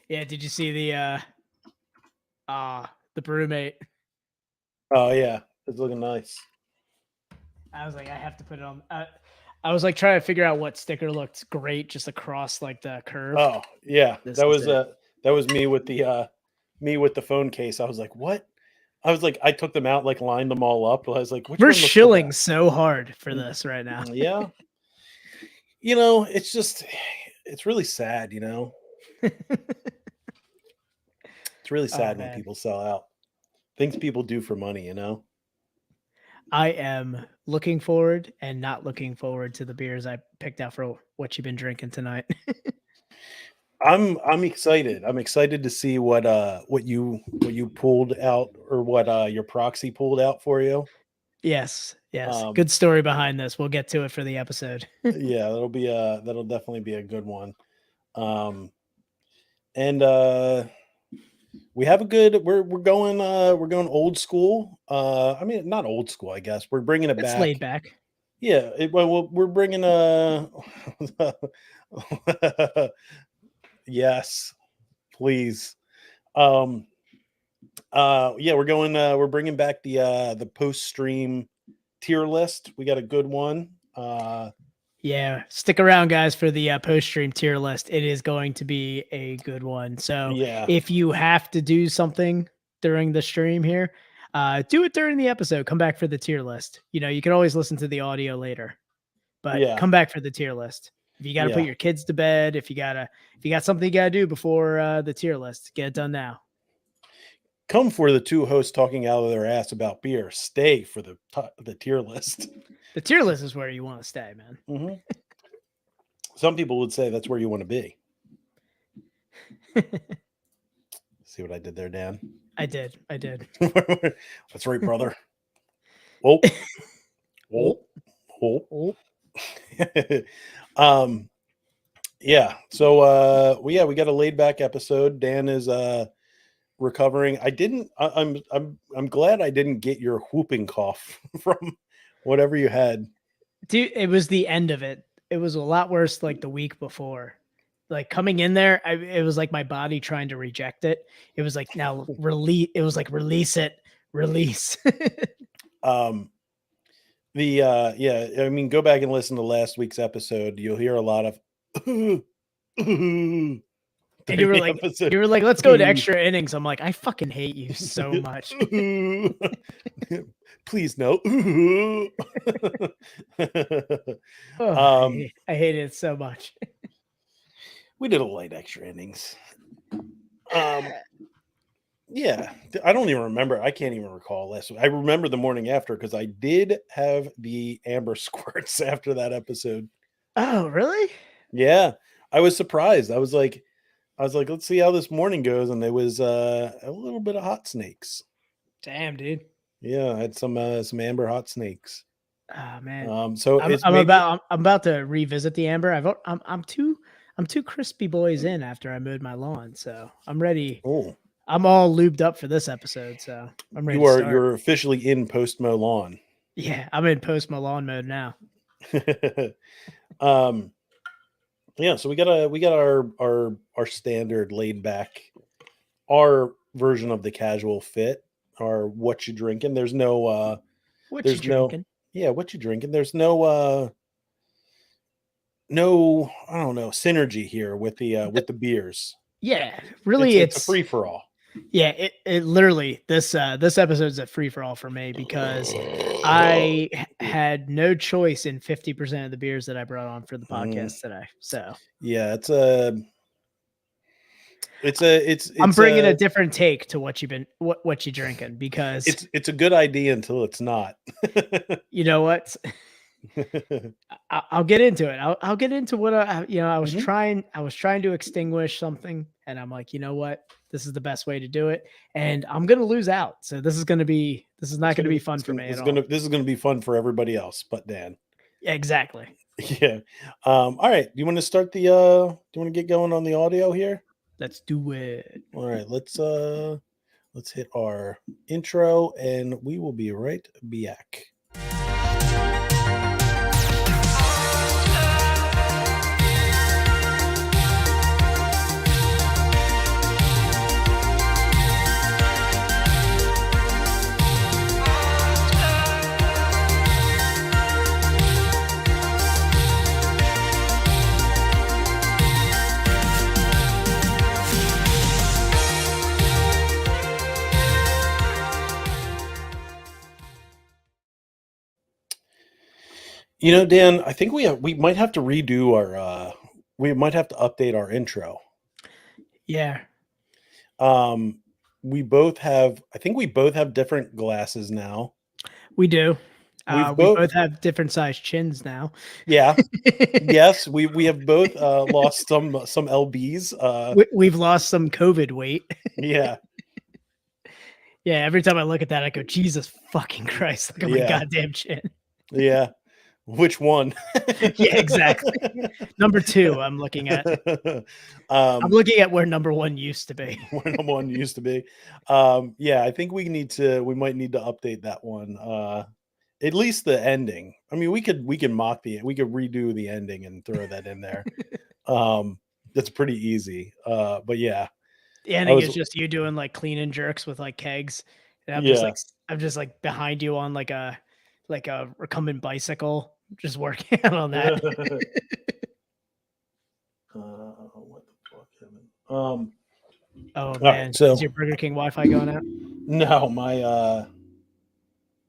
Yeah, did you see the brewmate? Oh yeah, it's looking nice. I was like, I have to put it on. I was like trying to figure out what sticker looked great just across like the curve. Oh yeah, This is it. that was me with the phone case. I was like, what? I was like, I took them out, like lined them all up. I was like, which We're one looks the shilling best? so hard for this right now. Yeah, it's really sad. It's really Oh sad when man, people sell out. Things people do for money. I am looking forward and not looking forward to the beers I picked out for what you've been drinking tonight. I'm excited. I'm excited to see what you pulled out, or what your proxy pulled out for you. Yes, Um good story behind this. We'll get to it for the episode. yeah, that'll definitely be a good one. Um and we have a good we're going old school. I mean, not old school, I guess. We're bringing it It's laid back. back. Yeah, we're bringing yes, please. Um yeah, we're bringing back the post stream tier list. We got a good one. Yeah, stick around, guys, for the post stream tier list. It is going to be a good one. So Yeah. if you have to do something during the stream here, do it during the episode. Come back for the tier list. You can always listen to the audio later, but Yeah. come back for the tier list. If you got to put Yeah. your kids to bed, if you got something you got to do before the tier list, get it done now. Come for the two hosts talking out of their ass about beer. Stay for the tier list. The tier list is where you want to stay, man. Mm-hmm. Some people would say that's where you want to be. See what I did there, Dan? I did. That's right, brother. Oh. Yeah. So we got a laid back episode. Dan is recovering. I'm glad I didn't get your whooping cough from whatever you had. Dude, it was the end of it. It was a lot worse like the week before. Like coming in there, it was like my body trying to reject it. It was like, now release. It was like, release it, release. Yeah, I mean, go back and listen to last week's episode. You'll hear a lot of and you were like, let's go to extra innings. I'm like, I fucking hate you so much. Please no. I hate it so much. We did a light extra innings. Yeah, I don't even remember. I can't even recall last week. I remember the morning after because I did have the amber squirts after that episode. Oh, really? Yeah, I was surprised. I was like, let's see how this morning goes, and there was a little bit of hot snakes. Damn, dude. Yeah, I had some amber hot snakes. Oh man. So I'm about to revisit the amber. I'm two crispy boys in after I mowed my lawn, so I'm ready. Oh. I'm all lubed up for this episode, so I'm ready. You're officially in post mow lawn. Yeah, I'm in post mow lawn mode now. Yeah, so we got our standard laid back, our version of the casual fit, our what you drinking. There's no what you drinking? Yeah, what you drinking. There's no I don't know, synergy here with the beers. Yeah, really, it's a free for all. Yeah, it literally this episode's a free for all for me because I had no choice in 50% of the beers that I brought on for the podcast today. So yeah, I'm bringing a different take to what you drinking because it's a good idea until it's not. You know what? I'll get into it. I'll get into what I was trying to extinguish something, and I'm like, you know what? This is the best way to do it, and I'm gonna lose out. So this is not gonna be fun for me at all. This is gonna be fun for everybody else, but Dan. Yeah, exactly. Yeah. All right. Do you want to start do you want to get going on the audio here? Let's do it. All right. Let's hit our intro, and we will be right back. You know, Dan, I think we might have to redo we might have to update our intro. Yeah, Um, I think we both have different glasses now. we do. We've We both, both have different sized chins now. yeah, yes, we have both lost some lbs. We've lost some COVID weight. Yeah, Yeah, every time I look at that, I go, Jesus fucking Christ, look at my yeah, goddamn chin. yeah. Which one? Yeah, exactly. Number 2, I'm looking at. I'm um looking at where number 1 used to be. where number one used to be. Yeah, I think we might need to update that one. At least the ending. I mean, we could we could redo the ending and throw that in there. That's pretty easy. But yeah, The I ending was is just you doing like clean and jerks with like kegs. And yeah. I'm just like behind you on like a recumbent bicycle, just working out on that. What the fuck, Kevin? Oh All right, man, is so your Burger King Wi-Fi going out? no,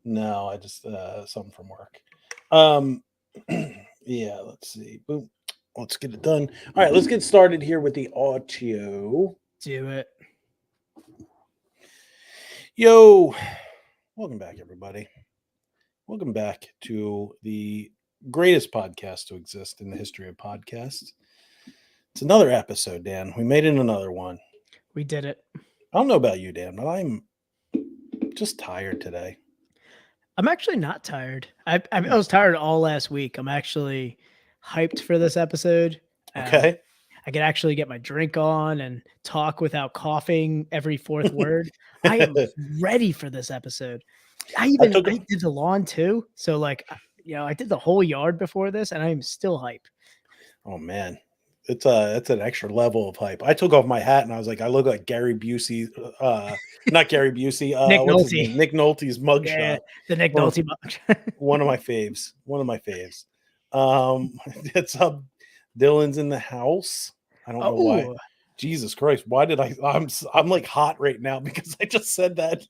no, I just something from work. Um, yeah, let's see. Boom. Let's get it done. All right, let's get started here with the audio. Do it. Yo, welcome back, everybody. Welcome back to the greatest podcast to exist in the history of podcasts. It's another episode, Dan. We made it another one. We did it. I don't know about you, Dan, but I'm just tired today. I'm actually not tired. I was tired all last week. I'm actually hyped for this episode. Okay. I could actually get my drink on and talk without coughing every fourth word. I am ready for this episode. I did the lawn too. So like, I did the whole yard before this and I'm still hype. Oh man. It's an extra level of hype. I took off my hat and I was like, I look like Gary Busey, not Gary Busey, Nick what's his Nolte. name? Nick Nolte's mugshot. Yeah, the Nick One of- Nolte mug. One of my faves. One of my faves. It's Dylan's in the house. I don't know why. Oh, Jesus Christ! Why did I'm like hot right now because I just said that.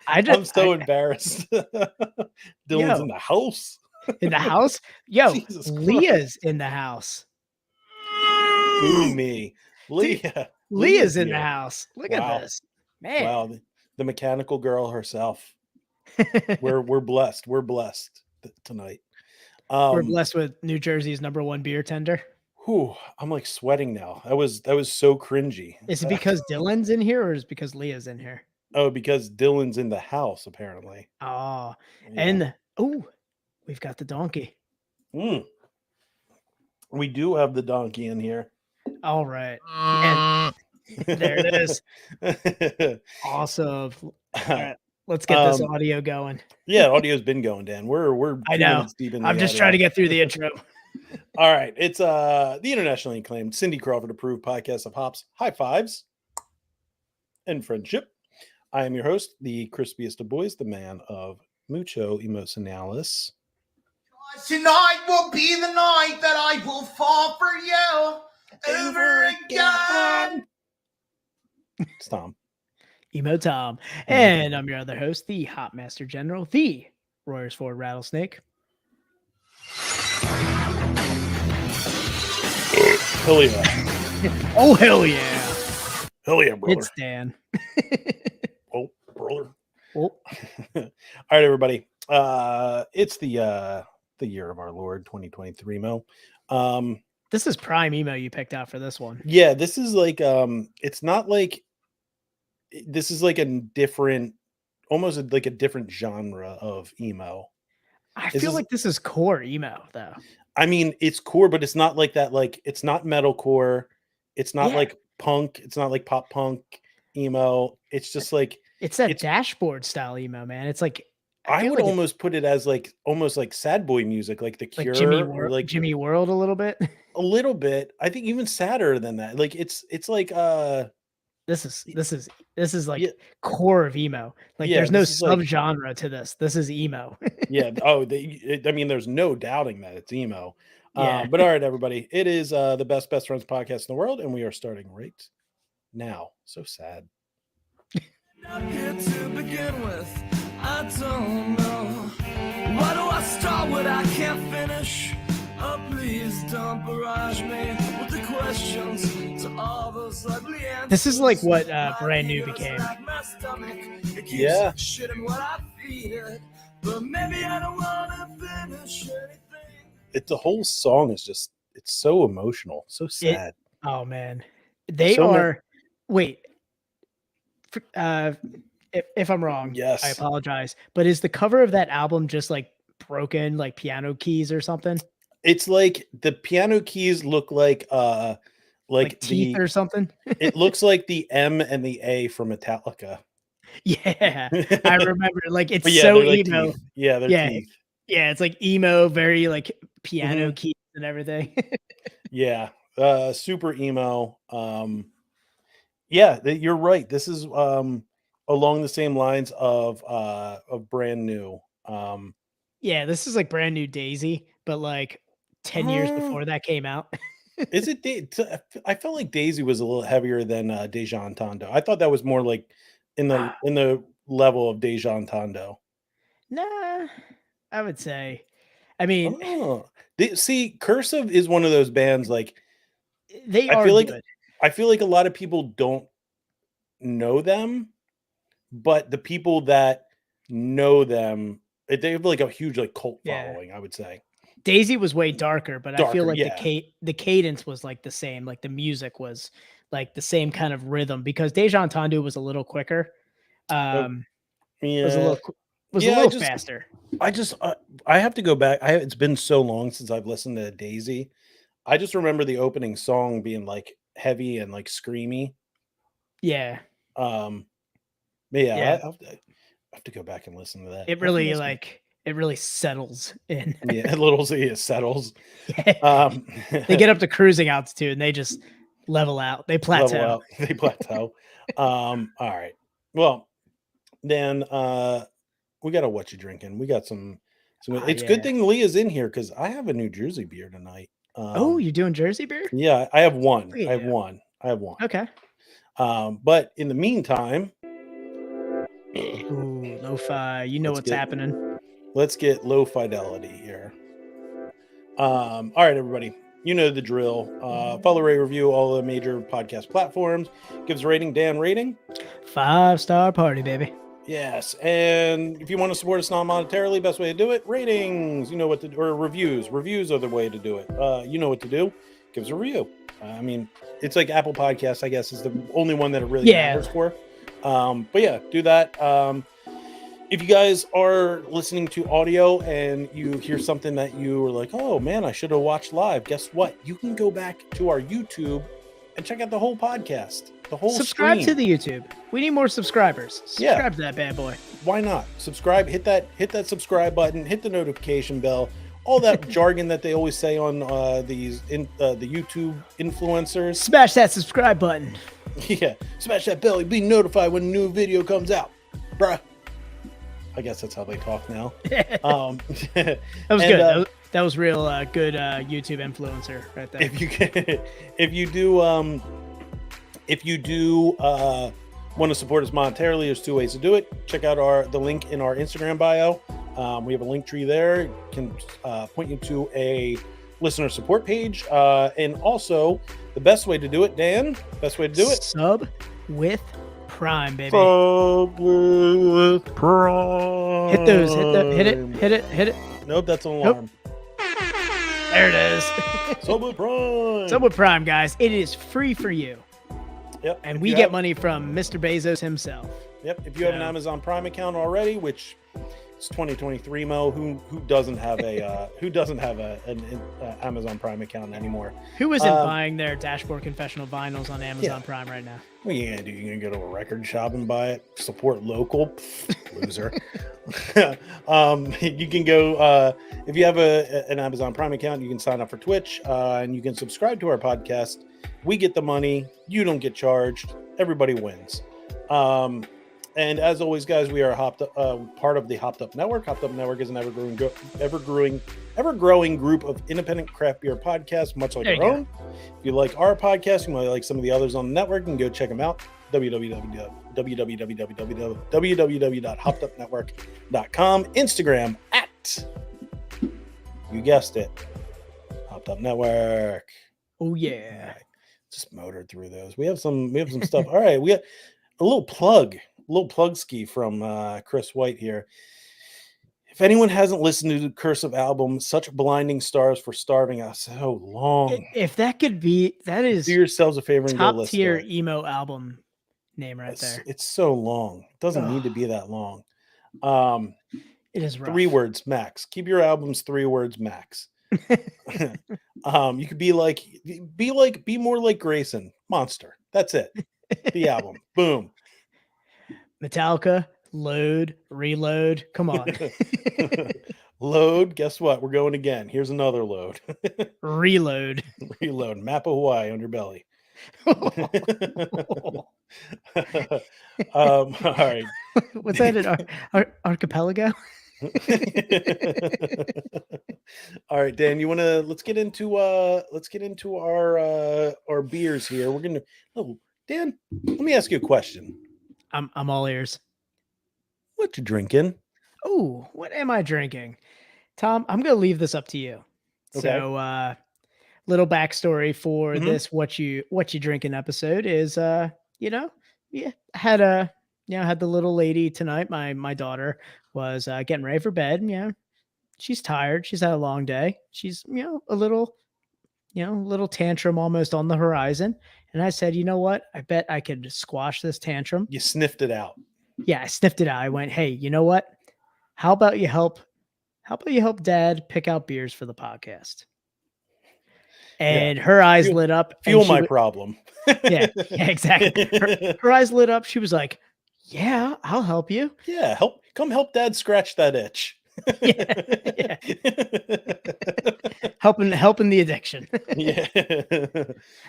I'm so embarrassed. Dylan's in the house. In the house? Yo, Jesus Leah's in the house. Ooh, me. Leah. Leah's in here. the house. Look Wow. at this. Man. Wow. The mechanical girl herself. We're blessed. We're blessed tonight. We're blessed with New Jersey's number 1 beer tender. Whew, I'm like sweating now. That was so cringy. Is it because Dylan's in here or is it because Leah's in here? Oh, because Dylan's in the house, apparently. Oh, Yeah. and we've got the donkey. We do have the donkey in here. All right. And there it is. Awesome. All right, let's get this audio going. Yeah, audio's been going, Dan. We're I 2 know. minutes deep in. I'm just trying to get through the intro. All right, it's the internationally acclaimed Cindy Crawford approved podcast of hops, high fives, and friendship. I am your host, the crispiest of boys, the man of mucho emocionalis. Tonight will be the night that I will fall for you over again. It's Tom. Emo Tom. And I'm your other host, the Hop Master General, the Royersford Rattlesnake. Hell yeah. Oh, hell yeah. Hell yeah, brother. It's Dan. Oh, brother. Oh. All right, everybody. It's the year of our Lord 2023, Mo. This is prime emo you picked out for this one. Yeah, this is like it's not like this is like a different, almost like a different genre of emo. I feel like this is core emo though. I mean, it's core, but it's not like that. Like, it's not metalcore. It's not like punk. It's not like pop punk emo. It's just like it's that dashboard style emo, man. It's like I would almost put it as like almost like sad boy music, like The Cure, or like Jimmy World a little bit. A little bit. I think even sadder than that. Like it's like this is like core of emo. Like there's no subgenre to this. This is emo. Yeah. Oh, I mean, there's no doubting that it's emo. Yeah. But all right, everybody, it is the best friends podcast in the world, and we are starting right now. So sad. Not good to begin with. I don't know Why do I start what I can't finish? Oh, please don't barrage me with the questions to all those ugly answers. This is like what My Brand New ego's became. like my stomach. It keeps Yeah. shitting what I feed it. But maybe I don't want to finish anything. The whole song is just, it's so emotional, so sad. Oh man, they So are. Wait, if I'm wrong, Yes. I apologize. But is the cover of that album just like broken, like piano keys or something, It's like the piano keys look like like teeth or something? it looks like the M and the A from Metallica. Yeah, I remember. Like it's But yeah, so they're like emo. teeth. Yeah, they're Yeah, teeth. yeah, it's like emo, very like piano Mhm. keys and everything. Yeah, super emo. Yeah, you're right. This is along the same lines of Brand New. Yeah, this is like Brand New Daisy, but like 10 years uh, before that came out. is it? I felt like Daisy was a little heavier than Deja Entondo. I thought that was more like in the level of Deja Entondo. Nah, I would say. I mean, Oh, see, Cursive is one of those bands. Like, they I are feel like good. a lot of people don't know them, but the people that know them, they have like a huge like cult Yeah. following, I would say. Daisy was way darker, but I feel Darker, like yeah. the cadence was like the same. Like the music was like the same kind of rhythm because Deja Entendu was a little quicker. Was a Yeah. little was a Yeah, little faster. I have to go back. It's been so long since I've listened to Daisy. I just remember the opening song being like heavy and like screamy. Yeah. But yeah, Yeah. I have to go back and listen to that. It really like it really settles in. Yeah, a little it settles. Yeah. They get up to cruising altitude and they just level out. They level plateau. out. They plateau. All right. Well, then we got a what you drinking. We got some it's good thing Leah's in here because I have a New Jersey beer tonight. Oh, you're doing Jersey beer? Yeah, I have one. Look at I have you. one. I have one. Okay. But in the meantime, Ooh, lo-fi. You know Let's what's get- happening. let's get low fidelity here. All right, everybody. You know the drill. Follow, rate, review all the major podcast platforms. Give us a rating. Dan, rating? 5-star party, baby. Yes. And if you want to support us non-monetarily, best way to do it, ratings. You know what to do, or reviews. Reviews are the way to do it. You know what to do. Give us a review. I mean, it's like Apple Podcasts, I guess, is the only one that it really matters for. But yeah, do that. If you guys are listening to audio and you hear something that you were like, oh man, I should have watched live, guess what? You can go back to our YouTube and check out the whole podcast, the whole Subscribe stream. to the YouTube. We need more subscribers. Subscribe to that bad boy. Why not? Subscribe, hit that subscribe button, hit the notification bell, all that jargon that they always say on the YouTube influencers. Smash that subscribe button. Yeah, smash that bell. You'll be notified when a new video comes out, bruh. I guess that's how they talk now. That was good. That was real good YouTube influencer right there. If you do want to support us monetarily, there's two ways to do it. Check out the link in our Instagram bio. We have a link tree there. It can point you to a listener support page. And also, the best way to do it, Dan, Sub with Prime, baby. Sub with Prime. Hit those. Hit it. Nope, that's an alarm. There it is. Sub with Prime. Sub with Prime, guys. It is free for you. Yep. And we get money from Mr. Bezos himself. Yep. If you have an Amazon Prime account already, which it's 2023, Mo, who doesn't have an Amazon Prime account anymore? Who isn't buying their Dashboard Confessional vinyls on Amazon Prime right now? What are you gonna do? You're gonna go to a record shop and buy it? Support local? Loser. You can go if you have an Amazon Prime account, you can sign up for Twitch and you can subscribe to our podcast. We get the money, you don't get charged, everybody wins. And as always, guys, we are part of the Hopped Up Network. Hopped Up Network is an ever-growing group of independent craft beer podcasts, much like our own. If you like our podcast, you might like some of the others on the network, you can go check them out. www.hoppedupnetwork.com. Instagram right. You guessed it. Hopped Up Network. Oh All yeah. right. Just motored through those. We have some stuff. All right. We got a little plug ski from Chris White here. If anyone hasn't listened to the Cursive album, Such Blinding Stars for Starving Us so long. If that could be, that Do is yourselves a favor and go top listen tier to it. emo album name right there. It's so long. It doesn't need to be that long. Um, It is rough. 3 words max. Keep your albums 3 words max. You could be more like Grayson. Monster. That's it. The album. Boom. Metallica, Load, Reload. Come on. Load. Guess what? We're going again. Here's another load. Reload. Reload. Map of Hawaii on your belly. All right. What's that in archipelago? All right, Dan, let's get into our beers here. Dan, let me ask you a question. I'm all ears. What you drinking? Oh, what am I drinking? Tom, I'm gonna leave this up to you. Okay. So little backstory for Mhm. this what you drinking episode is yeah, I had the little lady tonight. My daughter was getting ready for bed. She's tired. She's had a long day. She's a little tantrum almost on the horizon. And I said, you know what? I bet I could squash this tantrum. You sniffed it out. Yeah, I sniffed it out. I went, hey, you know what? How about you help Dad pick out beers for the podcast? And her eyes lit up. and Fuel she my wa- problem. Yeah, exactly. Her eyes lit up. She was like, yeah, I'll help you. Yeah, come help Dad scratch that itch. Yeah. Helping the addiction. Yeah.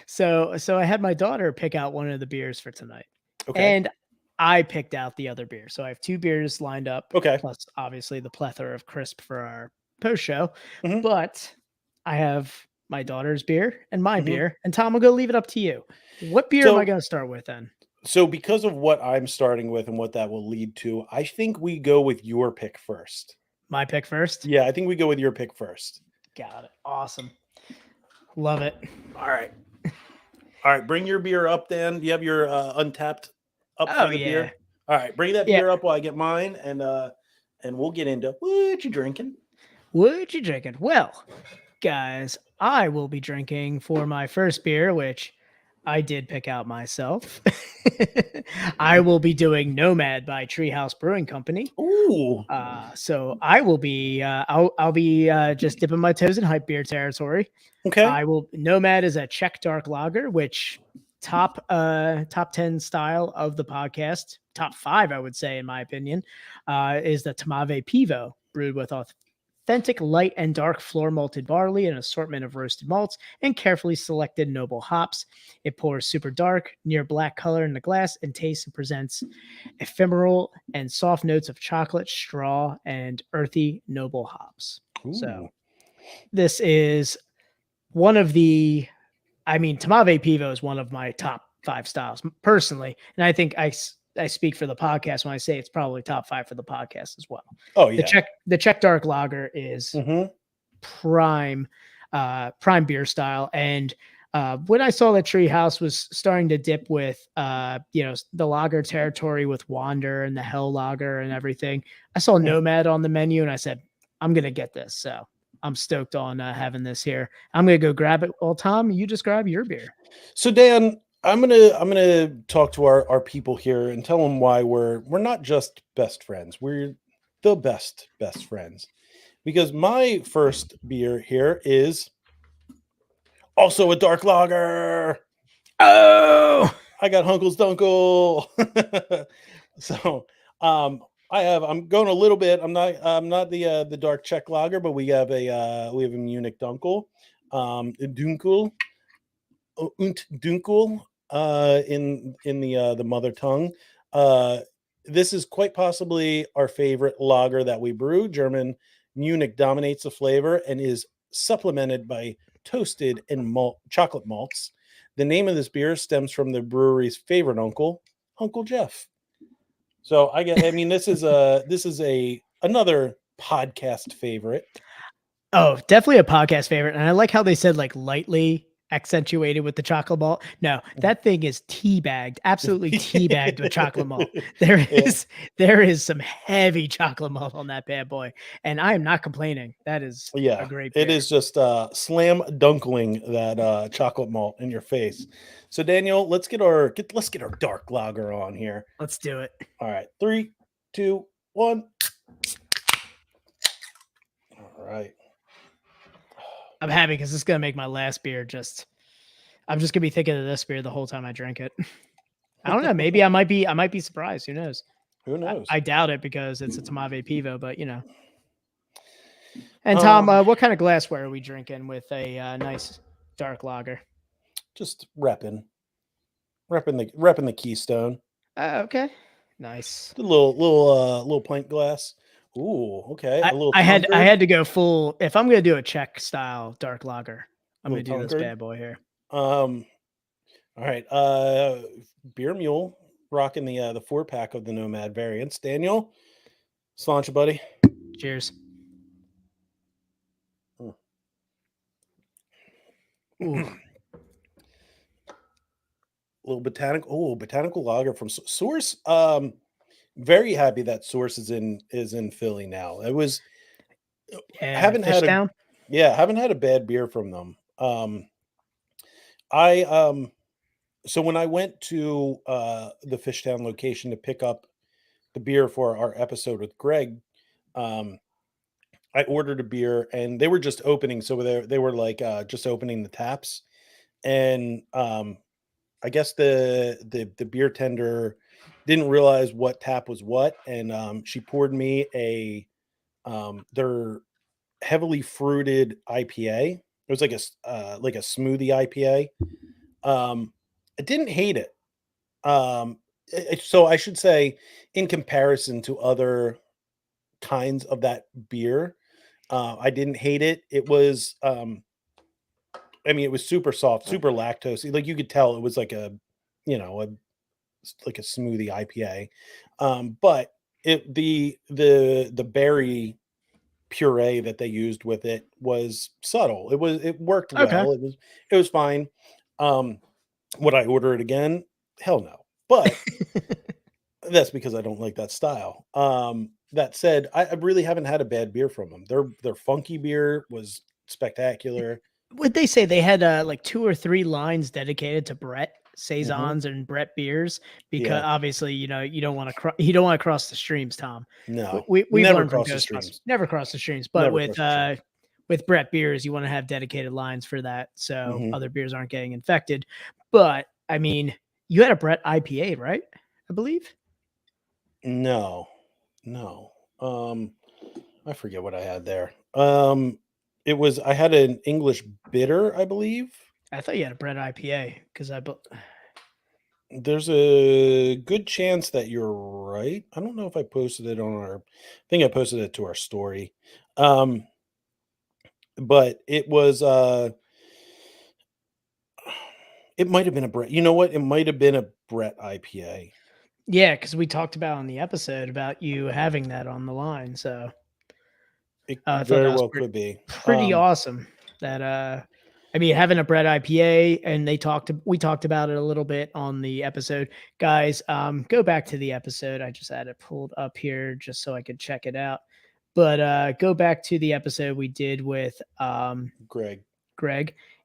So I had my daughter pick out one of the beers for tonight. Okay. And I picked out the other beer. So I have 2 beers lined up. Okay. Plus, obviously, the plethora of crisp for our post show. Mhm. But I have my daughter's beer and my Mhm. beer. And Tom, I'm going to leave it up to you. What beer am I going to start with then? So because of what I'm starting with and what that will lead to, I think we go with your pick first. My pick first? Yeah, I think we go with your pick first. Got it. Awesome. Love it. All right. All right, bring your beer up, Dan. Do you have your Untapped up Oh, for the yeah. beer? All right, bring that Yeah. beer up while I get mine, and we'll get into what you drinking. What you drinking? Well, guys, I will be drinking for my first beer, which I did pick out myself. I will be doing Nomad by Treehouse Brewing Company. Ooh. So I will be I'll be just dipping my toes in hype beer territory. Okay. Nomad is a Czech dark lager, which top 10 style of the podcast, top 5 I would say in my opinion, is the Tmave Pivo, brewed with authentic light and dark floor malted barley, an assortment of roasted malts, and carefully selected noble hops. It pours super dark, near black color in the glass, and tastes and presents ephemeral and soft notes of chocolate, straw, and earthy noble hops. So Ooh. this is one of the, Tmave Pivo is one of my top 5 styles personally. And I think I speak for the podcast when I say it's probably top 5 for the podcast as well. Oh yeah. The Czech dark lager is prime beer style. And when I saw that Treehouse was starting to dip with the lager territory with Wander and the Hell Lager and everything, I saw Nomad on the menu and I said, I'm gonna get this. So I'm stoked on having this here. I'm gonna go grab it. Well, Tom, you just grab your beer. So Dan, I'm gonna talk to our people here and tell them why we're not just best friends. We're the best friends. Because my first beer here is also a dark lager. Oh, I got Hunkle's Dunkle. So I'm going a little bit. I'm not the dark Czech lager, but we have a Munich Dunkel. Dunkel und Dunkel in the mother tongue. This is quite possibly our favorite lager that we brew. German Munich dominates the flavor and is supplemented by toasted and chocolate malts. The name of this beer stems from the brewery's favorite uncle, Uncle Jeff. So this is another podcast favorite. Oh, definitely a podcast favorite. And I like how they said like lightly accentuated with the chocolate malt. No, that thing is teabagged, absolutely teabagged with chocolate malt. There Yeah. is some heavy chocolate malt on that bad boy. And I am not complaining. That is Yeah, a great it beer. is just slam dunkling that chocolate malt in your face. So Daniel, let's get our dark lager on here. Let's do it. All right, 3, 2, 1. All right. I'm happy because it's gonna make my last beer just I'm just gonna be thinking of this beer the whole time I drink it. I don't know. Maybe I might be surprised. Who knows? Who knows? I doubt it because it's a Tamave Pivo, but you know. And Tom, what kind of glassware are we drinking with a nice dark lager? Just repping the Keystone. Okay, nice. The little pint glass. Ooh, okay. A little I Tankard. had to go full. If I'm gonna do a Czech style dark lager, I'm gonna Little do this Tankard. bad boy here. All right. Beer Mule rocking the 4-pack of the Nomad variants. Daniel, Slancha, buddy. Cheers. Mm. Ooh. Little botanical lager from Source. Very happy that Source is in Philly now. It was Yeah, haven't had Fishtown? haven't had a bad beer from them. So when I went to the Fishtown location to pick up the beer for our episode with Greg, I ordered a beer and they were just opening, so they were like just opening the taps, and I guess the beer tender didn't realize what tap was what, and she poured me their heavily fruited IPA. It was like a smoothie IPA. I didn't hate it. So I should say, in comparison to other kinds of that beer, I didn't hate it. It was, I mean, it was super soft, super lactose. Like you could tell it was like like a smoothie IPA. But the berry puree that they used with it was subtle. It worked Okay. well. It was fine. Would I order it again? Hell no. But that's because I don't like that style. That said, I really haven't had a bad beer from them. Their funky beer was spectacular. Would they say they had like 2 or 3 lines dedicated to Brett Mhm. saisons and Brett beers? Because Yeah. obviously, you know, you don't want to cross the streams, Tom. No, We've never learned from cross the Ghostbusters, streams. never cross the streams. But Never cross the streams. with Brett beers, you want to have dedicated lines for that, so Mhm. other beers aren't getting infected. But I mean, you had a Brett IPA, right? I believe. No. I forget what I had there. I had an English bitter, I believe. I thought you had a Brett IPA because There's a good chance that you're right. I don't know if I posted it on I think I posted it to our story. But it was it might have been a Brett. You know what? It might have been a Brett IPA. yeah, because we talked about on the episode about you having that on the line. So It I thought very that was well could be. pretty awesome. That I mean, having a Brett IPA, and we talked about it a little bit on the episode. Guys, go back to the episode. I just had it pulled up here just so I could check it out. But go back to the episode we did with Greg.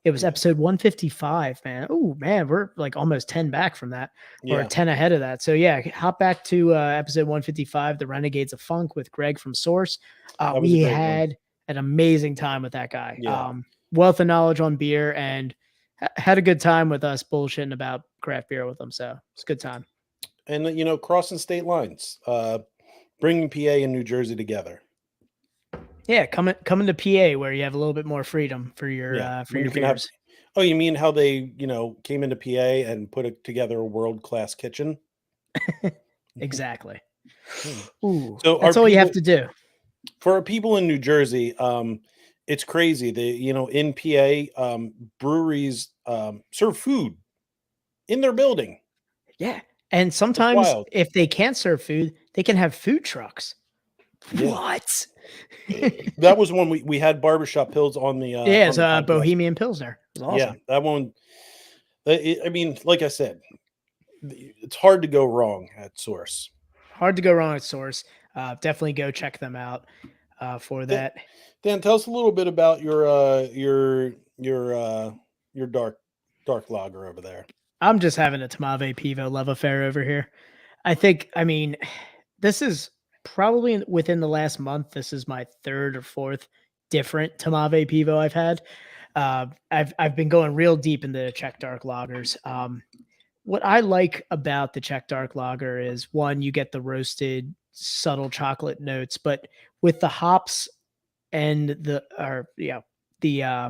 It was Yeah. episode 155, man. Oh man, we're like almost 10 back from that, or Yeah. 10 ahead of that. So yeah, hop back to episode 155, the Renegades of Funk with Greg from Source. That was a We great one. had an amazing time with that guy. Yeah. Wealth of knowledge on beer, and had a good time with us bullshitting about craft beer with him. So it's a good time. And crossing state lines, bringing PA and New Jersey together. Yeah, coming to PA where you have a little bit more freedom for your When you can beers. Oh, you mean how they came into PA and put together a world-class kitchen? Exactly. Hmm. Ooh, So that's all you have to do. For our people in New Jersey, it's crazy. In PA, breweries serve food in their building. Yeah. And sometimes wild. if they can't serve food, they can have food trucks. Yeah. What? That was when we had barbershop pills on the Yeah, it's on the podcast. Bohemian Pilsner. It was awesome. Yeah, that one. I mean, like I said, it's hard to go wrong at Source. Hard to go wrong at Source. Definitely go check them out for that. Dan, tell us a little bit about your dark lager over there. I'm just having a Tamave Pivo love affair over here. I mean, this is probably within the last month. This is my third or fourth different Tamave Pivo I've had. I've been going real deep into Czech dark lagers. What I like about the Czech dark lager is one, you get the roasted subtle chocolate notes, but with the hops and the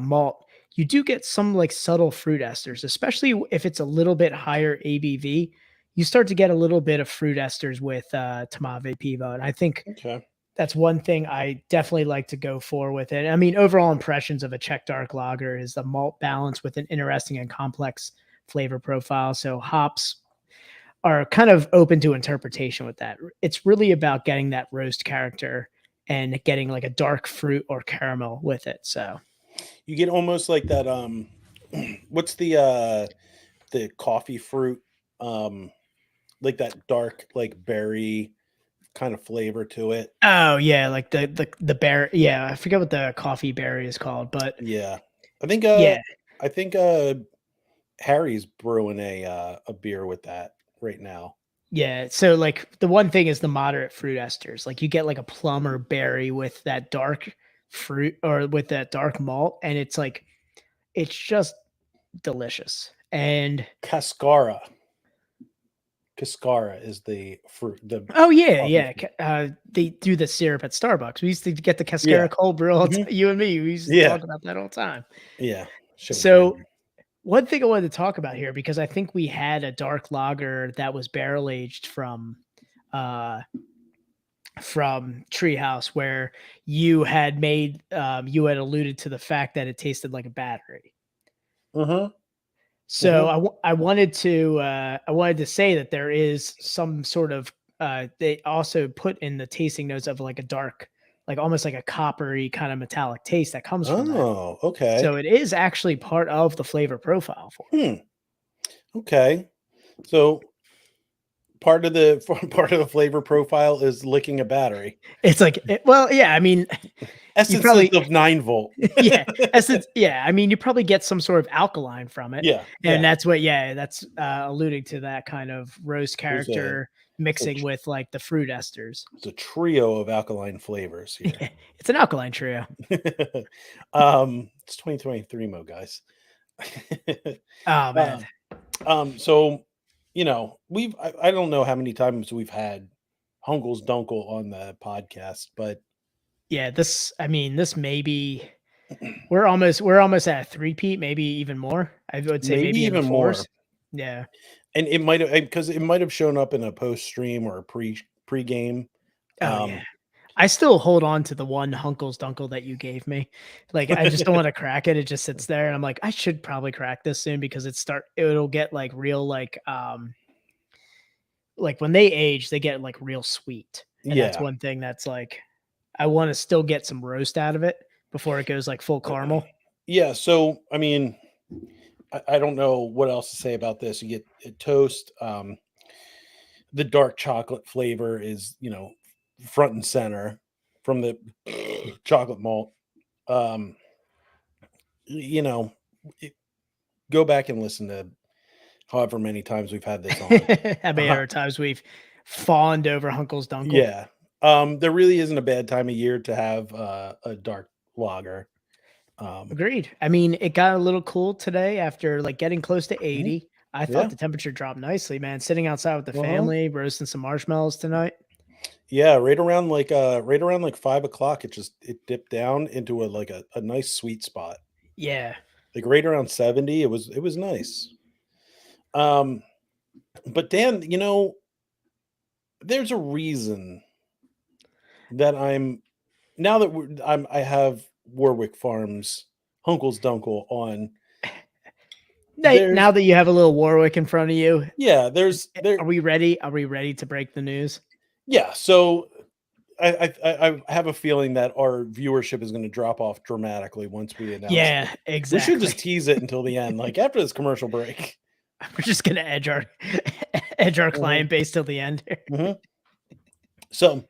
malt, you do get some like subtle fruit esters, especially if it's a little bit higher ABV. You start to get a little bit of fruit esters with Tamave Pivo, and I think Okay. that's one thing I definitely like to go for with it. I mean, overall impressions of a Czech dark lager is the malt balance with an interesting and complex flavor profile. So hops are kind of open to interpretation with that. It's really about getting that roast character and getting like a dark fruit or caramel with it. So You get almost like that. What's the coffee fruit? Like that dark, like berry kind of flavor to it. oh yeah, like the berry. Yeah, I forget what the coffee berry is called, but Yeah, I think. yeah, I think Harry's brewing a beer with that right now. yeah. So like the one thing is the moderate fruit esters. Like you get like a plum or berry with that dark fruit or with that dark malt, and it's like it's just delicious. And Cascara. Cascara is the fruit. oh yeah, coffee yeah. fruit. They do the syrup at Starbucks. We used to get the Yeah. Cascara cold brew. Mhm. You and me, we used to Yeah. talk about that all the time. Yeah. Shit was So banging. one thing I wanted to talk about here, because I think we had a dark lager that was barrel aged from Treehouse, where you had made you had alluded to the fact that it tasted like a battery. Mhm. So Mhm. I wanted to say that there is some sort of they also put in the tasting notes of like a dark, like almost like a coppery kind of metallic taste that comes from that. Oh, okay. So it is actually part of the flavor profile for it. Okay. So part of the flavor profile is licking a battery. It's like well, yeah, I mean, Essences probably- of 9-volt. yeah, I mean, you probably get some sort of alkaline from it. Yeah. And Yeah. that's alluding to that kind of roast character mixing with like the fruit esters. It's a trio of alkaline flavors here. It's an alkaline trio. It's 2023 mo, guys. Oh man. So I don't know how many times we've had Hunkle's Dunkle on the podcast, but Yeah, this may be we're almost at a three-peat, maybe even more. I would say maybe in the even more. fours. Yeah. And it might have, because it might have shown up in a post stream or a pre-game. Oh yeah. I still hold on to the one Hunkle's Dunkle that you gave me. Like I just don't want to crack it. It just sits there and I'm like, I should probably crack this soon because it'll get like real like when they age, they get like real sweet. And that's Yeah. one thing that's like I want to still get some roast out of it before it goes like full caramel. Yeah. So I mean, I don't know what else to say about this. You get a toast. The dark chocolate flavor is, front and center from the chocolate malt. Go back and listen to however many times we've had this on. How many other times we've fawned over Hunkle's Dunkle? Yeah. There really isn't a bad time of year to have a dark lager. Agreed. I mean, it got a little cool today after like getting close to 80. I thought the temperature dropped nicely, man. Sitting outside with the family, roasting some marshmallows tonight. Yeah, right around like 5 o'clock, it dipped down into a nice sweet spot. Yeah. Like right around 70, it was nice. But Dan, there's a reason that I have Warwick Farms Hunkle's Dunkle on. Now that you have a little Warwick in front of you. Yeah, Are we ready? Are we ready to break the news? Yeah, so I have a feeling that our viewership is going to drop off dramatically once we announce Yeah, it. We should exactly. just tease it until the end, like after this commercial break. We're just gonna edge our client base till the end. Mhm. So,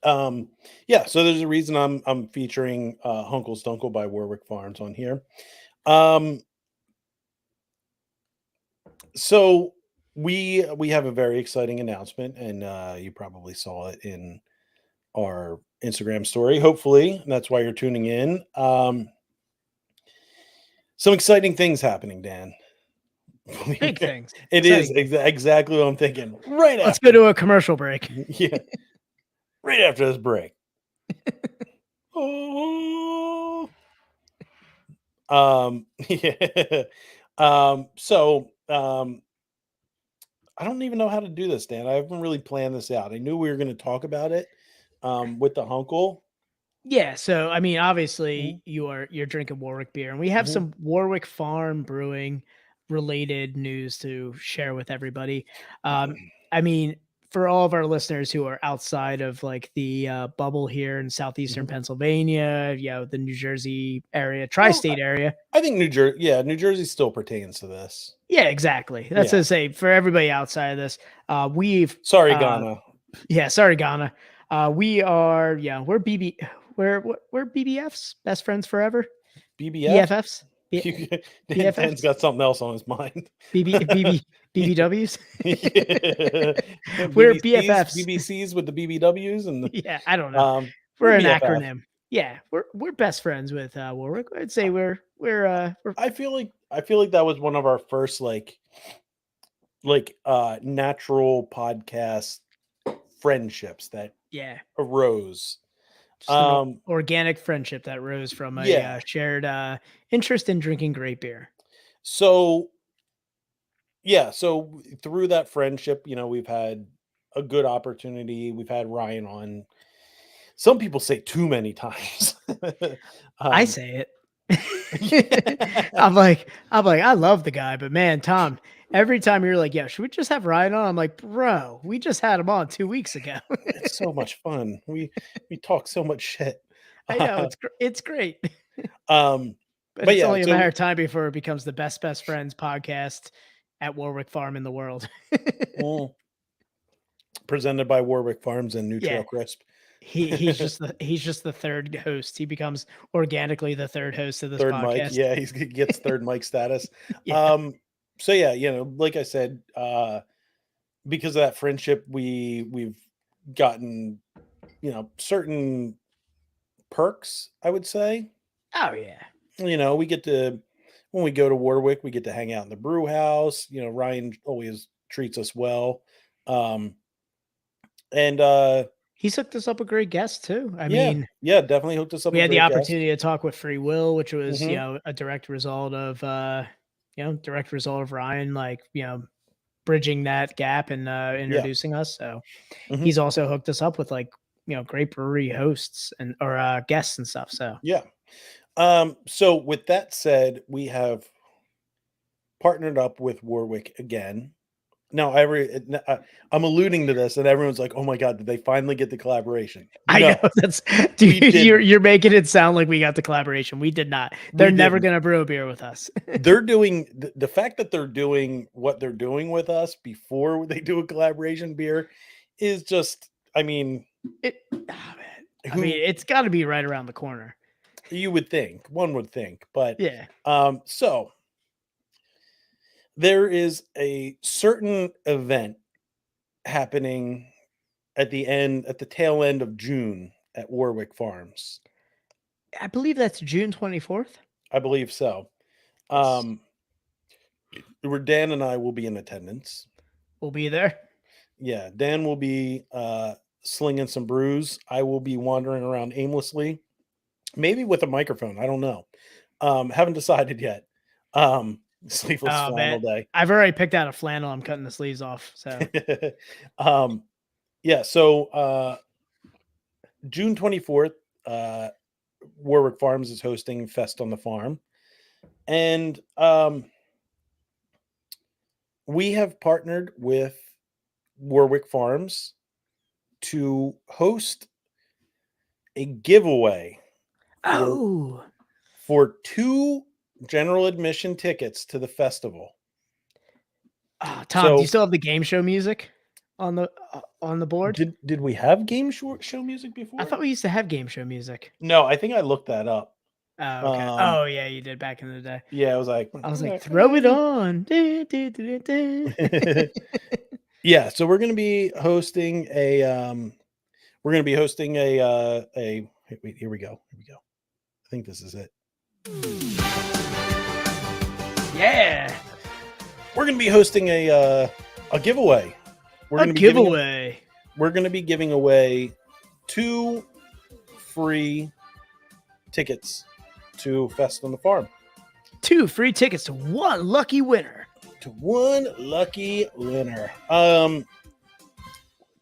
yeah. So there's a reason I'm featuring Hunkle Stunkle by Warwick Farms on here. Um, so we have a very exciting announcement, and you probably saw it in our Instagram story. Hopefully, that's why you're tuning in. Some exciting things happening, Dan. Big things. It is Exciting things. exactly what I'm thinking. Right Let's after, go to a commercial break. yeah, right after this break. Oh, yeah. I don't even know how to do this, Dan. I haven't really planned this out. I knew we were going to talk about it with the Hunkle. Yeah, so I mean, obviously Mhm, you're drinking Warwick beer, and we have mhm. some Warwick Farm Brewing related news to share with everybody. I mean, for all of our listeners who are outside of like the bubble here in southeastern Mhm. Pennsylvania, the New Jersey area, Well, tri-state area. I think New Jersey still pertains to this. Yeah, exactly. That's Yeah. to say for everybody outside of this, we've Sorry, uh, Ghana. yeah, sorry, Ghana. We are, we're we're BBFs, best friends forever. BBF? BFFs, B- Dan's BFFs, got something else on his mind. BBWs. Yeah. We're BBCs, BFFs. BBCs with the BBWs and Yeah, I don't know. we're We're an BFF. acronym. Yeah, we're best friends with Warwick. I'd say we're I feel like that was one of our first natural podcast friendships that yeah, arose. just an Um organic friendship that rose from a yeah. shared interest in drinking great beer. So yeah, so through that friendship, we've had a good opportunity. We've had Ryan on. Some people say too many times. I um say it. I'm like, I love the guy, but man, Tom, every time you're like, yeah, should we just have Ryan on? I'm like, bro, we just had him on 2 weeks ago. it's so much fun. We talk so much shit. I know it's great, um but but it's yeah, only a matter so of time before it becomes the best friends podcast at Warwick Farm in the world. mm, presented by Warwick Farms and New Yeah, Trail Crisp. he's just the third host. He becomes organically the third host of this Third mic. podcast. Yeah, he gets third mic status. Yeah. So yeah, like I said, because of that friendship, we've gotten, certain perks, I would say. Oh yeah. We get to, when we go to Warwick, we get to hang out in the brew house. Ryan always treats us well. Um, and He's hooked us up with great guests too. I yeah, mean, yeah, definitely hooked us up we with had the great guests. opportunity to talk with Free Will, which was, Hmm. a direct result of Ryan, like, bridging that gap and Yeah. introducing us. So Hmm. he's also hooked us up with like, great brewery hosts and or guests and stuff. So Yeah. So with that said, we have partnered up with Warwick again. Now, I'm alluding to this, and everyone's like, "Oh my god, did they finally get the collaboration?" I know No, that's we dude, didn't. you're making it sound like we got the collaboration. We did not. They're We never didn't. gonna brew a beer with us. They're doing the fact that they're doing what they're doing with us before they do a collaboration beer is just, I mean, Man. I mean, who it's gotta be right around the corner. you would think, one would think, but Yeah. so there is a certain event happening at the tail end of June at Warwick Farms. I believe that's June 24th. I believe so. Yes. Where Dan and I will be in attendance. We'll be there. Yeah, Dan will be slinging some brews. I will be wandering around aimlessly, maybe with a microphone. I don't know. Haven't decided yet. Sleeveless Oh flannel man. day. I've already picked out a flannel. I'm cutting the sleeves off. So Yeah. So June 24th, Warwick Farms is hosting Fest on the Farm, and we have partnered with Warwick Farms to host a giveaway Oh, for 2 general admission tickets to the festival. Tom, do you So still have the game show music on the board? did we have game show music I before? thought we used to have game show music. No, I think I looked that up. Oh, okay. Oh, yeah, you did back in the day. Yeah, I was like, Throw it on. Du, du, du, du, du. yeah. So we're gonna be hosting a wait, here we go. I think this is it. Yeah, We're gonna be hosting a giveaway. We're a gonna be giveaway. we're gonna be giving away 2 free tickets to Fest on the Farm. 2 free tickets to 1 lucky winner. To 1 lucky winner.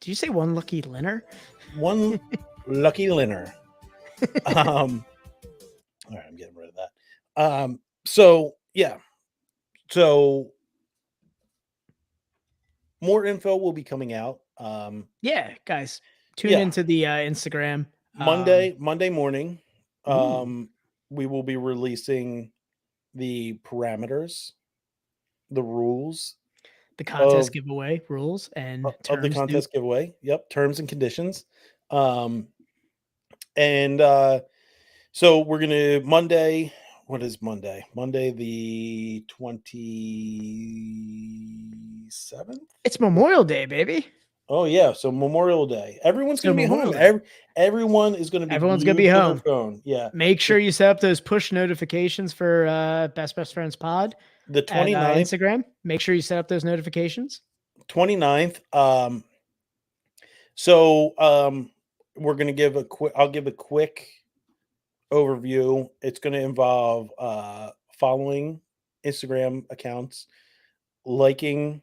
Did you say 1 lucky winner? 1 lucky winner. All right, I'm getting rid of that. So yeah. So more info will be coming out. Yeah, guys, tune Yeah. into the Instagram. Monday morning. Ooh. We will be releasing the parameters, the rules The contest of- giveaway rules and of the terms contest giveaway. Yep, terms and conditions. And so we're gonna Monday. What is Monday? Monday the 27th. It's Memorial Day, baby. Oh yeah, so Memorial Day. Everyone's So gonna be Memorial home. Day. Everyone is gonna be. Everyone's gonna be glued to their home. phone. Yeah. Make sure you set up those push notifications for Best Friends Pod The at 29th. Instagram. Make sure you set up those notifications. 29th. So we're gonna give a quick. I'll give a quick overview. It's going to involve following Instagram accounts, liking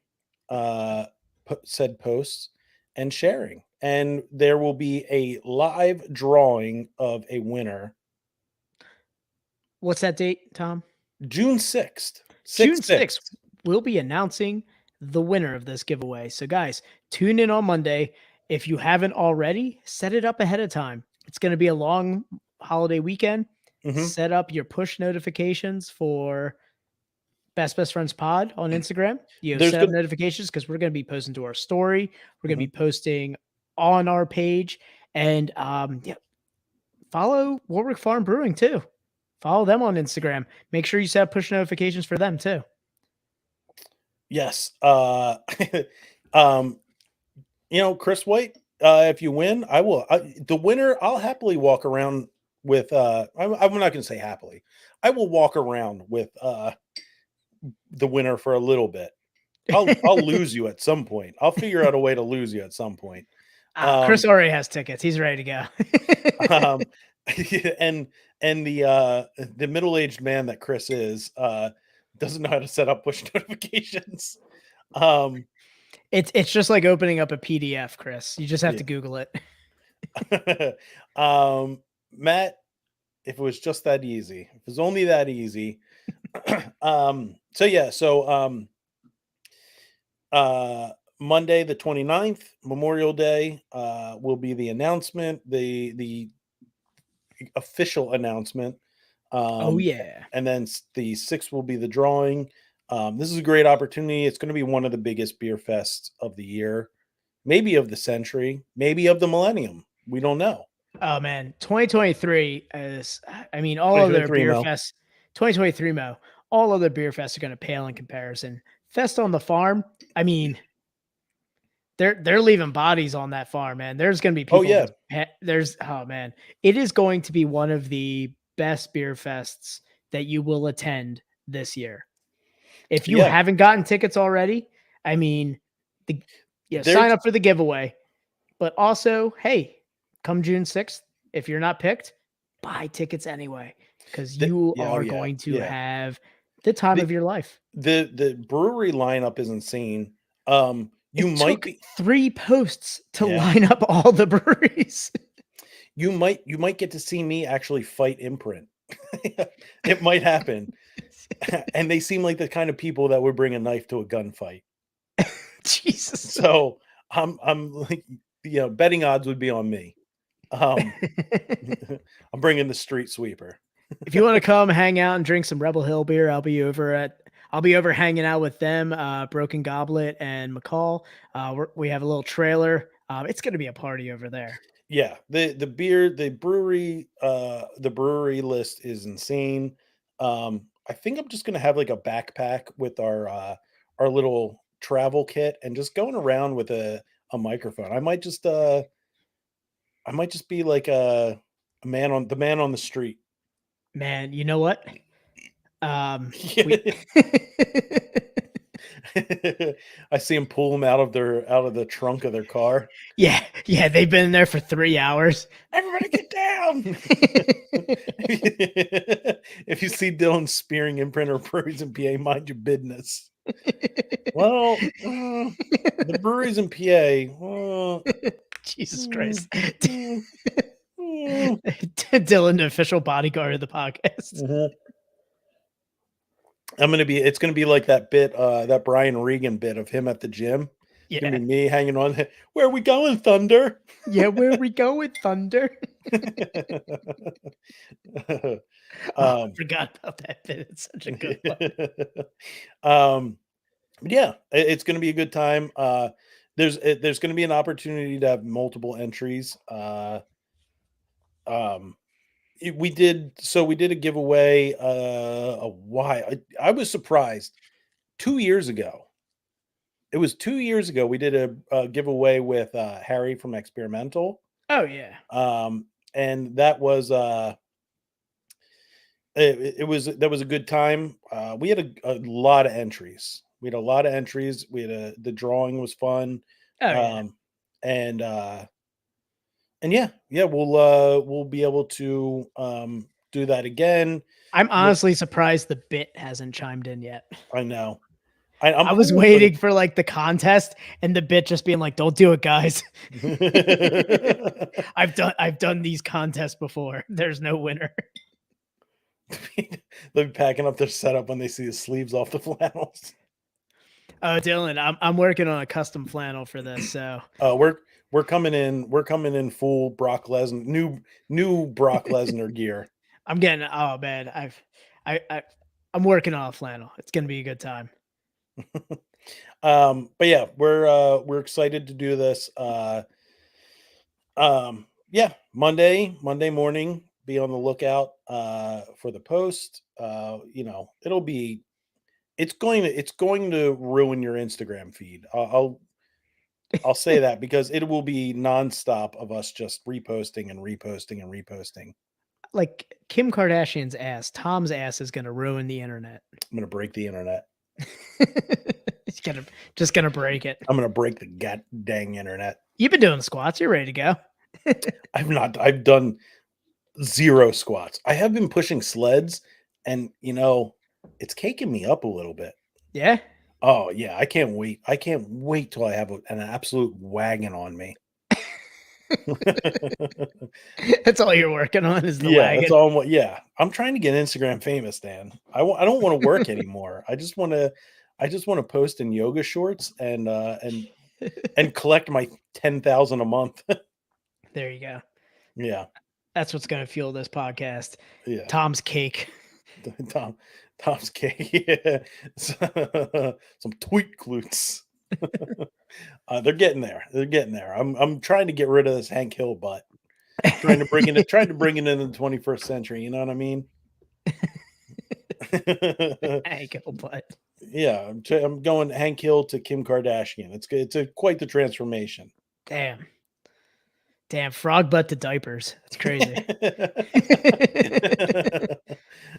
said posts, and sharing. And there will be a live drawing of a winner. What's that date, Tom? June 6th. June 6th. We'll be announcing the winner of this giveaway. So, guys, tune in on Monday. If you haven't already, set it up ahead of time. It's going to be a long holiday weekend. Set up your push notifications for Best Friends Pod on Instagram. Set up notifications because we're going to be posting to our story. We're going to be posting on our page. And follow Warwick Farm Brewing too. Follow them on Instagram. Make sure you set up push notifications for them too. Yes. Chris White, if you win, I will. The winner, I'll happily walk around with I'm not going to say happily. I will walk around with the winner for a little bit. I'll lose you at some point. I'll figure out a way to lose you at some point. Chris already has tickets. He's ready to go. And the middle-aged man that Chris is doesn't know how to set up push notifications. It's just like opening up a PDF, Chris. You just have to Google it. Matt, if it was just that easy, if it was only that easy. Monday the 29th, Memorial Day, will be the announcement, the official announcement. And then the 6th will be the drawing. This is a great opportunity. It's going to be one of the biggest beer fests of the year, maybe of the century, maybe of the millennium. We don't know. Oh man, 2023 is, I mean, all other beer fests, 2023 all other beer fests are going to pale in comparison. Fest on the Farm, I mean, they're leaving bodies on that farm, man. There's going to be people. It is going to be one of the best beer fests that you will attend this year. If you haven't gotten tickets already, I mean, sign up for the giveaway, but also, hey, come June 6th, if you're not picked, buy tickets anyway, because you are going to have the time of your life. The brewery lineup is insane. You might be 3 posts to line up all the breweries. You might get to see me actually fight Imprint. It might happen. And they seem like the kind of people that would bring a knife to a gunfight. Jesus. So I'm like, betting odds would be on me. Um, I'm bringing the street sweeper. If you want to come hang out and drink some Rebel Hill beer, I'll be over hanging out with them, Broken Goblet and McCall. We have a little trailer. It's going to be a party over there. Yeah, the brewery list is insane. I think I'm just gonna have like a backpack with our little travel kit and just going around with a microphone. I might just be like a man on the street. Man, you know what? We I see them pull them out of the trunk of their car. yeah, they've been there for 3 hours. Everybody get down. If you see Dylan spearing imprinter breweries in PA, mind your business. Well, the breweries in PA. Jesus Christ. mm. Dylan, the official bodyguard of the podcast. Mhm. It's gonna be like that bit, that Brian Regan bit of him at the gym. It's gonna Yeah. be me hanging on. Where are we going, Thunder? Yeah, where we go with Thunder? I forgot about that bit. It's such a good one. But yeah, it's going to be a good time. There's going to be an opportunity to have multiple entries. We did a giveaway a while. I was surprised 2 years ago. It was 2 years ago we did a giveaway with Harry from Experimental. Oh yeah. And that was that was a good time. We had a lot of entries. We had a lot of entries. The drawing was fun. Oh yeah. And yeah, we'll be able to do that again. I'm honestly surprised the bit hasn't chimed in yet. I know. I was waiting for like the contest and the bit just being like, "Don't do it, guys." I've done these contests before. There's no winner. They'll be packing up their setup when they see the sleeves off the flannels. Oh, Dylan, I'm working on a custom flannel for this. So we're coming in full Brock Lesnar, new Brock Lesnar gear. I'm getting. Oh man, I'm working on a flannel. It's gonna be a good time. But yeah, we're excited to do this. Yeah, Monday morning, be on the lookout for the post. It's going to ruin your Instagram feed. I'll say that because it will be nonstop of us just reposting and reposting and reposting. Like Kim Kardashian's ass, Tom's ass is gonna ruin the internet. I'm gonna break the internet. It's just gonna break it. I'm gonna break the god dang internet. You've been doing squats. You're ready to go. I've done 0 squats. I have been pushing sleds, and it's caking me up a little bit. Yeah. Oh yeah, I can't wait. I can't wait till I have an absolute wagon on me. That's all you're working on is the wagon. That's all. I'm trying to get Instagram famous, Dan. I don't want to work anymore. I just want to post in yoga shorts and collect my 10,000 a month. There you go. Yeah, that's what's going to fuel this podcast. Yeah, Tom's cake. Tom's cake. Yeah, some tweet glutes. They're getting there. I'm trying to get rid of this Hank Hill butt. Trying to bring it in the 21st century. You know what I mean? Hank Hill butt. Yeah, I'm going Hank Hill to Kim Kardashian. It's quite the transformation. Damn, frog butt to diapers. That's crazy.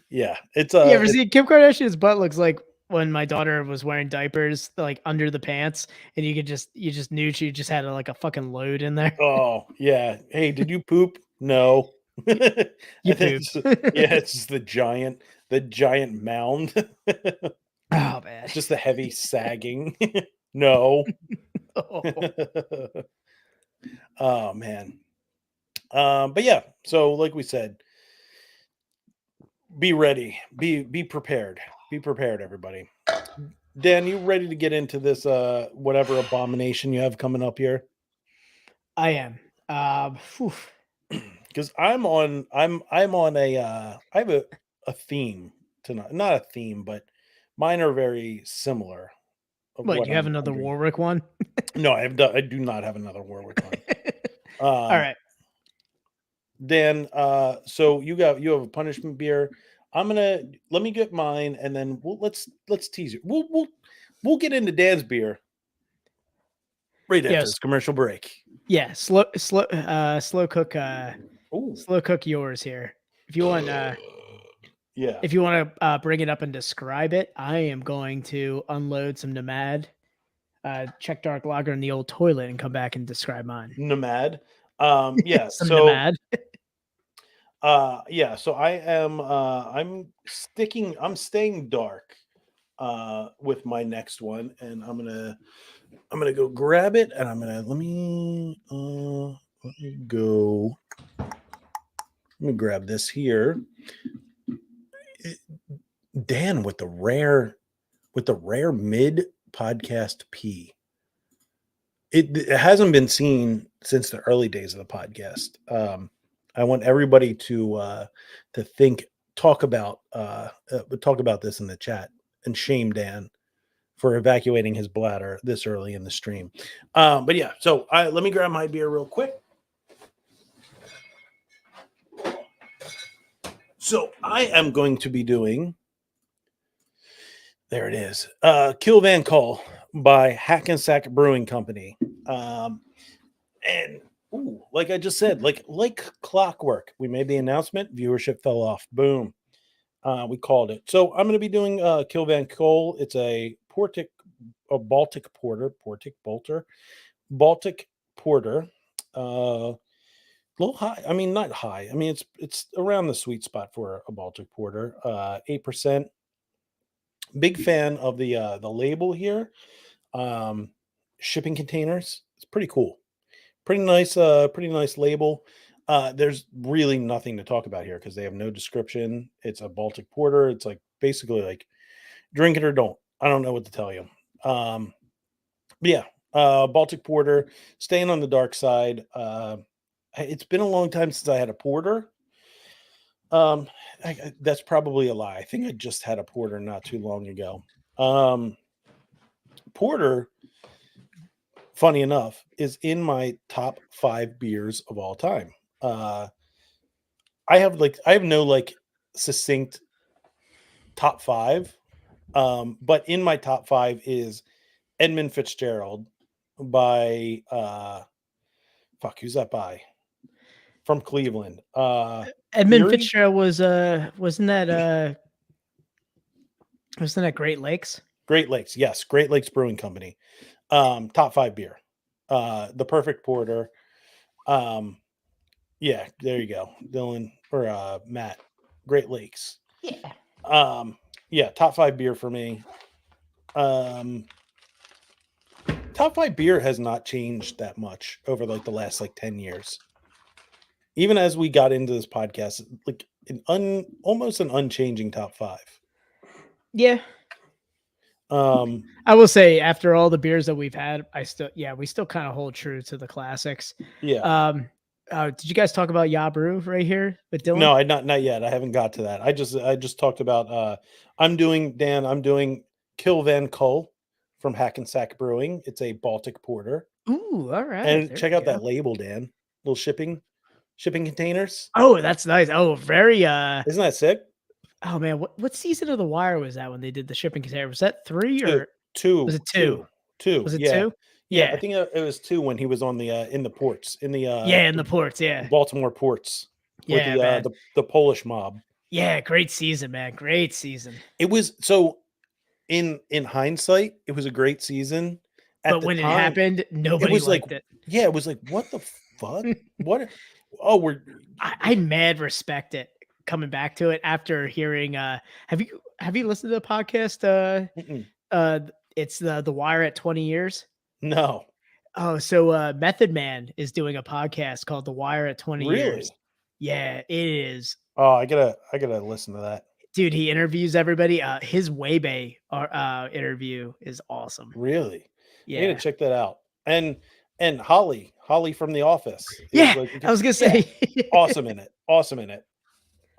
Yeah, you ever see Kim Kardashian's butt looks like when my daughter was wearing diapers, like under the pants, and you just knew she just had like a fucking load in there. Oh yeah. Hey, did you poop? No. You pooped. It's just the giant mound. Oh man. Just the heavy sagging. No. Oh man. But yeah, so like we said, be ready, be prepared, everybody. Dan, you ready to get into this whatever abomination you have coming up here? I am. because I'm on a I have a theme tonight. Not a theme, but mine are very similar of What, what you have I'm another doing. Warwick one? No, I do not have another Warwick one. All right. Dan, so you have a punishment beer. Let me get mine, and then let's tease it. We'll get into Dan's beer right after Yes. this commercial break. Yeah. Slow cook Oh, slow cook yours here. If you want yeah. to bring it up and describe it, I am going to unload some Nomad, check dark lager in the old toilet, and come back and describe mine. Nomad. Yeah. Some So Nomad. yeah. So I am. I'm staying dark. With my next one, and I'm gonna go grab it, and let me go. Let me grab this here. Dan with the rare mid podcast P. It hasn't been seen since the early days of the podcast. I want everybody to talk about this in the chat and shame Dan for evacuating his bladder this early in the stream. But yeah, so let me grab my beer real quick. So I am going to be doing, there it is, Kill Van Kull by Hackensack Brewing Company. And like I just said, like clockwork, we made the announcement, viewership fell off. Boom. We called it. So I'm going to be doing Kill Van Kull. It's a Baltic porter. A little high. I mean, not high. I mean, it's around the sweet spot for a Baltic porter. 8%. Big fan of the label here. Shipping containers. It's pretty cool. Pretty nice label. There's really nothing to talk about here because they have no description. It's a Baltic porter. It's like basically like drink it or don't. I don't know what to tell you. But yeah, Baltic porter, staying on the dark side. It's been a long time since I had a porter. That's probably a lie. I think I just had a porter not too long ago. Porter, funny enough, is in my top 5 beers of all time. I have no like succinct top 5. But in my top 5 is Edmund Fitzgerald by who's that by? From Cleveland. Edmund Erie? Fitzgerald wasn't that Great Lakes? Great Lakes, yes, Great Lakes Brewing Company. Top 5 beer. The perfect porter. Yeah, there you go. Dylan or Matt. Great Lakes. Yeah. Yeah, top 5 beer for me. Top 5 beer has not changed that much over like the last like 10 years. Even as we got into this podcast, like almost an unchanging top 5. Yeah. I will say after all the beers that we've had, we still kind of hold true to the classics. Yeah. Did you guys talk about Ya Brew right here with Dylan? No, not yet. I haven't got to that. I just talked about I'm doing Kill Van Kull from Hackensack Brewing. It's a Baltic porter. Ooh, all right. And check out that label, Dan. Little shipping containers. Oh, that's nice. Oh, very Isn't that sick? Oh man, what season of The Wire was that when they did the shipping container? Was that 3 or 2? Was it 2? 2. Was it yeah. 2? Yeah, I think it was 2 when he was on the in the ports in the in the ports, yeah. Baltimore ports with the Polish mob. Yeah, great season, man. Great season. It was so in hindsight, it was a great season. But when it happened, nobody liked it. Yeah, it was like, what the fuck? What? Oh, I mad respect it coming back to it after hearing have you listened to the podcast? It's the Wire at 20 years. No. Oh, so Method Man is doing a podcast called The Wire at 20 Really? years. Yeah, it is. Oh, I gotta listen to that. Dude, he interviews everybody. His Weibay interview is awesome. Really? Yeah. I gotta check that out. And And Holly from The Office is Yeah, like I was gonna yeah, say. awesome in it. Awesome in it.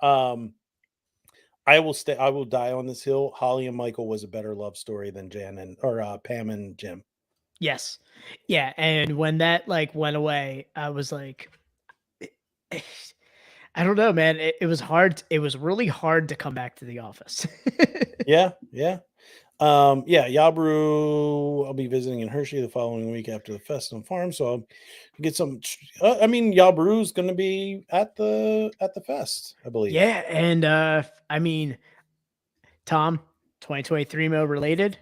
I will die on this hill. Holly and Michael was a better love story than Pam and Jim. Yes. Yeah, and when that like went away, I was like I don't know, man. It was hard. It was really hard to come back to the office. Yeah, yeah. Yeah, Yabru, I'll be visiting in Hershey the following week after the fest on farm, so I'll get some. I mean, Yabru's going to be at the fest, I believe. Yeah, and I mean, Tom, 2023 Mo related.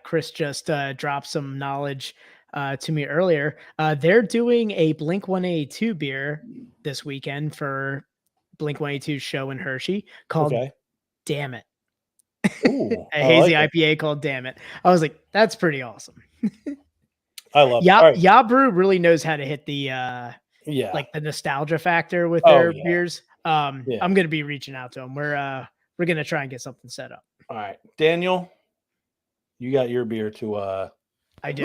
Chris just dropped some knowledge to me earlier. They're doing a Blink 182 beer this weekend for Blink 182 show in Hershey called Okay. Damn It. Ooh, A I hazy like it. IPA called Damn It. I was like, that's pretty awesome. I love it. All right. Yabru really knows how to hit the Yeah. like the nostalgia factor with Oh, their yeah. beers. Yeah. I'm gonna be reaching out to them. We're gonna try and get something set up. All right. Daniel, you got your beer to I do.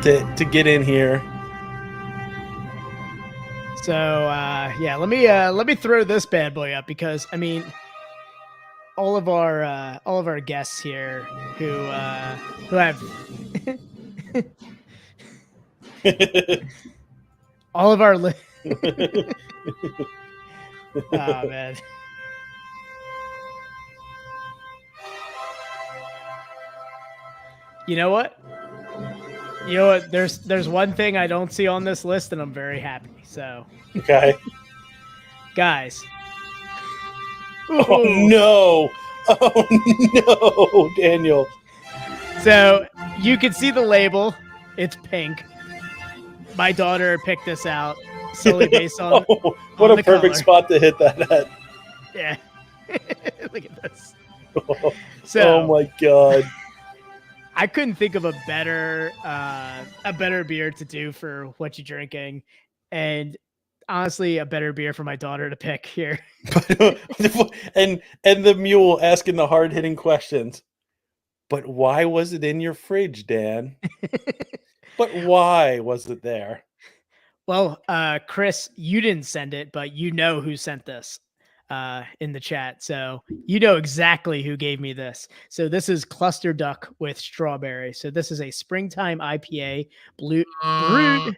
to get in here. So yeah, let me throw this bad boy up because I mean all of our guests here who have all of our oh man. You know what? There's one thing I don't see on this list and I'm very happy. So Okay. guys. Oh no. Oh no, Daniel. So you can see the label. It's pink. My daughter picked this out solely based on what on a the perfect color. spot to hit that at. Yeah. Look at this. Oh So my god. I couldn't think of a better beer to do for what you drinking, and honestly, a better beer for my daughter to pick here. and the mule asking the hard hitting questions. But why was it in your fridge, Dan? But why was it there? Well, Chris, you didn't send it, but you know who sent this in the chat. So you know exactly who gave me this. So this is Cluster Duck with strawberry. So this is a springtime IPA brewed.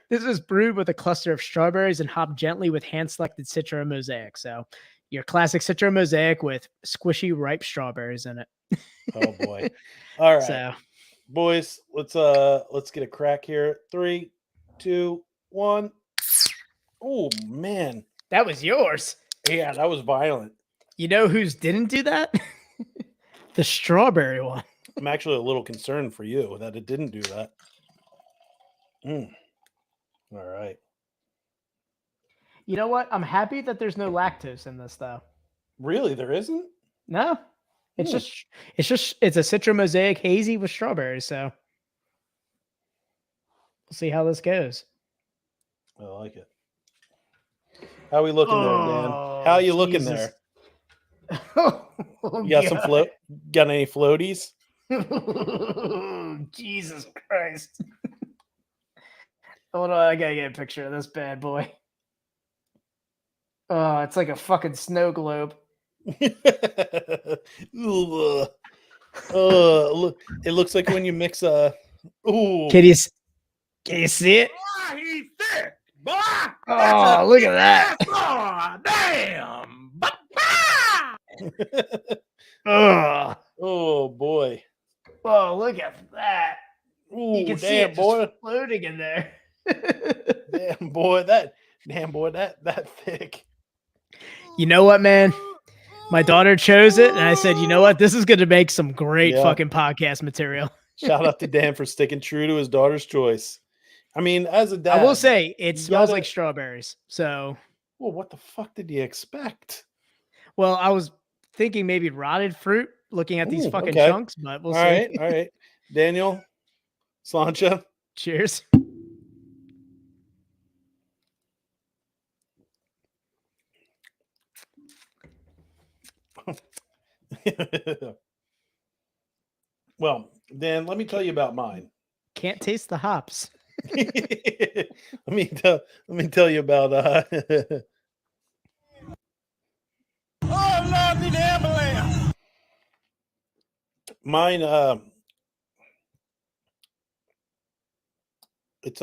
This is brewed with a cluster of strawberries and hopped gently with hand-selected Citra Mosaic. So your classic Citra Mosaic with squishy ripe strawberries in it. Oh boy. All right. So Boys, let's get a crack here. 3, 2, 1. Oh man. that was yours. Yeah, that was violent. You know whose didn't do that? The strawberry one. I'm actually a little concerned for you that it didn't do that. All right. You know what? I'm happy that there's no lactose in this though. Really, there isn't? No. It's a Citra Mosaic hazy with strawberries, so we'll see how this goes. I like it. How are we looking there, Dan? How are you looking there? You got some float? Got any floaties? Jesus Christ. Hold on, I gotta get a picture of this bad boy. Oh, it's like a fucking snow globe. Look, it looks like when you mix ooh. Can you see it? He's thick, boy. Oh, look at that. Damn. Ugh. Oh boy. Oh, look at that. Ooh, You can see damn it boy. just floating in there. Damn boy, that thick. You know what, man? My daughter chose it, and I said, you know what? This is going to make some great fucking podcast material. Shout out to Dan for sticking true to his daughter's choice. I mean, as a dad, I will say it smells gotta- like strawberries. So, well, what the fuck did you expect? well, I was thinking maybe rotted fruit looking at these Ooh, fucking okay. chunks, but we'll see. All right. Daniel, Slancha. Cheers. Well, Dan, let me tell you about mine. Can't taste the hops. let me tell you about Oh, Lord, need an ambulance. mine. It's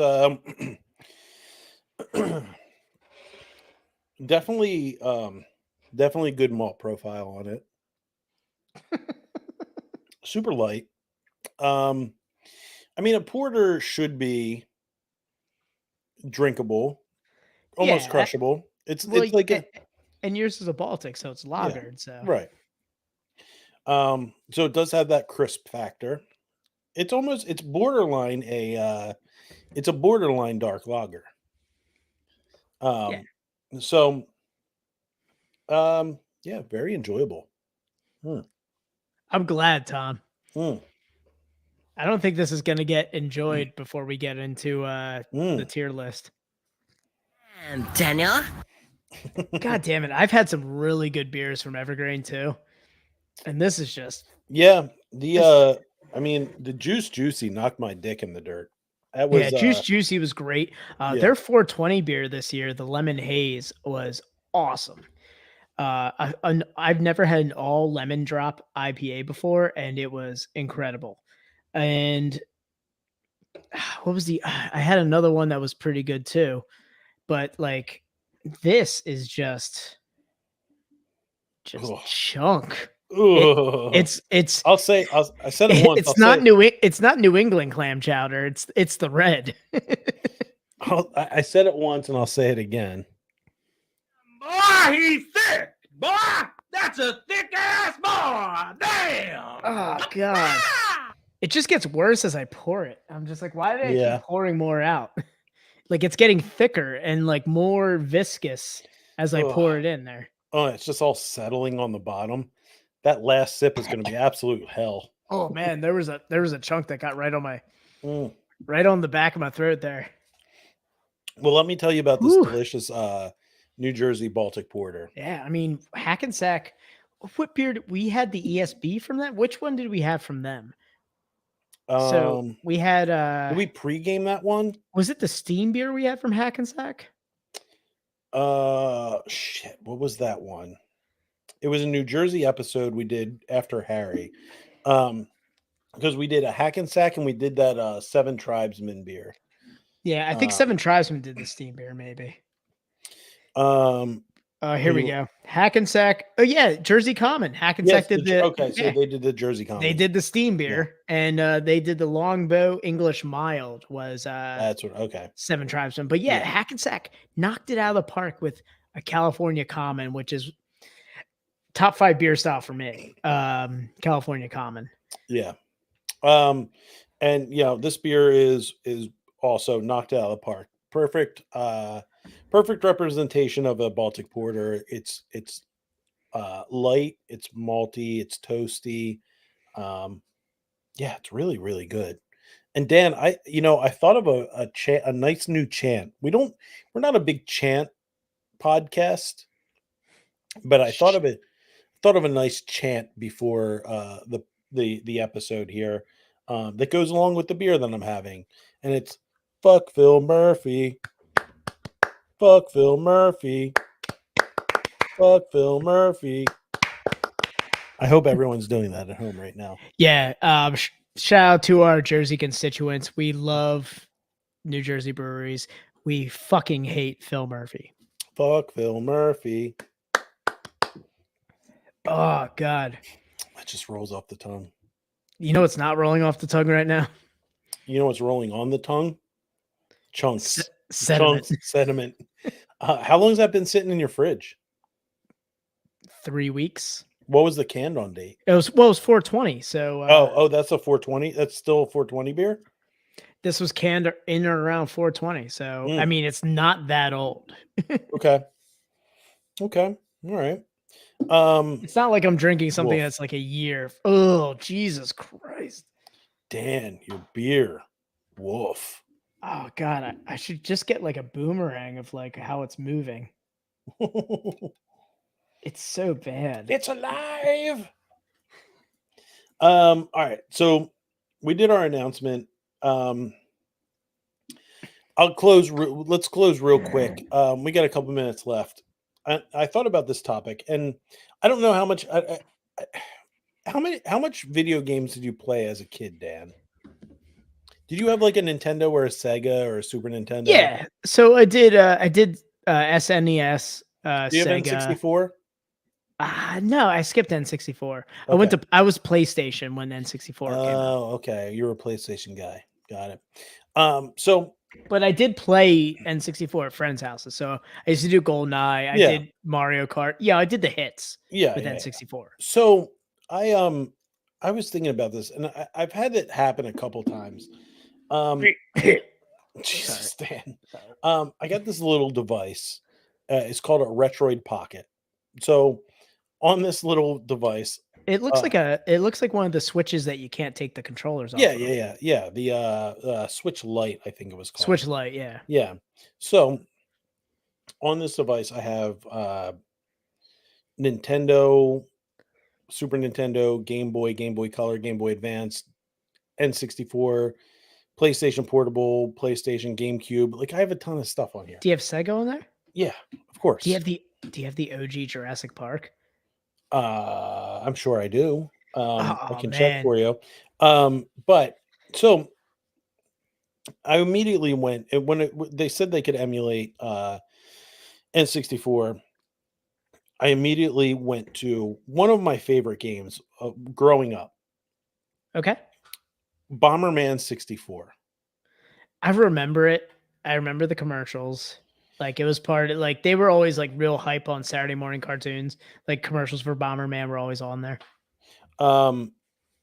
definitely definitely good malt profile on it. Super light. I mean, a porter should be drinkable, almost Yeah. crushable. It's Well, like a and yours is a Baltic, so it's yeah, lagered. So right. So it does have that crisp factor. It's borderline it's a borderline dark lager. Yeah. So yeah, very enjoyable. I'm glad, Tom. Mm, I don't think this is going to get enjoyed before we get into the mm. tier list. And Daniel? God damn it. I've had some really good beers from Evergreen too. And this is just Yeah, I mean, the Juice Juicy knocked my dick in the dirt. That was Juice Juicy was great. yeah. Their 420 beer this year, the Lemon Haze, was awesome. I've never had an all lemon drop IPA before, and it was incredible. And what was I had another one that was pretty good too, but like this is just Ugh. chunk. Ugh. It's I said it once. it's not it's not New England clam chowder. It's the red. I said it once and I'll say it again. Boy, he's thick. Boy, that's a thick ass boy. Damn. Oh god. It just gets worse as I pour it. I'm just like, why did I Yeah. keep pouring more out? Like it's getting thicker and like more viscous as I pour it in there. Oh, it's just all settling on the bottom. That last sip is going to be absolute hell. Oh man, there was a chunk that got right on my Mm. right on the back of my throat there. Well, let me tell you about this Whew. delicious New Jersey Baltic Porter. Yeah, I mean, Hackensack. What beer we had the ESB from that? Which one did we have from them? So we had did we pregame that one? Was it the steam beer we had from Hackensack? Shit, what was that one? It was a New Jersey episode we did after Harry. Because we did a Hackensack and we did that Seven Tribesmen beer. Yeah, I think Seven Tribesmen did the steam beer, maybe. Here we go. Hackensack. Oh yeah, Jersey Common. Hackensack did the okay. So they did the Jersey Common. They did the steam beer, and they did the Longbow English Mild. Was that's what? Okay. Seven Tribesmen, but yeah, Hackensack knocked it out of the park with a California Common, which is top 5 beer style for me. California Common. Yeah. And this beer is also knocked out of the park. Perfect. Perfect representation of a Baltic Porter. It's light, it's malty, it's toasty. It's really, really good. And Dan, I thought of a nice new chant. We're not a big chant podcast, but I thought of a nice chant before the episode here that goes along with the beer that I'm having, and it's fuck Phil Murphy. Fuck Phil Murphy. Fuck Phil Murphy. I hope everyone's doing that at home right now. Yeah. Shout out to our Jersey constituents. We love New Jersey breweries. We fucking hate Phil Murphy. Fuck Phil Murphy. Oh God. That just rolls off the tongue. You know what's not rolling off the tongue right now? You know what's rolling on the tongue? Chunks. Sediment. Chunks, sediment. How long has that been sitting in your fridge? 3 weeks. What was the canned on date? It was 420. So that's a 420. That's still a 420 beer. This was canned in or around 420. So I mean, it's not that old. Okay. All right. It's not like I'm drinking something that's like a year. Oh, Jesus Christ. Dan, your beer. Woof. Oh God, I should just get like a boomerang of like how it's moving. It's so bad. It's alive. All right. So we did our announcement. Let's close real quick. We got a couple minutes left. I thought about this topic, and I don't know how much. How much video games did you play as a kid, Dan? Did you have like a Nintendo or a Sega or a Super Nintendo? Yeah. So I did SNES, Do you have Sega. N64? No, I skipped N64. Okay. I was PlayStation when N64 came out. Oh, okay. You're a PlayStation guy. Got it. So But I did play N64 at friends' houses. So I used to do GoldenEye. I Yeah. did Mario Kart. Yeah, I did the hits yeah, with yeah, yeah. N64. So I was thinking about this, and I've had it happen a couple times. Jesus, Dan. I got this little device. It's called a Retroid Pocket. So on this little device, It looks like one of the switches that you can't take the controllers off. yeah, of. yeah. The Switch Lite, I think it was called. Switch Lite, yeah. Yeah. So on this device, I have Nintendo, Super Nintendo, Game Boy Color, Game Boy Advance, N64, PlayStation Portable, PlayStation, GameCube. Like I have a ton of stuff on here. Do you have Sega on there? Yeah, of course. Do you have the OG Jurassic Park? I'm sure I do. I can check man. for you. But so I immediately went and they said they could emulate N64. I immediately went to one of my favorite games growing up, Okay. Bomberman 64. I remember it. I remember the commercials. Like it was part of like they were always like real hype on Saturday morning cartoons. Like commercials for Bomberman were always on there.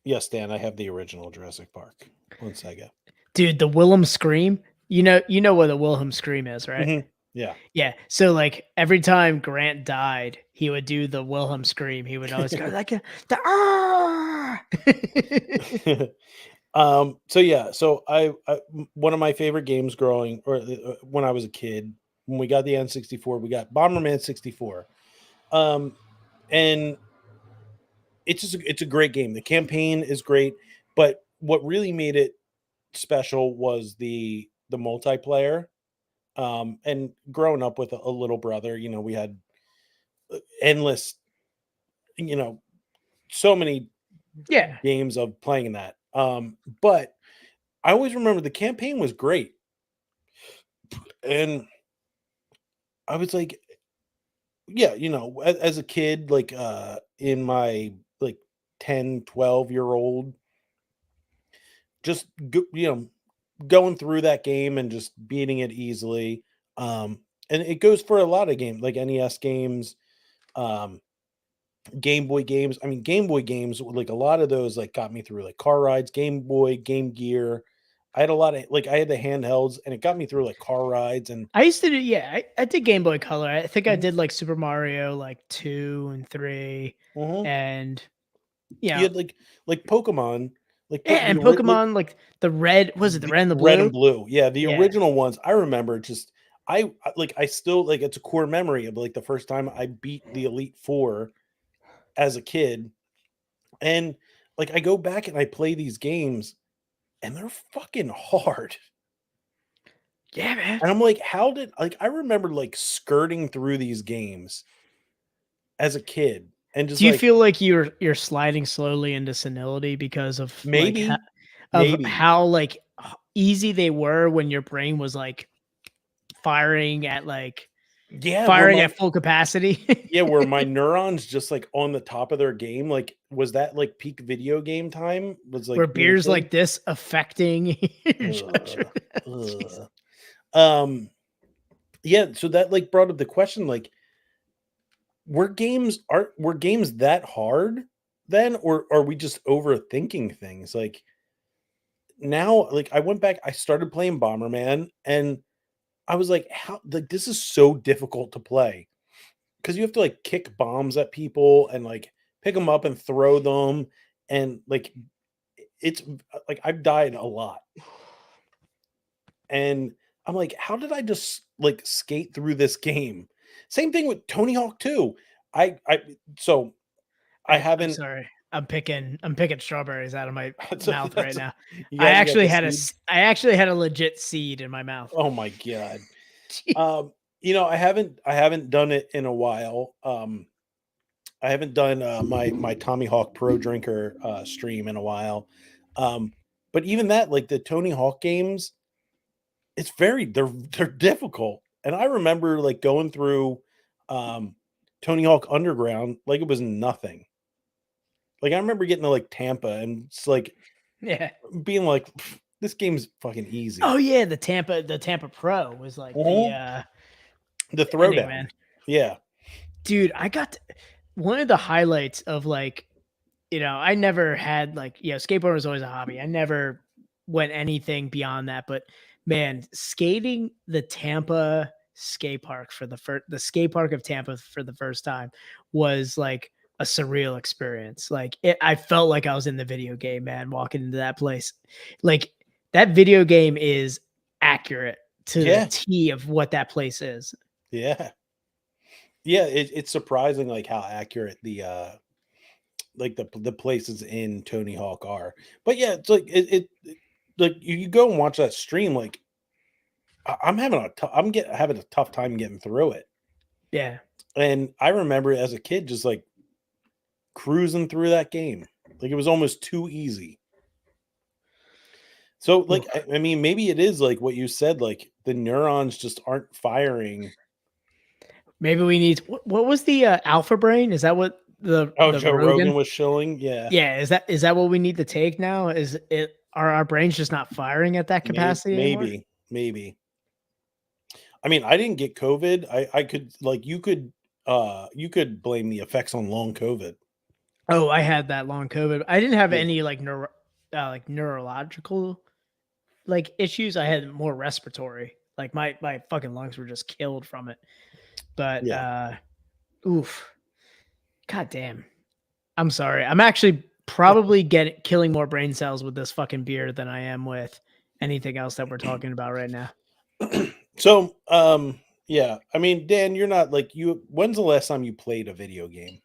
Yes, Dan, I have the original Jurassic Park on Sega. Dude, the Wilhelm scream. You know what a Wilhelm scream is, right? Mhm. Yeah. Yeah. So like every time Grant died, he would do the Wilhelm scream. He would always go like the So yeah, so one of my favorite games growing or when I was a kid, when we got the N64, we got Bomberman 64. And it's a great game. The campaign is great, but what really made it special was the multiplayer. And growing up with a little brother, we had endless, so many Yeah. games of playing in that. But I always remember the campaign was great. And I was like, yeah, as a kid, like in my like 10, 12-year-old, just going through that game and just beating it easily. And it goes for a lot of games, like NES games, Game Boy games. I mean, Game Boy games, like a lot of those, like got me through like car rides, Game Boy, Game Gear. I had a lot of I had the handhelds, and it got me through like car rides. And I used to do, yeah, I did Game Boy Color. I think I Mhm. did like Super Mario like 2 and 3 and you had like Pokemon, like and Pokemon like the red, was it the red and the blue? red and blue. Yeah, the Yeah. original ones. I remember just I still like it's a core memory of like the first time I beat the Elite Four as a kid. And like I go back and I play these games and they're fucking hard. Yeah, man. And I'm like, how did I remember like skirting through these games as a kid and just Do you like feel like you're sliding slowly into senility because of maybe like maybe how like easy they were when your brain was like firing at full capacity? where my neurons just like on the top of their game, like was that like peak video game time? Was like Were being a beers kid? like this affecting your Ugh, judgment? Jeez. ugh. Yeah, so that like brought up the question, like were games that hard then, or are we just overthinking things? Like now, like I went back, I started playing Bomberman, and I was like, how like this is so difficult to play because you have to like kick bombs at people and like pick them up and throw them, and like it's like I've died a lot. And I'm like, how did I just like skate through this game? Same thing with Tony Hawk 2. I I'm haven't sorry. I'm picking strawberries out of my mouth right now. You I got actually the had seeds? I actually had a legit seed in my mouth. Oh my god. I haven't done it in a while. I haven't done my Tommy Hawk Pro Drinker stream in a while. Um, but even that, like the Tony Hawk games, they're difficult. And I remember like going through um Tony Hawk Underground like it was nothing. Like I remember getting to like Tampa and it's like Yeah. being like, this game's fucking easy. Oh yeah, the Tampa Pro was like The the ending, throwdown. man. Yeah. Dude, I got one of the highlights of like, I never had like, skateboarding was always a hobby. I never went anything beyond that, but man, skating the Tampa skate park for the skate park of Tampa for the first time was like a surreal experience. Like I felt like I was in the video game, man, walking into that place. Like that video game is accurate to the Yeah. T of what that place is. Yeah. Yeah, it's surprising like how accurate like the places in Tony Hawk are. But yeah, it's like like you go and watch that stream, like I'm having a tough time getting through it. Yeah. And I remember as a kid just like cruising through that game. Like it was almost too easy. So like I mean maybe it is like what you said, like the neurons just aren't firing. Maybe we need what was the alpha brain? Is that what the Joe Rogan was shilling. Yeah. Yeah, is that what we need to take now? Is it are our brains just not firing at that capacity anymore? Maybe. I mean, I didn't get COVID. I could like you could blame the effects on long COVID. Oh, I had that long COVID. I didn't have Yeah. any like neurological like issues. I had more respiratory. Like my fucking lungs were just killed from it. But oof. God damn. I'm sorry. I'm actually probably killing more brain cells with this fucking beer than I am with anything else that we're talking about right now. So, yeah. I mean, Dan, you're not like when's the last time you played a video game?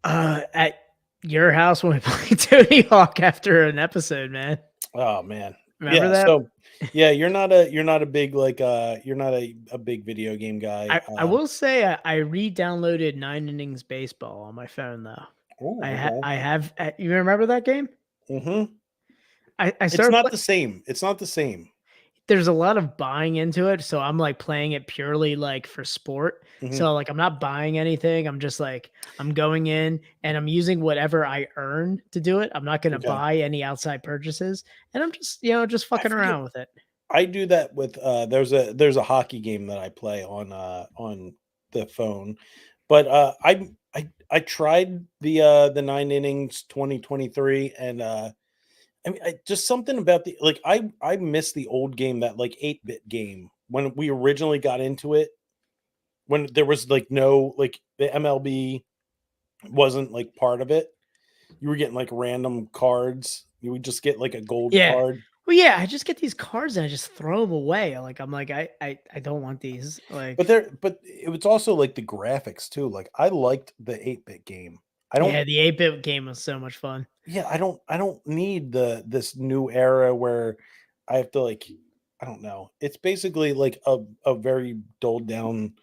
At your house when we played Tony Hawk after an episode, man. Oh man. Remember Yeah, that? so yeah, you're not a big like you're not a big video game guy. I will say I re-downloaded 9 Innings Baseball on my phone though. I have. You remember that game? Mm-hmm. I It's started. not the same. It's not the same. There's a lot of buying into it, so I'm like playing it purely like for sport. Mhm. So like I'm not buying anything. I'm just like I'm going in and I'm using whatever I earn to do it. I'm not going to Okay. buy any outside purchases, and I'm just fucking around with it. I do that with there's a hockey game that I play on the phone. But I tried the 9 innings 2023 and I mean just something about the like I miss the old game, that like 8-bit game when we originally got into it, when there was like no like the MLB wasn't like part of it. You were getting like random cards. You would just get like a gold Yeah. card. Well, yeah, I just get these cards and I just throw them away. Like I'm like I don't want these. Like, But it was also like the graphics too. Like I liked the 8-bit game. yeah, the 8-bit game was so much fun. Yeah, I don't need this new era where I have to like, I don't know. It's basically like a very dulled down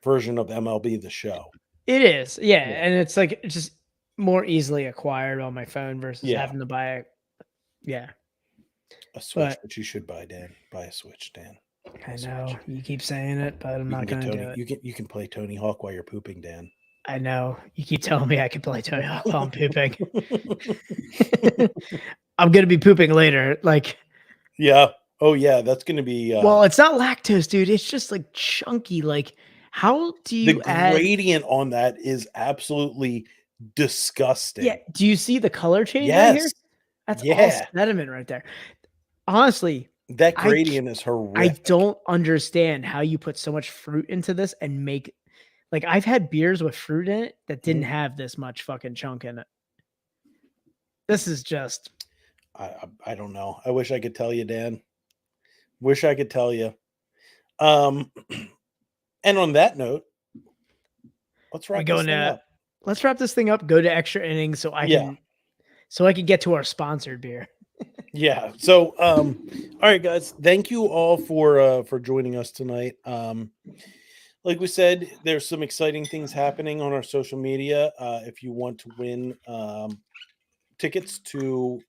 version of MLB The Show. It is, yeah, Yeah. and it's like it's just more easily acquired on my phone versus Yeah. having to buy it. Yeah, A Switch, but which you should buy, Dan. Buy a Switch, Dan. Buy I a know Switch. you keep saying it, but I'm You not can get gonna do Tony. it. You can play Tony Hawk while you're pooping, Dan. I know you keep telling me I can play Tony Hawk while I'm pooping. I'm gonna be pooping later. Like, Yeah. Oh yeah, that's gonna be well, it's not lactose, dude. It's just like chunky. Like, how do the you add? gradient on that is absolutely disgusting. Yeah, do you see the color change right here? Yes. That's all Yeah. sediment right there. Honestly, That I gradient is I horrific. don't understand how you put so much fruit into this and make like I've had beers with fruit in it that didn't have this much fucking chunk in it. This is just I don't know. I wish I could tell you, Dan. Wish I could tell you. And on that note, let's we wrap this going thing to up. let's wrap this thing up. Go to extra innings so I can get to our sponsored beer. Yeah. So, all right, guys. Thank you all for joining us tonight. Like we said, there's some exciting things happening on our social media. If you want to win tickets to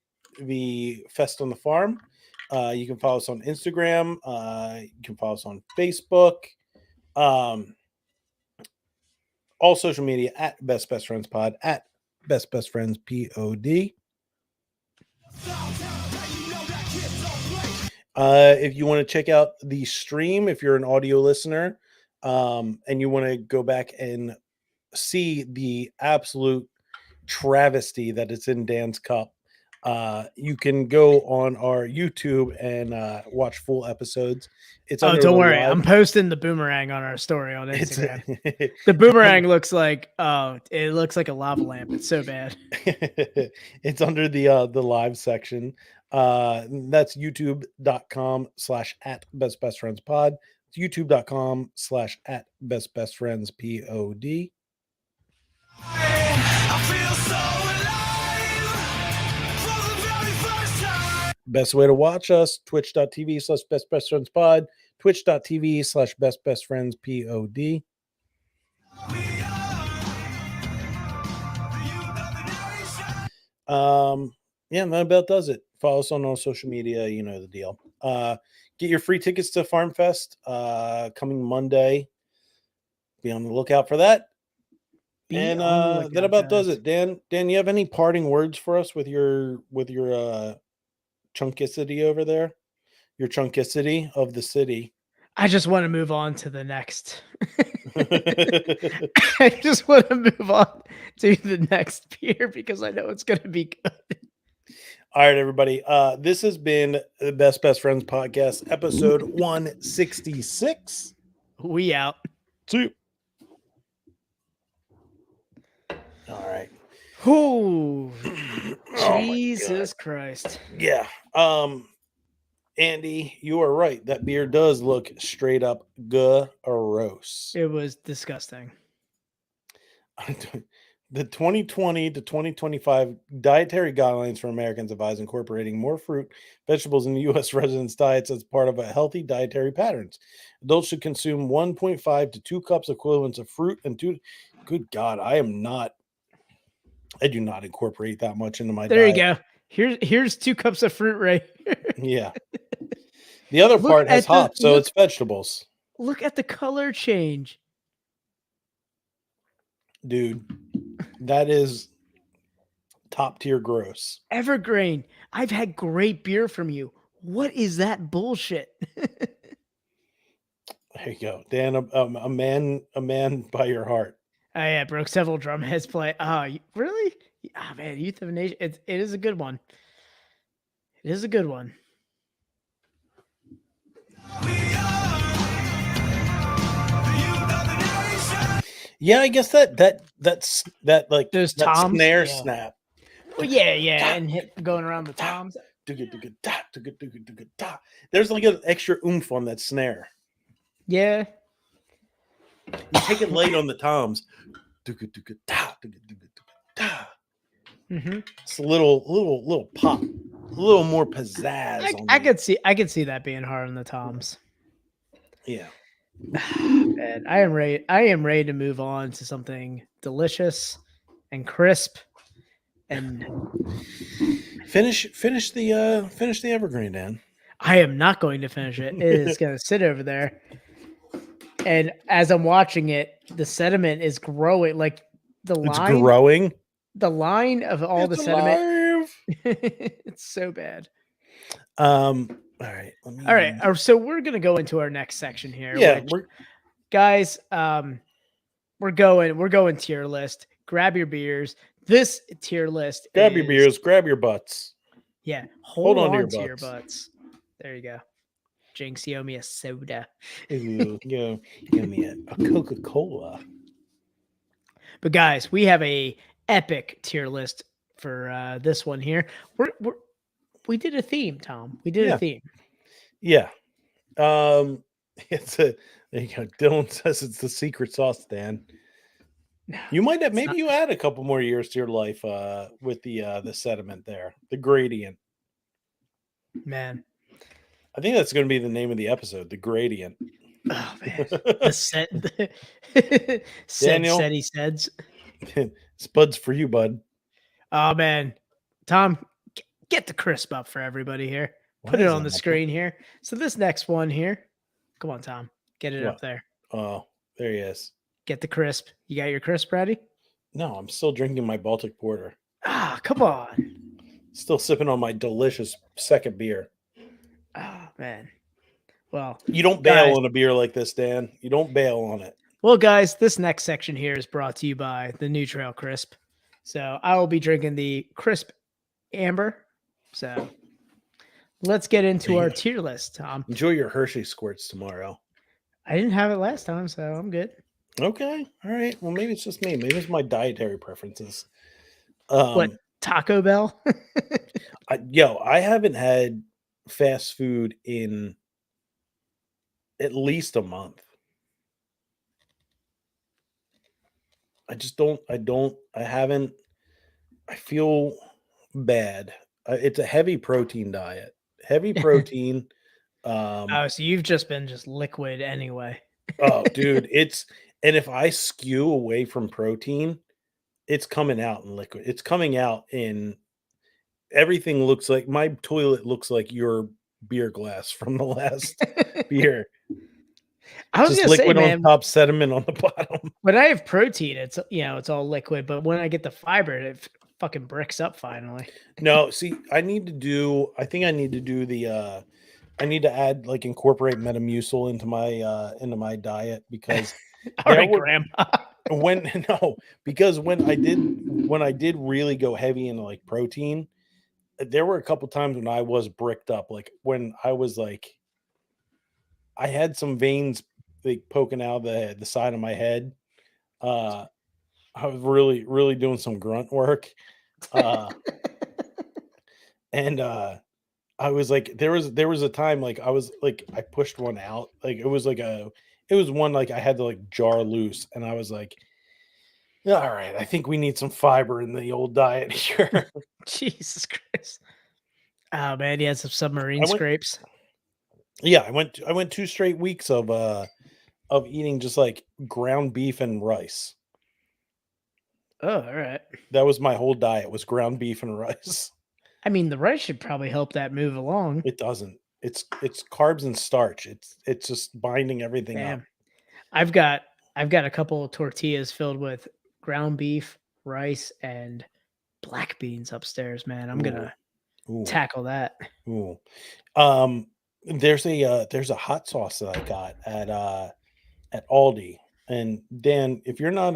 the Fest on the Farm, you can follow us on Instagram. You can follow us on Facebook. All social media at Best Best Friends Pod, at Best Best Friends POD. If you want to check out the stream, if you're an audio listener, and you want to go back and see the absolute travesty that is in Dan's cup, you can go on our YouTube and watch full episodes. It's Oh, under don't the worry. live- I'm posting the boomerang on our story on It's Instagram. The boomerang looks like it looks like a lava lamp. It's so bad. it's under the live section. That's youtube.com/at Best Best Friends Pod. It's youtube.com/at Best Best Friends POD. I feel so alive for the very first time. Best way to watch us, twitch.tv/Best Best Friends Pod, twitch.tv/Best Best Friends POD. Yeah, that about does it. Follow us on all social media, you know the deal. Get your free tickets to Farm Fest coming Monday. Be on the lookout for that. And that about does it. Dan, you have any parting words for us with your chunkicity over there? Your chunkicity of the city. I just want to move on to the next. I just want to move on to the next beer because I know it's going to be good. All right, everybody. This has been the Best Best Friends Podcast, episode 166. We out. See you. All right. Oh, Oh my Jesus Christ. Yeah. Andy, you are right. That beer does look straight up gross. It was disgusting. The 2020 to 2025 dietary guidelines for Americans advise incorporating more fruit, vegetables in the U.S. residents' diets as part of a healthy dietary patterns. Adults should consume 1.5 to 2 cups equivalents of fruit and 2. Good God, I do not incorporate that much into my There diet. you go. Here's 2 cups of fruit right here. Yeah. The other Look part has at the- hops, so look- it's vegetables. Look at the color change. Dude, that is top tier gross. Evergreen. I've had great beer from you. What is that bullshit? There you go, Dan. A man by your heart. Oh yeah, broke several drum heads play. Oh, really? Oh man, Youth of a Nation. It is a good one. It is a good one. Yeah, I guess that's like Those that toms? snare Yeah. snap. Well, yeah, and going around the toms. There's like an extra oomph on that snare. Yeah. You take it light on the toms. Mm-hmm. It's a little pop, a little more pizzazz. I could see that being hard on the toms. Yeah. Man, I am ready to move on to something delicious and crisp and Finish the evergreen, Dan. I am not going to finish it. It is going to sit over there. And as I'm watching it, the sediment is growing. Like It's growing. the line of all It's the sediment. alive. It's so bad. All right. All right. So we're going to go into our next section here. Yeah. which, guys, we're going tier list. Grab your beers. This tier list. Grab your beers. Grab your butts. Yeah. Hold on on to to your your butts. There you go. Jinx, you owe me a soda. Ooh, give me a Coca-Cola. But guys, we have a epic tier list for this one here. We did a theme, Tom. We did a theme. Yeah. It's there you go. Dylan says it's the secret sauce, Dan. You might have It's maybe not- you add a couple more years to your life with the sediment there, the gradient. Man. I think that's going to be the name of the episode, the gradient. Oh man. The set said Daniel. said he says. Spuds for you, bud. Oh man. Tom, get the crisp up for everybody here. Why Put it is on that the not screen here. So this next one here. Come on, Tom. Get it What? up there. Oh, there he is. Get the crisp. You got your crisp ready? No, I'm still drinking my Baltic Porter. Ah, come on. Still sipping on my delicious second beer. Oh man. Well, You don't bail guys. on a beer like this, Dan. You don't bail on it. Well, guys, this next section here is brought to you by the New Trail Crisp. So I will be drinking the Crisp Amber. So let's get into our tier list, Tom. Enjoy your Hershey squirts tomorrow. I didn't have it last time, so I'm good. Okay. All right. Well, maybe it's just me. Maybe it's my dietary preferences. What, Taco Bell? I haven't had fast food in at least a month. I haven't. I feel bad. It's a heavy protein diet. Heavy protein. Oh, so you've just been liquid anyway. Oh, dude, and if I skew away from protein, it's coming out in liquid. It's coming out in everything. Looks like my toilet looks like your beer glass from the last beer. I was Just gonna say, liquid man, on top, sediment on the bottom. when I have protein, it's it's all liquid, but when I get the fiber, it fucking bricks up finally. No, see, I think I need to do the I need to add incorporate Metamucil into my diet because All there right, were- Grandpa. because when I did really go heavy into protein, there were a couple times when I was bricked up, when I was I had some veins poking out the side of my head. I was really doing some grunt work. And I was there was a time I was I pushed one out. It was one I had to jar loose, and I was all right, I think we need some fiber in the old diet here. Jesus Christ. Oh man, he had some submarine I went- scrapes. Yeah, I went 2 straight weeks of eating just ground beef and rice. Oh, all right. That was my whole diet, was ground beef and rice. I mean, the rice should probably help that move along. It doesn't. It's carbs and starch. It's just binding everything up. Damn. I've got a couple of tortillas filled with ground beef, rice, and black beans upstairs, man. I'm gonna Ooh. tackle that. Ooh. There's a hot sauce that I got at Aldi. And Dan, if you're not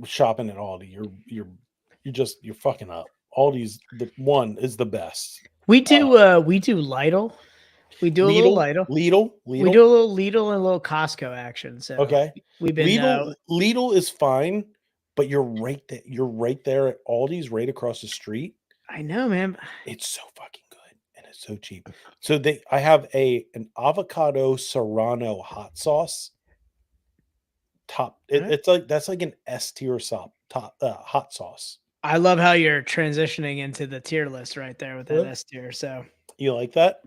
shopping at Aldi, you're fucking up. Aldi's the one is the best. We do Lidl. We do a little Lidl. Lidl. We do a little Lidl and a little Costco action. So Okay. we've been Lidl is fine, but you're right there. You're right there at Aldi's, right across the street. I know, man. It's so fucking good and it's so cheap. So I have an avocado serrano hot sauce. It's that's an S tier hot sauce. I love how you're transitioning into the tier list right there with that S tier. So you like that?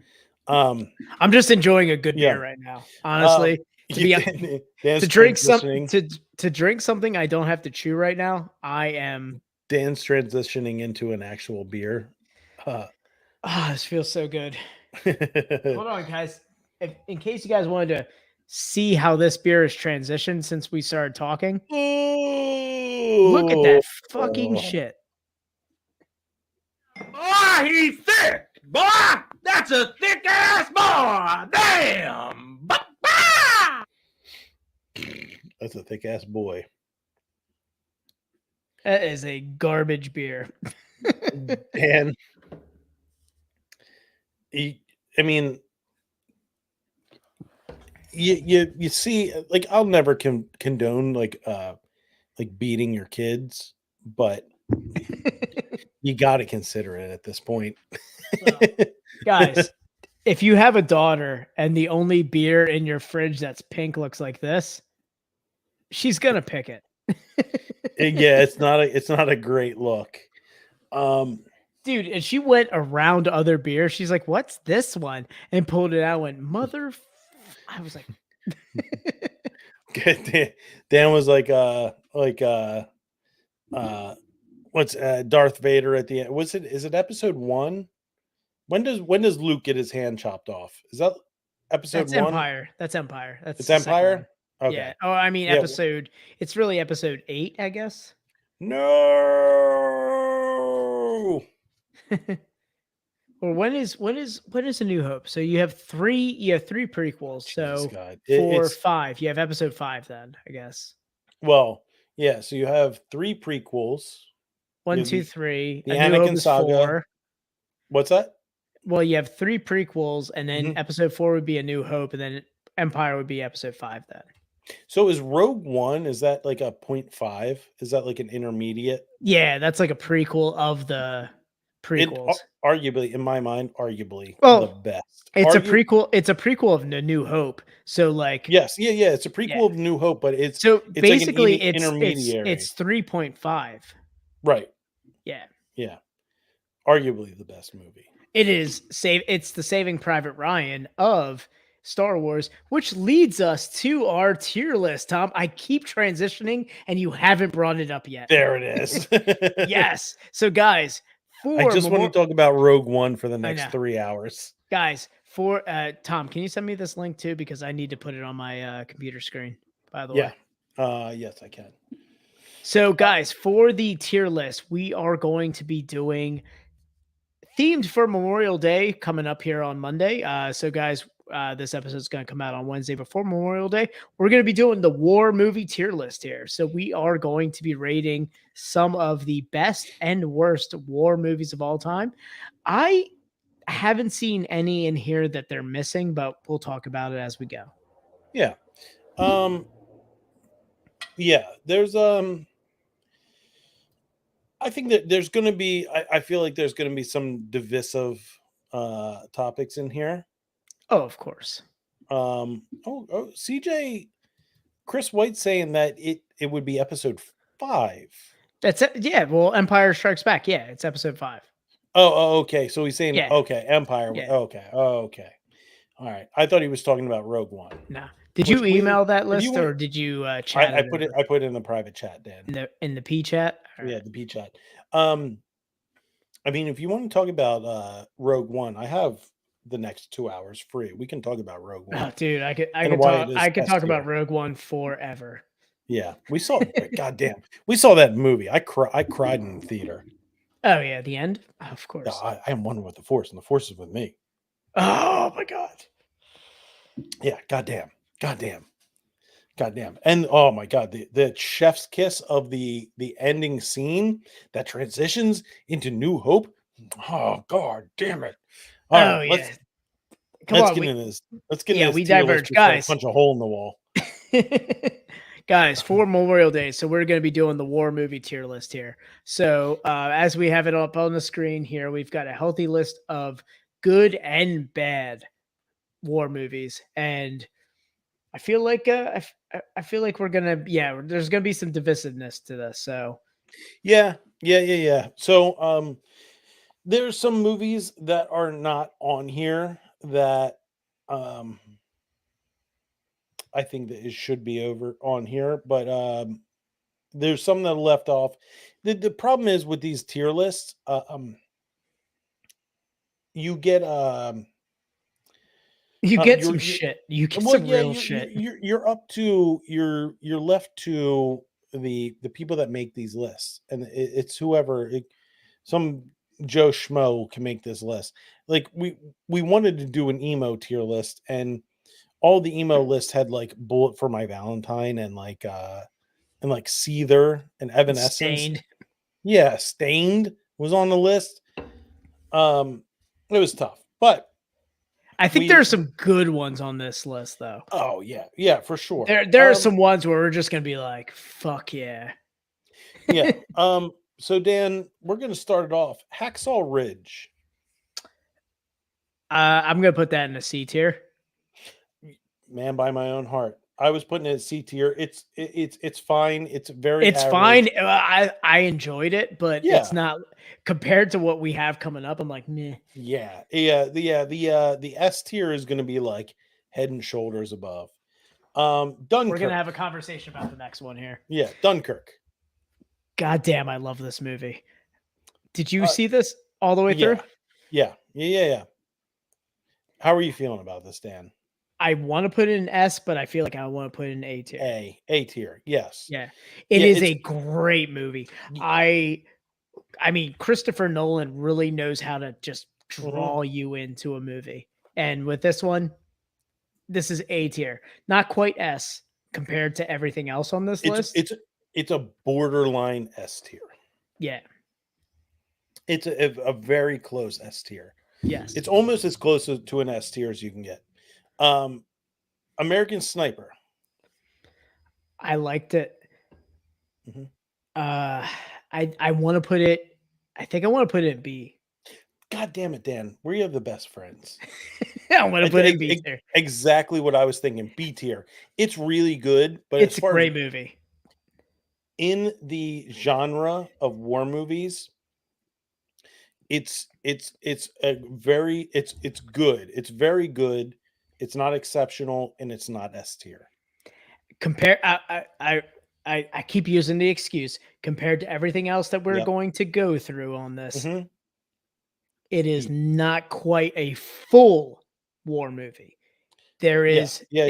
I'm just enjoying a good beer right now. Honestly, to drink something I don't have to chew right now. I am. Dan's transitioning into an actual beer. This feels so good. Hold on, guys. In case you guys wanted to see how this beer has transitioned since we started talking, look at that fucking shit. Boy, he's thick. Boy, that's a thick ass boy. Damn. That's a thick ass boy. That is a garbage beer. And I mean, you see, I'll never condone beating your kids, but you got to consider it at this point. Well, guys, if you have a daughter and the only beer in your fridge that's pink looks like this, She's gonna pick it. Yeah, it's not a great look. Dude, and she went around other beers. She's like, "What's this one?" And pulled it out. And went, "Mother." I was like, Dan was like what's Darth Vader at the end? Is it episode 1? When does Luke get his hand chopped off? Is that episode "That's 1? Empire. That's Empire. That's It's the second one." Empire? Okay. Yeah. Oh, I mean, Yeah. It's really episode 8, I guess. No. Or when is A New Hope? So you have three prequels. Jesus So God. 4, It's 5. You have episode 5 then, I guess. well, yeah, so you have 3 prequels. 1, Yeah, 2, 3. the A New Hope Anakin is saga. 4. What's that? Well, you have 3 prequels, and then Mhm. episode 4 would be A New Hope, and then Empire would be episode 5 then. So is Rogue One, is that like a 0.5? Is that like an intermediate? Yeah, that's like a prequel of the prequels. Arguably, in my mind, arguably the Well, best. it's a prequel. It's a prequel of A New Hope. So like, Yes, yeah, it's a prequel Yeah. of New Hope, but it's so like an basically, intermediary. it's 3.5. Right. Yeah, Yeah. Arguably the best movie. it is. It's the Saving Private Ryan of Star Wars, which leads us to our tier list. Tom, I keep transitioning, and you haven't brought it up yet. There it is. Yes. So guys, I just want to talk about Rogue One for the know. next 3 hours. Guys, for Tom, can you send me this link too? Because I need to put it on my computer screen, by the way. Yes, I can. So, guys, for the tier list, we are going to be doing themed for Memorial Day coming up here on Monday. So, guys, this episode is going to come out on Wednesday before Memorial Day. We're going to be doing the war movie tier list here. So, we are going to be rating some of the best and worst war movies of all time. I haven't seen any in here that they're missing, but we'll talk about it as we go. Yeah. Yeah, there's I think that there's going to be I feel like there's going to be some divisive topics in here. Oh, of course. CJ Chris White saying that it would be episode 5. That's it. Yeah, well, Empire Strikes Back. Yeah, it's episode 5. Oh, okay. So he's saying Yeah. okay, Empire. Yeah. Okay. Okay. All right. I thought he was talking about Rogue One. No. Did you Which email that if list you want- or did you chat? I put it in the private chat, Dan. in the P chat. Or- Yeah, the P chat. I mean, if you want to talk about Rogue One, I have the next 2 hours free. We can talk about Rogue One. Oh, dude, I could why it is talk S about tier. Rogue One forever. Yeah, we saw. Goddamn, we saw that movie. I cried in the theater. Oh yeah, the end. Oh, of course. Yeah, I am one with the Force, and the Force is with me. Oh my god. Yeah, goddamn, and oh my god, the chef's kiss of the ending scene that transitions into New Hope. Oh god, damn it! All right, yeah. let's get into this. Let's get into this we tier list diverge, before I guys. punch a hole in the wall. Guys, for Memorial Day, so we're going to be doing the war movie tier list here. So as we have it up on the screen here, we've got a healthy list of good and bad war movies, and I feel like I feel like we're gonna there's gonna be some divisiveness to this. So Yeah. So there's some movies that are not on here that I think that it should be over on here, but there's some that are left off. The problem is with these tier lists, you get you get you're- some you- shit. You get well, some yeah, real you're, shit. you're up to you're left to the people that make these lists, and it's whoever some Joe Schmo can make this list. Like we wanted to do an emo tier list, and all the emo lists had like Bullet for My Valentine and like Seether and Evanescence. Stained. Yeah, Stained was on the list. It was tough, but I think there are some good ones on this list, though. oh yeah, for sure. There are some ones where we're just gonna be like, "Fuck yeah." Yeah. So Dan, we're gonna start it off. Hacksaw Ridge. I'm gonna put that in a C tier. Man by my own heart. I was putting it at C tier. It's fine. It's very It's average. fine. I enjoyed it, but Yeah. it's not compared to what we have coming up. I'm like, meh. Yeah, the S tier is going to be like head and shoulders above. Dunkirk. We're gonna have a conversation about the next one here. Yeah, Dunkirk. God damn, I love this movie. Did you Uh, see this all the way through? Yeah. How are you feeling about this, Dan? I want to put it in S, but I feel like I want to put it in A tier. A tier. Yes. Yeah, it Yeah, is it's- a great movie. Y- I mean, Christopher Nolan really knows how to just Mm-hmm. draw you into a movie, and with this one, this is A tier, not quite S compared to everything else on this list. It's a borderline S tier. Yeah. It's a very close S tier. Yes. It's almost as close to an S tier as you can get. American Sniper. I liked it. Mhm. I want to put it. I think I want to put it in B. God damn it, Dan. We have the best friends. I want to put it in B tier. Exactly what I was thinking. B tier. It's really good, but It's as a far great as movie. in the genre of war movies, it's good. It's very good. It's not exceptional, and it's not S tier. Compare. I keep using the excuse compared to everything else that we're Yep. going to go through on this. Mhm. It is not quite a full war movie. There Yeah, is yeah.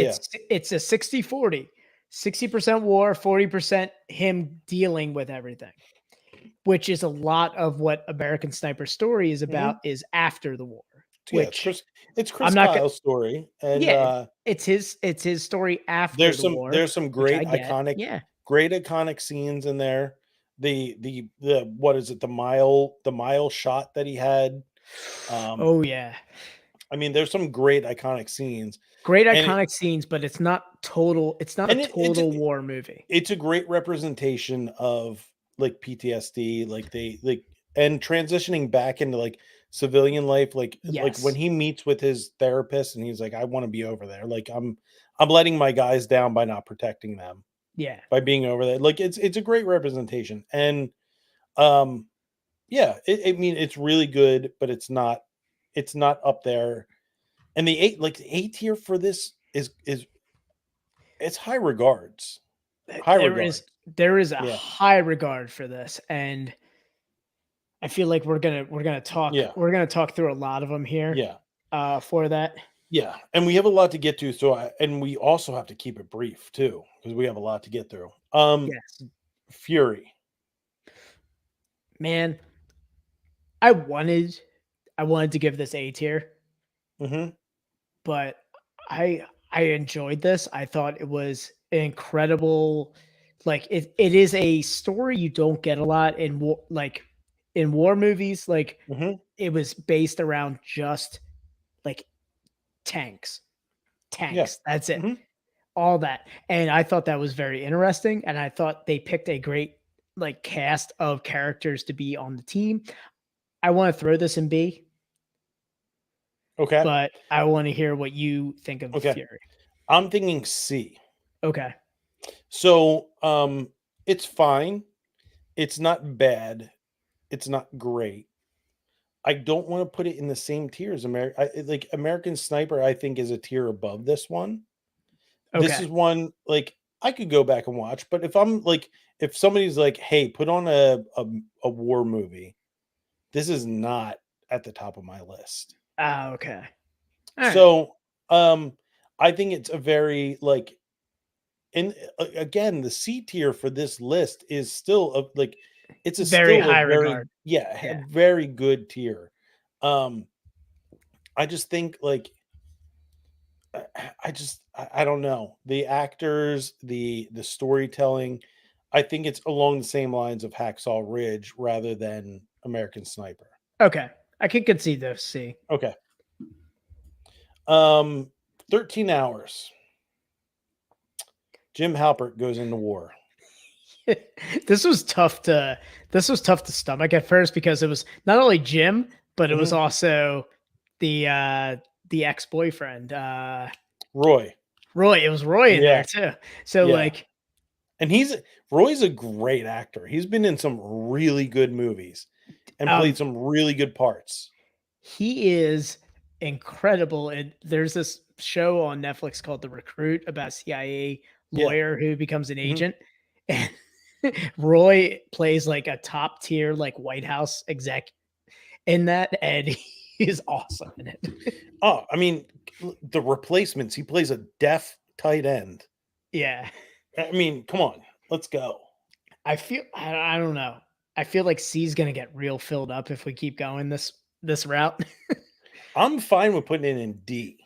it's a 60-40. 60% war, 40% him dealing with everything. Which is a lot of what American Sniper Story is about is after the war. Yeah, Which it's Chris I'm not Kyle's story, and yeah, it's his story after there's the some war. there's some which great I get. iconic Yeah. great iconic scenes in there. The what is it, the mile shot that he had. Oh yeah. I mean, there's some great iconic scenes. Great And iconic scenes, but it's not total. It's not a and total war movie. it's a great representation of like PTSD, and transitioning back into like civilian life, like when Yes. he meets with his therapist and he's like, I want to be over there. Like I'm letting my guys down by not protecting them, Yeah. by being over there. Like it's a great representation. And yeah, I mean it's really good, but it's not up there. And the A tier for this is it's high regards. High regards. There is a Yeah. high regard for this, and I feel like we're gonna talk through a lot of them here. Yeah. For that. Yeah, and we have a lot to get to, and we also have to keep it brief too, because we have a lot to get through. Yes. Fury. Man, I wanted to give this A tier, Mm-hmm. but I enjoyed this. I thought it was incredible. Like it is a story you don't get a lot in war movies. Like Mm-hmm. it was based around just like tanks. That's it. Mm-hmm. All that. And I thought that was very interesting. And I thought they picked a great like cast of characters to be on the team. I want to throw this in B, Okay. but I want to hear what you think of Okay. Fury. I'm thinking C. Okay. So it's fine. It's not bad. It's not great. I don't want to put it in the same tier as American Sniper, I think, is a tier above this one. This Okay. is one like I could go back and watch, but if somebody's like, hey, put on a war movie, this is not at the top of my list. Okay. All right. So I think it's a very and again, the C tier for this list is still it's a Very still high a very regard. Yeah. very good tier. I just think I don't know, the actors, the storytelling. I think it's along the same lines of Hacksaw Ridge rather than American Sniper. Okay. I can concede those C. Okay. 13 Hours. Jim Halpert goes into war. This was tough to stomach at first because it was not only Jim, but it was also the ex-boyfriend. Roy. Roy. It was Roy in Yeah. there too. So Yeah. like, And Roy's a great actor. He's been in some really good movies and played some really good parts. he is incredible. And there's this show on Netflix called The Recruit about a CIA Yeah. lawyer who becomes an Mhm. agent. And Roy plays like a top tier, like White House exec in that. And he is awesome in it. Oh, I mean, The Replacements, he plays a deaf tight end. Yeah. I mean, come on, let's go. I don't know. I feel like C's gonna get real filled up if we keep going this route. I'm fine with putting it in D.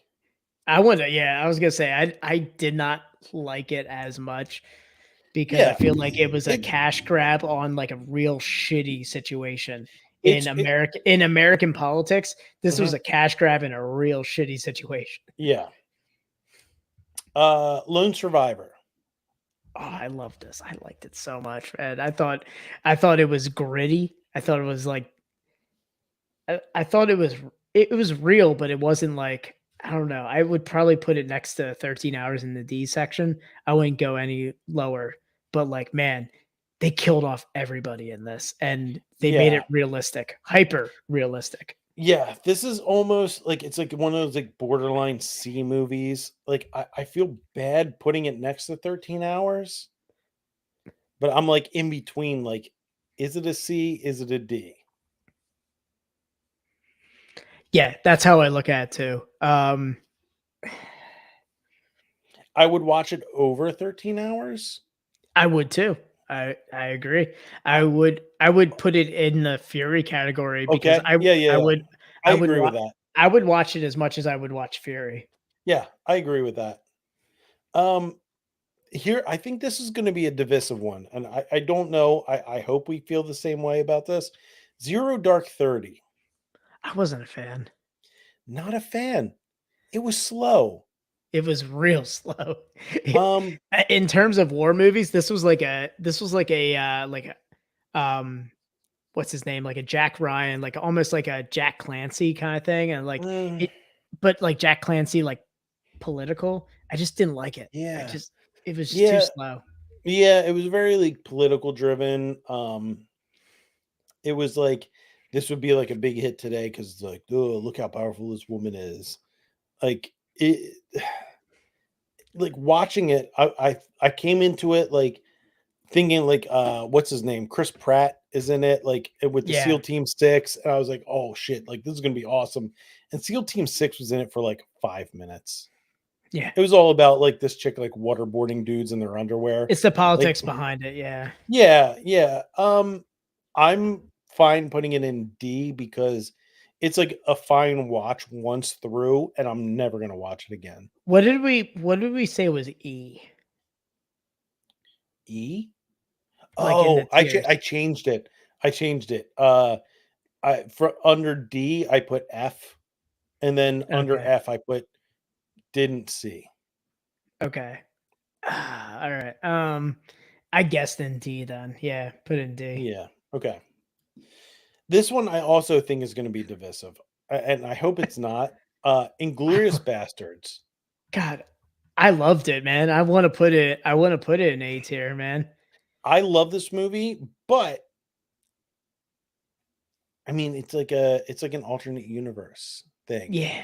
I wouldn't. Yeah, I was gonna say I did not like it as much because I Yeah, feel like it was a it cash grab on like a real shitty situation it's in American politics. This was mhm, a cash grab in a real shitty situation. yeah. Lone Survivor. Oh, I love this. I liked it so much, and I thought it was gritty. I thought it was like I thought it was real, but it wasn't like I don't know. I would probably put it next to 13 hours in the D section. I wouldn't go any lower. But like, man, they killed off everybody in this and they made Yeah, it realistic, hyper realistic. yeah. This is almost like it's like one of those like borderline C movies. Like I feel bad putting it next to 13 hours, but I'm like in between. Like, is it a C? Is it a D? Yeah, that's how I look at it too. I would watch it over 13 hours. I would too. I agree. I would put it in the Fury category because Okay. Yeah, yeah, I yeah. would I I would agree wa- with that. I would watch it as much as I would watch Fury. Yeah, I agree with that. Um, Here, I think this is going to be a divisive one, and I don't know. I hope we feel the same way about this. Zero Dark 30. I wasn't a fan. Not a fan. It was slow. It was real slow. Um, In terms of war movies, this was like a what's his name? Like a Jack Ryan, like almost like a Jack Clancy kind of thing. And like mm, it but like Jack Clancy, like political. I just didn't like it. yeah, It was just too yeah, slow. yeah. It was very like political driven. It was like this would be like a big hit today because it's like, oh, look how powerful this woman is. Like it, like watching it. I came into it like thinking like what's his name, Chris Pratt is in it, like with the Yeah. SEAL Team 6, and I was like, oh shit, like this is gonna be awesome. And SEAL Team 6 was in it for like 5 minutes. Yeah. It was all about like this chick like waterboarding dudes in their underwear. It's the Like, politics behind it. Yeah. yeah, yeah. I'm fine putting it in D because it's like a fine watch once through, and I'm never gonna watch it again. What did we say was E? E. Like in the Oh, tiers. I changed it. I changed it. I for under D, I put F, and then under Okay. F, I put didn't see. Okay. All right. I guessed in D then. Yeah, put in D. Yeah. Okay. This one I also think is going to be divisive, and I hope it's not. Inglorious Bastards. God, I loved it, man. I want to put it in A tier, man. I love this movie, but I mean, it's like an alternate universe thing. Yeah,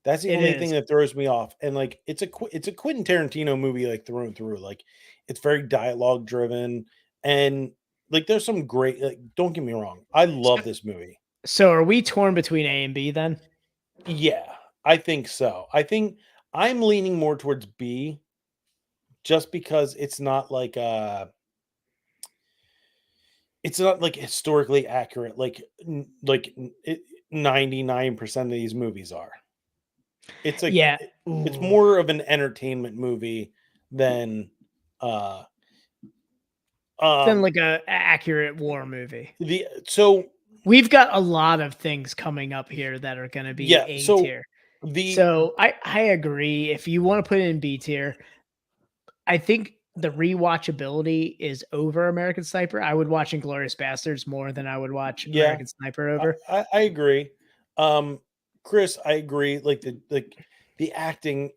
That's the it only thing is. that throws me off. And like it's a Quentin Tarantino movie like through and through. Like it's very dialogue driven and like there's some great like don't get me wrong. I So, love this movie. so are we torn between A and B then? Yeah, I think so. I think I'm leaning more towards B just because it's not like historically accurate like 99% of these movies are. It's like Yeah. it's Ooh. more of an entertainment movie than uh Then um like a accurate war movie. the so We've got a lot of things coming up here that are going to be yeah, A so tier. the So I agree. If you want to put it in B tier, I think the rewatchability is over American Sniper. I would watch Inglorious Bastards more than I would watch yeah, American Sniper over. I agree. Chris, I agree. Like the acting.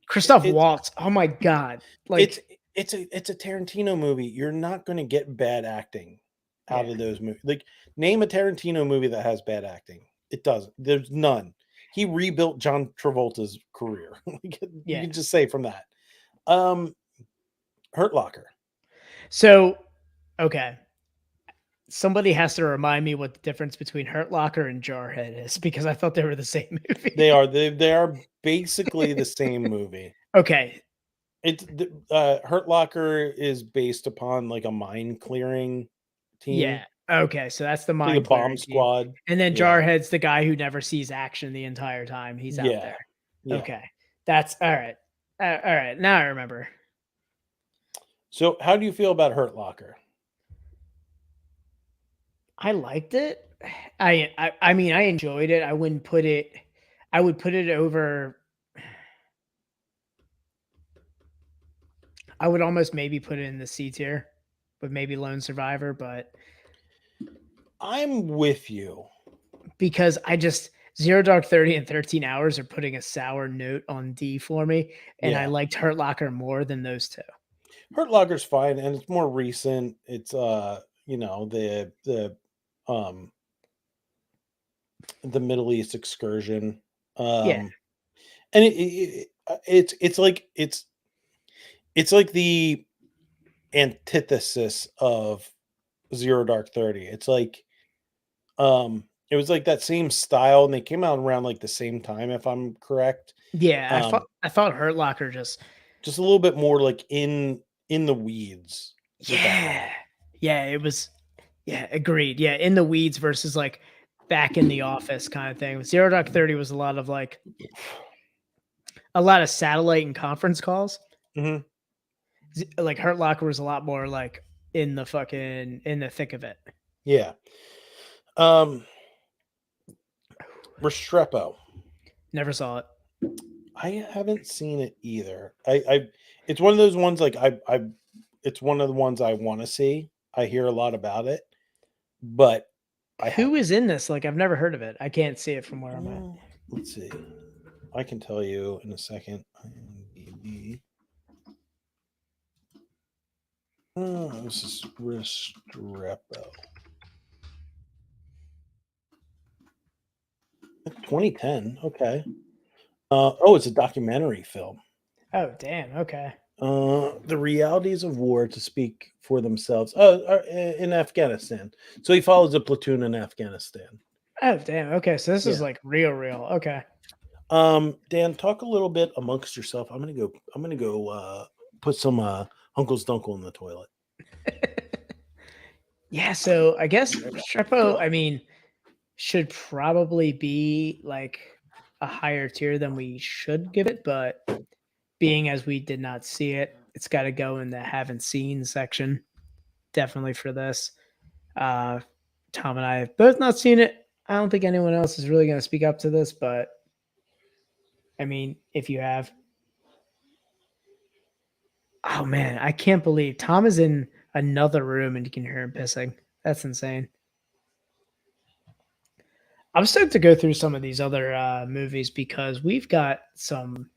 Christoph it's Waltz. Oh my god! Like it's a Tarantino movie. You're not going to get bad acting out of those movies. Like, name a Tarantino movie that has bad acting. It doesn't. There's none. He rebuilt John Travolta's career. You can just say from that. Hurt Locker. So, okay. Somebody has to remind me what the difference between Hurt Locker and Jarhead is, because I thought they were the same movie. They are basically the same movie. Okay. It's Hurt Locker is based upon like a mine clearing team. Yeah. Okay. So that's the like a mine bomb clearing team. squad. And then Yeah. Jarhead's the guy who never sees action the entire time he's out there. Yeah. Okay. That's all right. All right. Now I remember. So how do you feel about Hurt Locker? I liked it. I mean, I enjoyed it. I would put it over. I would almost maybe put it in the C tier, but maybe Lone Survivor, but I'm with you. because I just Zero Dark 30 and 13 Hours are putting a sour note on D for me, and I liked Hurt Locker more than those two. Hurt Locker's fine, and it's more recent. It's you know, the Middle East excursion. And it's like the antithesis of Zero Dark 30. It's like it was like that same style, and they came out around like the same time, if I'm correct. Yeah, I thought Hurt Locker just a little bit more like in the weeds. Yeah, it was. Yeah, agreed. Yeah, in the weeds versus like back in the office kind of thing. Zero Dark 30 was a lot of satellite and conference calls. Like Hurt Locker was a lot more like in the thick of it. Yeah. Restrepo. Never saw it. I haven't seen it either. It's one of those ones like it's one of the ones I want to see. I hear a lot about it, but who is in this? Like, I've never heard of it. I can't see it from where I'm at. Let's see. I can tell you in a second. IMDb. Oh, this is Restrepo. 2010. Okay. It's a documentary film. Oh, damn. Okay. The realities of war to speak for themselves. In Afghanistan. So he follows a platoon in Afghanistan. Oh, damn. Okay. So this is like real. Okay. Dan, talk a little bit amongst yourself. I'm gonna go put some Uncle's Dunkle in the toilet. Yeah, so I guess Restrepo, I mean, should probably be like a higher tier than we should give it, but being as we did not see it, it's got to go in the haven't seen section. Definitely for this. Tom and I have both not seen it. I don't think anyone else is really going to speak up to this, but I mean, if you have. Oh man, I can't believe Tom is in another room and you can hear him pissing. That's insane. I'm stoked to go through some of these other movies because we've got some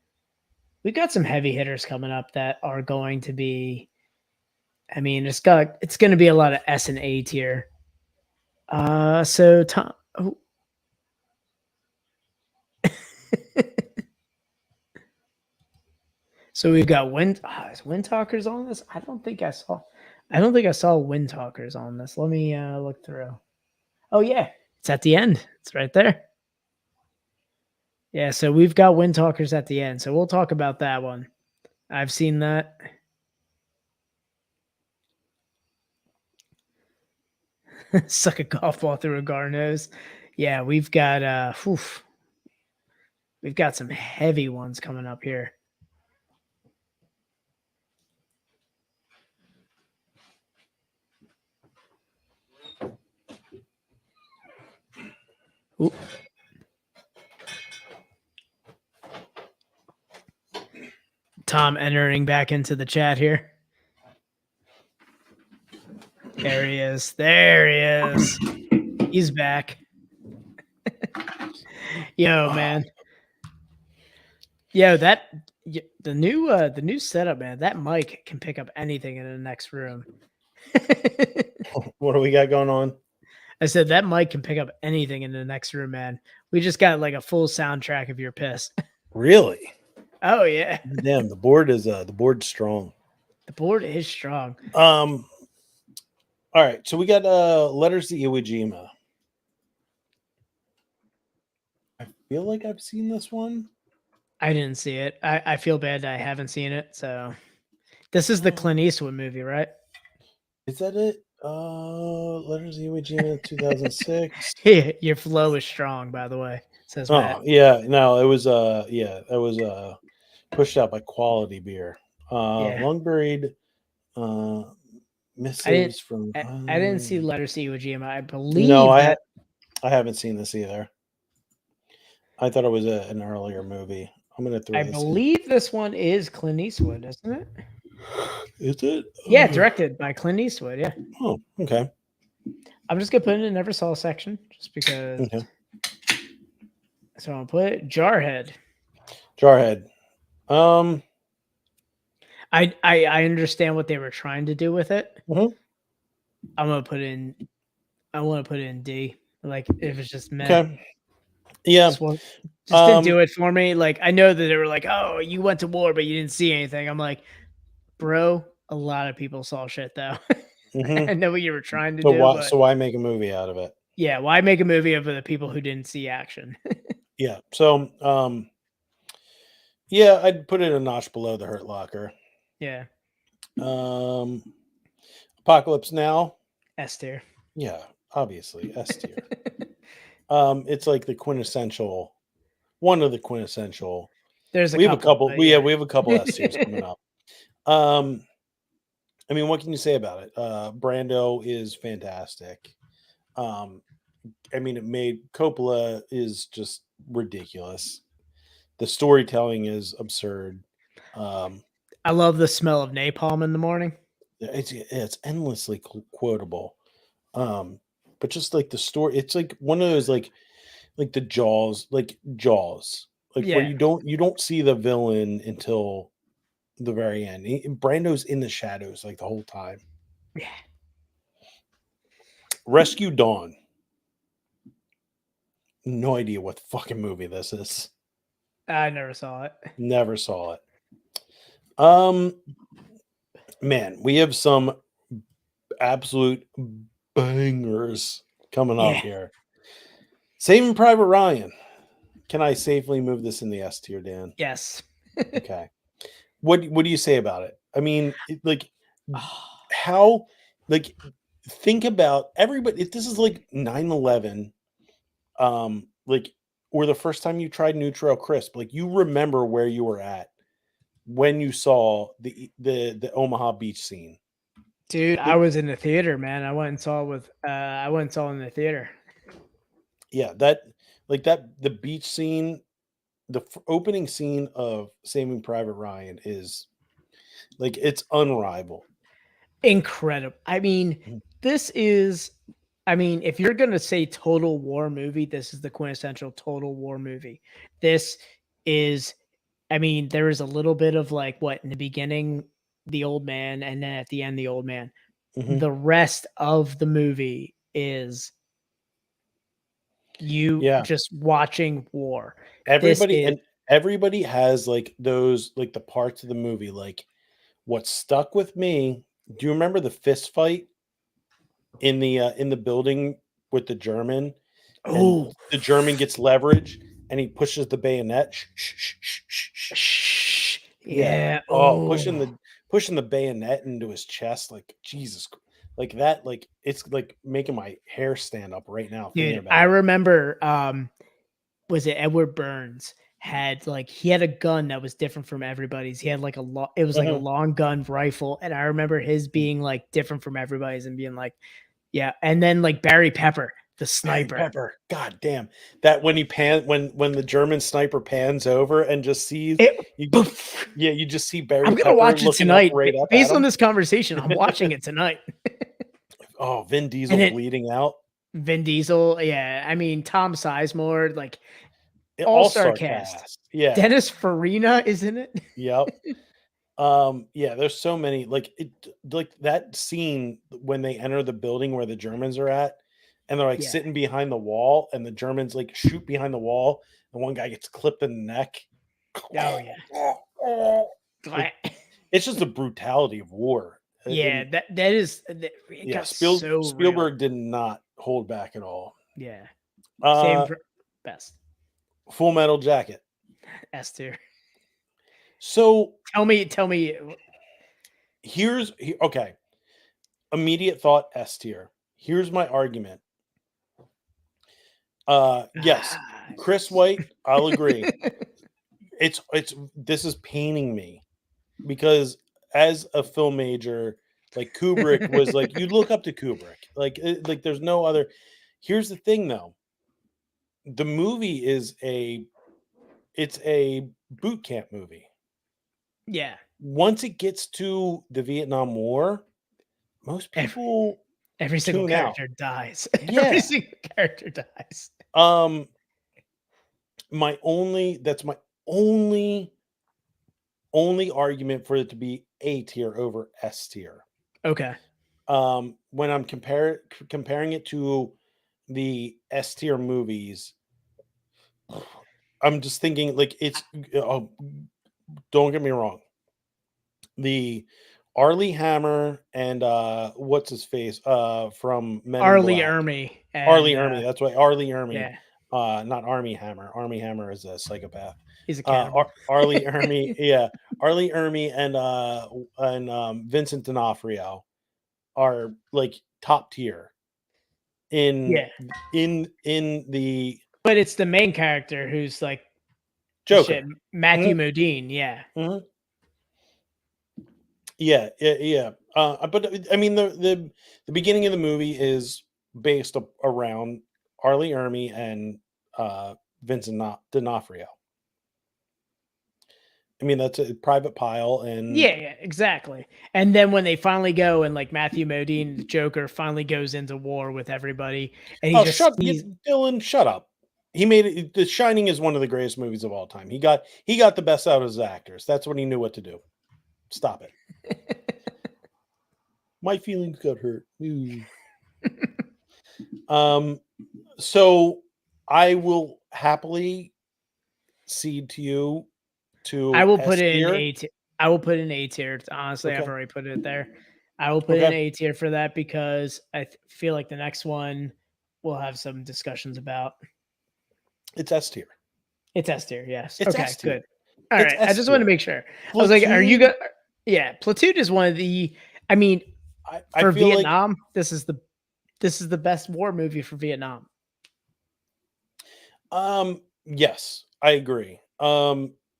heavy hitters coming up that are going to be. I mean, it's going to be a lot of S and A tier. So Tom. Oh. So we've got is Wind Talkers on this? I don't think I saw Wind Talkers on this. Let me look through. Oh yeah, it's at the end. It's right there. Yeah, so we've got Wind Talkers at the end. So we'll talk about that one. I've seen that. Suck a golf ball through a gar nose. Yeah, we've got we've got some heavy ones coming up here. Ooh. Tom entering back into the chat here. There he is. He's back. Yo, man. Yeah, the new setup, man. That mic can pick up anything in the next room. What do we got going on? I said that mic can pick up anything in the next room, man. We just got like a full soundtrack of your piss. Really? Oh yeah, Damn, the board's strong. the board is strong. All right, so we got Letters to Iwo Jima. I feel like I've seen this one. I didn't see it. I feel bad that I haven't seen it. So this is the Clint Eastwood movie, right? Is that it? Letters to Iwo Jima 2006. Yeah, your flow is strong, by the way. Says Matt. Oh, yeah, no, it was pushed out by Quality Beer. Yeah. Long buried missives from I didn't see Letters to Iwo Jima. I believe No, that I haven't seen this either. I thought it was an earlier movie. I'm gonna throw I this believe this one is Clint Eastwood, isn't it? in. Is it? Yeah, directed by Clint Eastwood. Yeah. Oh, okay. I'm just gonna put it in never saw section just because. Okay. So I'll put it Jarhead. Jarhead. I understand what they were trying to do with it. Mhm. I want to put it in D. Like if it's just meh. Okay. Yeah. Just didn't do it for me. Like I know that they were like, "Oh, you went to war, but you didn't see anything." I'm like, bro, a lot of people saw shit though. Mhm. I know what you were trying to So do. why But so why make a movie out of it? yeah, why make a movie of the people who didn't see action? Yeah. So yeah, I'd put it a notch below the Hurt Locker. Yeah, Apocalypse Now. S tier. Yeah, obviously S tier. It's like the quintessential, one of the quintessential. There's We have a couple. but We have a couple S tiers coming up. I mean, what can you say about it? Brando is fantastic. I mean, it made Coppola is just ridiculous. The storytelling is absurd. I love the smell of napalm in the morning. It's endlessly quotable. But just like the story, it's like one of those like the Jaws, like where Yeah. you don't see the villain until the very end. Brando's in the shadows like the whole time. Yeah. Rescue Dawn. No idea what fucking movie this is. I never saw it. Never saw it. Man, we have some absolute bangers coming up here. Saving Private Ryan. Can I safely move this in the S tier, Dan? Yes. Okay. What do you say about it? I mean, how, like, think about everybody. If this is like 9/11, like, or the first time you tried Nutro Crisp, like, you remember where you were at when you saw the Omaha beach scene. Dude, I was in the theater, man. I went and saw it in the theater. Yeah, the beach scene, the opening scene of Saving Private Ryan is like, it's unrivaled. Incredible. I mean, if you're going to say total war movie, this is the quintessential total war movie. This is, there is a little bit of like what in the beginning, the old man, and then at the end, the old man. Mhm. The rest of the movie is just watching war. Everybody has like those, like the parts of the movie, like what stuck with me. Do you remember the fist fight in the building with the German? Oh, the German gets leverage and he pushes the bayonet. yeah. Oh, pushing the bayonet into his chest, like Jesus, like that, like it's like making my hair stand up right now. Dude, I remember, was it Edward Burns he had a gun that was different from everybody's. He had like it was like a long gun rifle. And I remember his being like different from everybody's and being like, yeah. And then like Barry Pepper, the sniper. God damn. That when when the German sniper pans over and just sees you just see Barry I'm gonna Pepper watch it tonight. Based on him. this conversation, I'm watching it tonight. Oh, Vin Diesel bleeding out. Vin Diesel, yeah. I mean, Tom Sizemore, like All-star cast. Yeah. Dennis Farina is in it. Yep. Yeah, there's so many like that scene when they enter the building where the Germans are at and they're like Yeah. sitting behind the wall and the Germans like shoot behind the wall and one guy gets clipped in the neck. Oh yeah. Like, it's just the brutality of war. Yeah, And that is it yeah, got so real. Spielberg did not hold back at all. Yeah. Same for best. Full Metal Jacket. S tier. So Tell me okay. Immediate thought S tier. Here's my argument. Yes, Chris White, I'll agree. It's this is paining me because as a film major, like Kubrick was like you'd look up to Kubrick. Like there's no other. Here's the thing though. The movie is it's a boot camp movie. Yeah. Once it gets to the Vietnam War, most people every single tune out. character dies. Yeah. Every single character dies. That's my only argument for it to be A tier over S tier. Okay. When I'm comparing it to the S tier movies, I'm just thinking like it's don't get me wrong. The Arlie Hammer and what's his face from Men in Arlie Black. Ermy. Arlie Ermy, that's right. Arlie Ermy. Yeah. Not Army Hammer. Army Hammer is a psychopath. He's a cannibal. Arlie Ermy, yeah. Arlie Ermy and Vincent D'Onofrio are like top tier in the but it's the main character who's like Joker. Matthew Modine, yeah. Mm-hmm. Yeah. But I mean the beginning of the movie is based around Arlie Ermy and Vincent D'Onofrio. I mean that's a private pile and yeah, exactly. And then when they finally go and like Matthew Modine, the Joker, finally goes into war with everybody, and Dylan, shut up. He made it. The Shining is one of the greatest movies of all time. He got the best out of his actors. That's what he knew what to do. Stop it. My feelings got hurt. So I will happily cede to you to I will put it S-tier. in A tier. I will put in A tier. Honestly, Okay. I've already put it there. I will put in A tier for that because I feel like the next one we'll have some discussions about. It's S tier. It's S tier, yes. It's okay, S-tier. good. All right. I just want to make sure. Platoon, I was like, are you good? Yeah, Platoon is one of the. I mean, for Vietnam, this is the best war movie for Vietnam. Yes, I agree.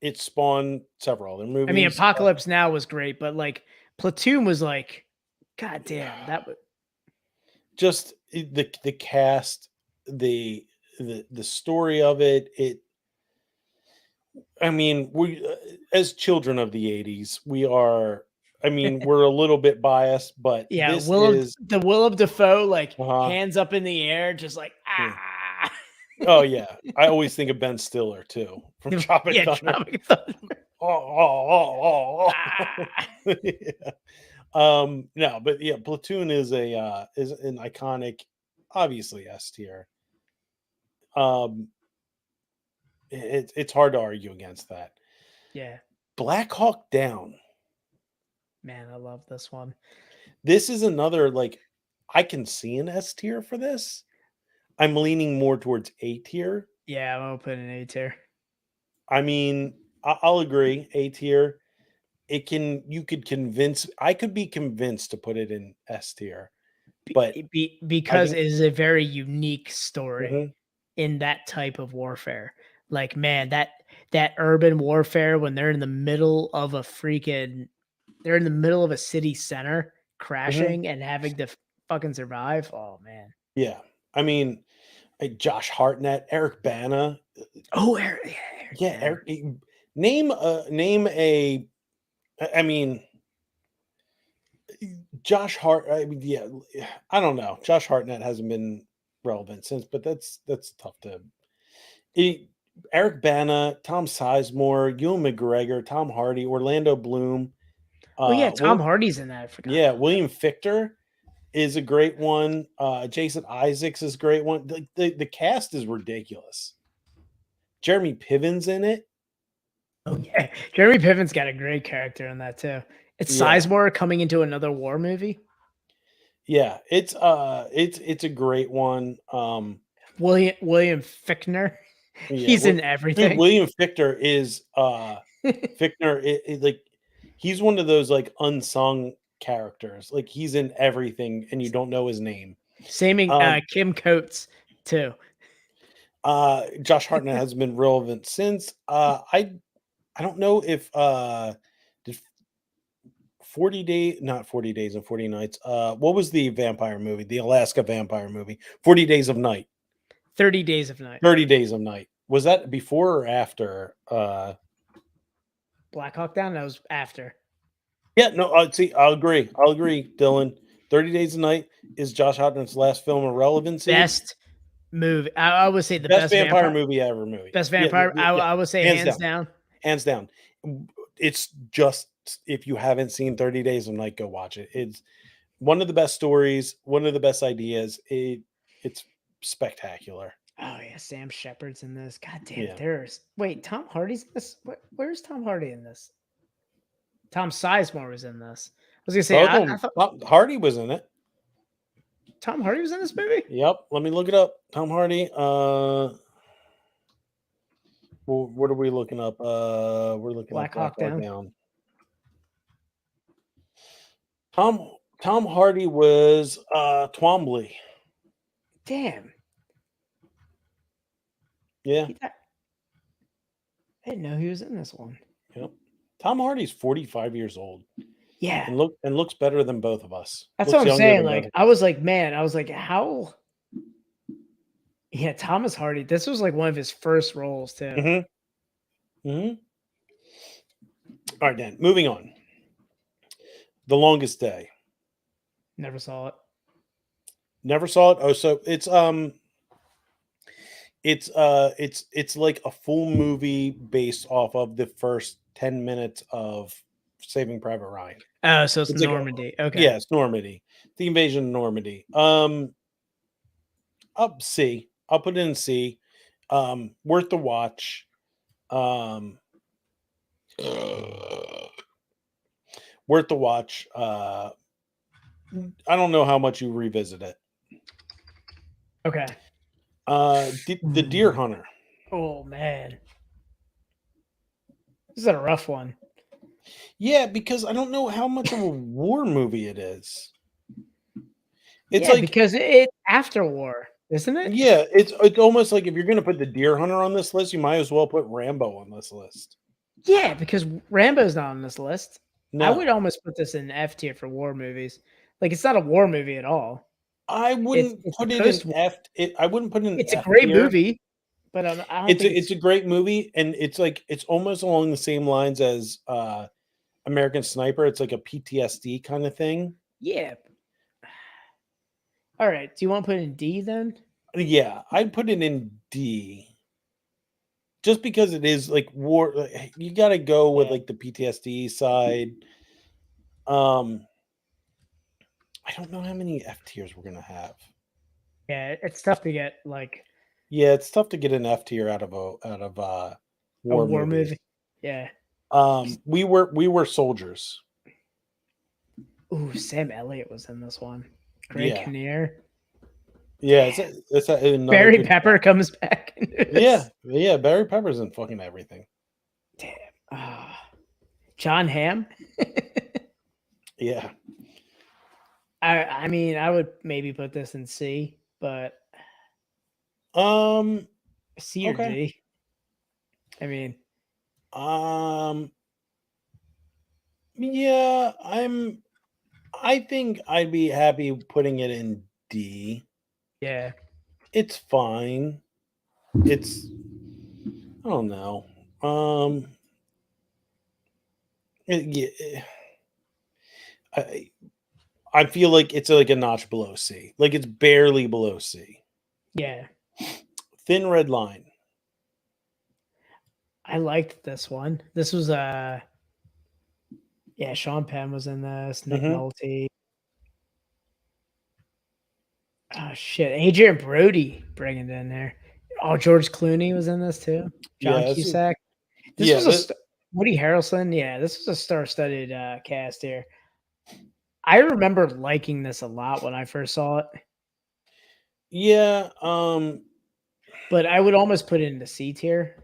It spawned several other movies. I mean, Apocalypse Now was great, but like Platoon was like, God damn, that was just the cast, the story of it. I mean, we as children of the 80s, we are. I mean, we're a little bit biased, but yeah, this is the Willem Dafoe, like hands up in the air, just like ah. Oh yeah, I always think of Ben Stiller too from Tropic Thunder. Tropic Thunder. Yeah. No, but yeah, Platoon is an iconic, obviously S tier. It's hard to argue against that. Yeah. Black Hawk Down. Man, I love this one. This is another like I can see an S tier for this. I'm leaning more towards A tier. Yeah, I'm gonna put an A tier. I mean, I'll agree. A tier. I could be convinced to put it in S tier, but because it is a very unique story Mm-hmm. in that type of warfare. Like, man, that urban warfare when they're in the middle of a city center crashing and having to fucking survive. Oh man. Yeah. I mean, Josh Hartnett, Eric Bana. Oh, Eric. Yeah, Eric. Name a. I mean, Josh Hart. I mean, yeah. I don't know. Josh Hartnett hasn't been relevant since, but that's tough to. Eric Bana, Tom Sizemore, Ewan McGregor, Tom Hardy, Orlando Bloom. Oh yeah, Tom Will, Hardy's in that. I forgot. yeah, about William Fichtner is a great one. Jason Isaacs is a great one. The cast is ridiculous. Jeremy Piven's in it. that. Oh yeah, Jeremy Piven's got a great character in that too. It's Yeah. Sizemore coming into another war movie. Yeah, it's a great one. William Fichtner. Yeah, He's in dude, everything. William Fichtner is Fichtner. Like he's one of those like unsung characters. Like he's in everything, and you don't know his name. Saming Kim Coates too. Josh Hartnett has been relevant since. I don't know if did 40 days, not 40 days and 40 nights. What was the vampire movie? The Alaska vampire movie, 40 Days of Night. 30 Days of Night. 30 Days of Night. Was that before or after? Black Hawk Down? That was after. Yeah, no, see, I'll agree, Dylan. 30 Days of Night is Josh Hartnett's last film of relevancy. Best movie. I would say the best vampire movie ever. Best vampire. I would say hands down. Hands down. It's just, if you haven't seen 30 Days of Night, go watch it. It's one of the best stories, one of the best ideas. It's spectacular. Oh yeah, Sam Shepard's in this. God damn, Yeah. wait, Tom Hardy's in this. Where's Tom Hardy in this? Tom Sizemore was in this. I was gonna say, I thought Hardy was in it. Tom Hardy was in this movie. Yep. Let me look it up. Tom Hardy. Well, what are we looking up? We're looking Black up Hawk Down. Tom Hardy was Twombly. Damn. Yeah. I didn't know he was in this one. Yep. Tom Hardy's 45 years old. Yeah. And looks better than both of us. That's Looks what I'm younger saying. than Like, both I was like, man, I was like, how? Yeah, Thomas Hardy. This was like one of his first roles too. Mm-hmm. Mm-hmm. All right, Dan. Moving on. The Longest Day. Never saw it. Never saw it. Oh, so it's like a full movie based off of the first 10 minutes of Saving Private Ryan. Oh, so it's like Normandy. Okay. Yeah, it's Normandy. The invasion of Normandy. Up C. I'll put it in C. Worth the watch. Worth the watch. I don't know how much you revisit it. Okay. The Deer Hunter. Oh man. This is a rough one. Yeah, because I don't know how much of a war movie it is. It's yeah, like, because it's after war, isn't it? yeah, it's almost like if you're going to put the Deer Hunter on this list, you might as well put Rambo on this list. Yeah, because Rambo's not on this list. No. I would almost put this in F tier for war movies. Like, it's not a war movie at all. I wouldn't put it in F. I wouldn't put it in. It's F a great tier. movie, but I don't think it's a great movie, and it's almost along the same lines as American Sniper. It's like a PTSD kind of thing. Yeah. All right. Do you want to put it in D then? Yeah, I'd put it in D. Just because it is like war, you got to go with like the PTSD side. I don't know how many F tiers we're gonna have. Yeah, it's tough to get like. Yeah, it's tough to get an F tier out of war movie. Yeah. We were soldiers. Ooh, Sam Elliott was in this one. Greg Kinnear. Yeah, it's Barry Pepper comes back. Yeah, Barry Pepper's in fucking everything. Damn. John Hamm. Yeah. I mean, I would maybe put this in C, but C or D. I mean, yeah, I think I'd be happy putting it in D. Yeah. It's fine. It's, I don't know. I feel like it's like a notch below C. Like it's barely below C. Yeah. Thin Red Line. I liked this one. This was yeah, Sean Penn was in this, Nick Mhm. Nolte. Oh shit, Adrian Brody bringing it in there. Oh, George Clooney was in this too. John Yeah, Cusack. This yeah, was Woody Harrelson. Yeah, this was a star-studded cast here. I remember liking this a lot when I first saw it, yeah, but I would almost put it in the C tier.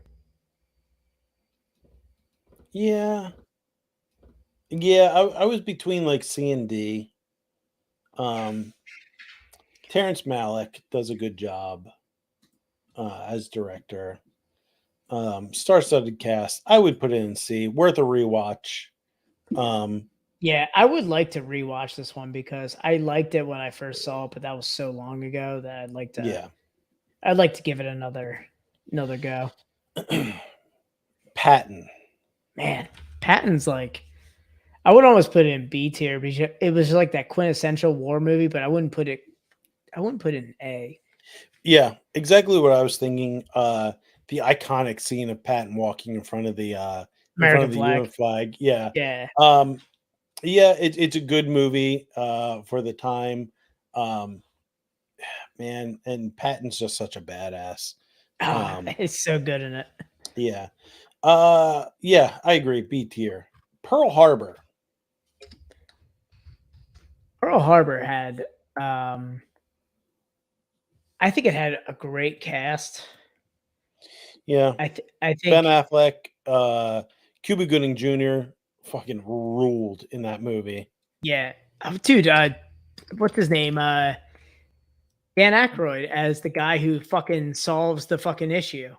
yeah, yeah. I was between like C and D. Um, Terrence Malick does a good job as director. Star-studded cast. I would put it in C. Worth a rewatch. Um, Yeah, I would like to rewatch this one because I liked it when I first saw it, but that was so long ago that yeah. I'd like to give it another go. Patton. Man, Patton's like I would almost put it in B tier because it was like that quintessential war movie, but I wouldn't put it in A. Yeah, exactly what I was thinking. The iconic scene of Patton walking in front American of the flag. UN flag. Yeah. Yeah. Um, yeah, it's a good movie for the time. Um, man, and Patton's just such a badass. Oh, Um, it's so good in it. yeah. Yeah, I agree. B tier. Pearl Harbor. Pearl Harbor had I think it had a great cast. Yeah. I Ben think Affleck, Cuba Gooding Jr. fucking ruled in that movie. yeah. Oh, dude, what's his name? Dan Aykroyd as the guy who fucking solves the fucking issue.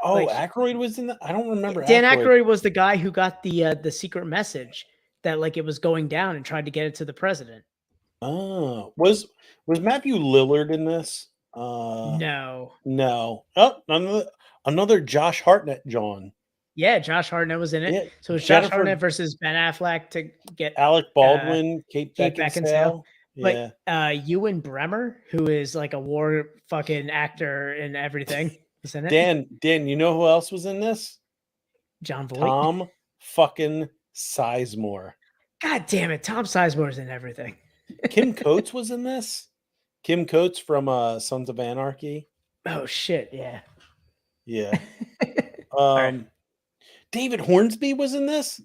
Oh, Like Aykroyd was in that? I don't remember Dan Aykroyd. Aykroyd was the guy who got the secret message that like it was going down and tried to get it to the president. Oh, was Matthew Lillard in this? No. No. Oh, another Josh Hartnett, John. Yeah, Josh Hartnett was in it. Yeah, So it's Josh Jennifer, Hartnett versus Ben Affleck to get Alec uh Baldwin, Kate Kate Beckinsale. Beckinsale. But Yeah. Ewan Bremer, who is like a war fucking actor and everything, was in it. Dan, you know who else was in this? John Voight. Tom fucking Sizemore. God damn it, Tom Sizemore's in everything. Kim Coates was in this. Kim Coates from Sons of Anarchy. Oh shit, yeah. Yeah. Alright. David Hornsby was in this.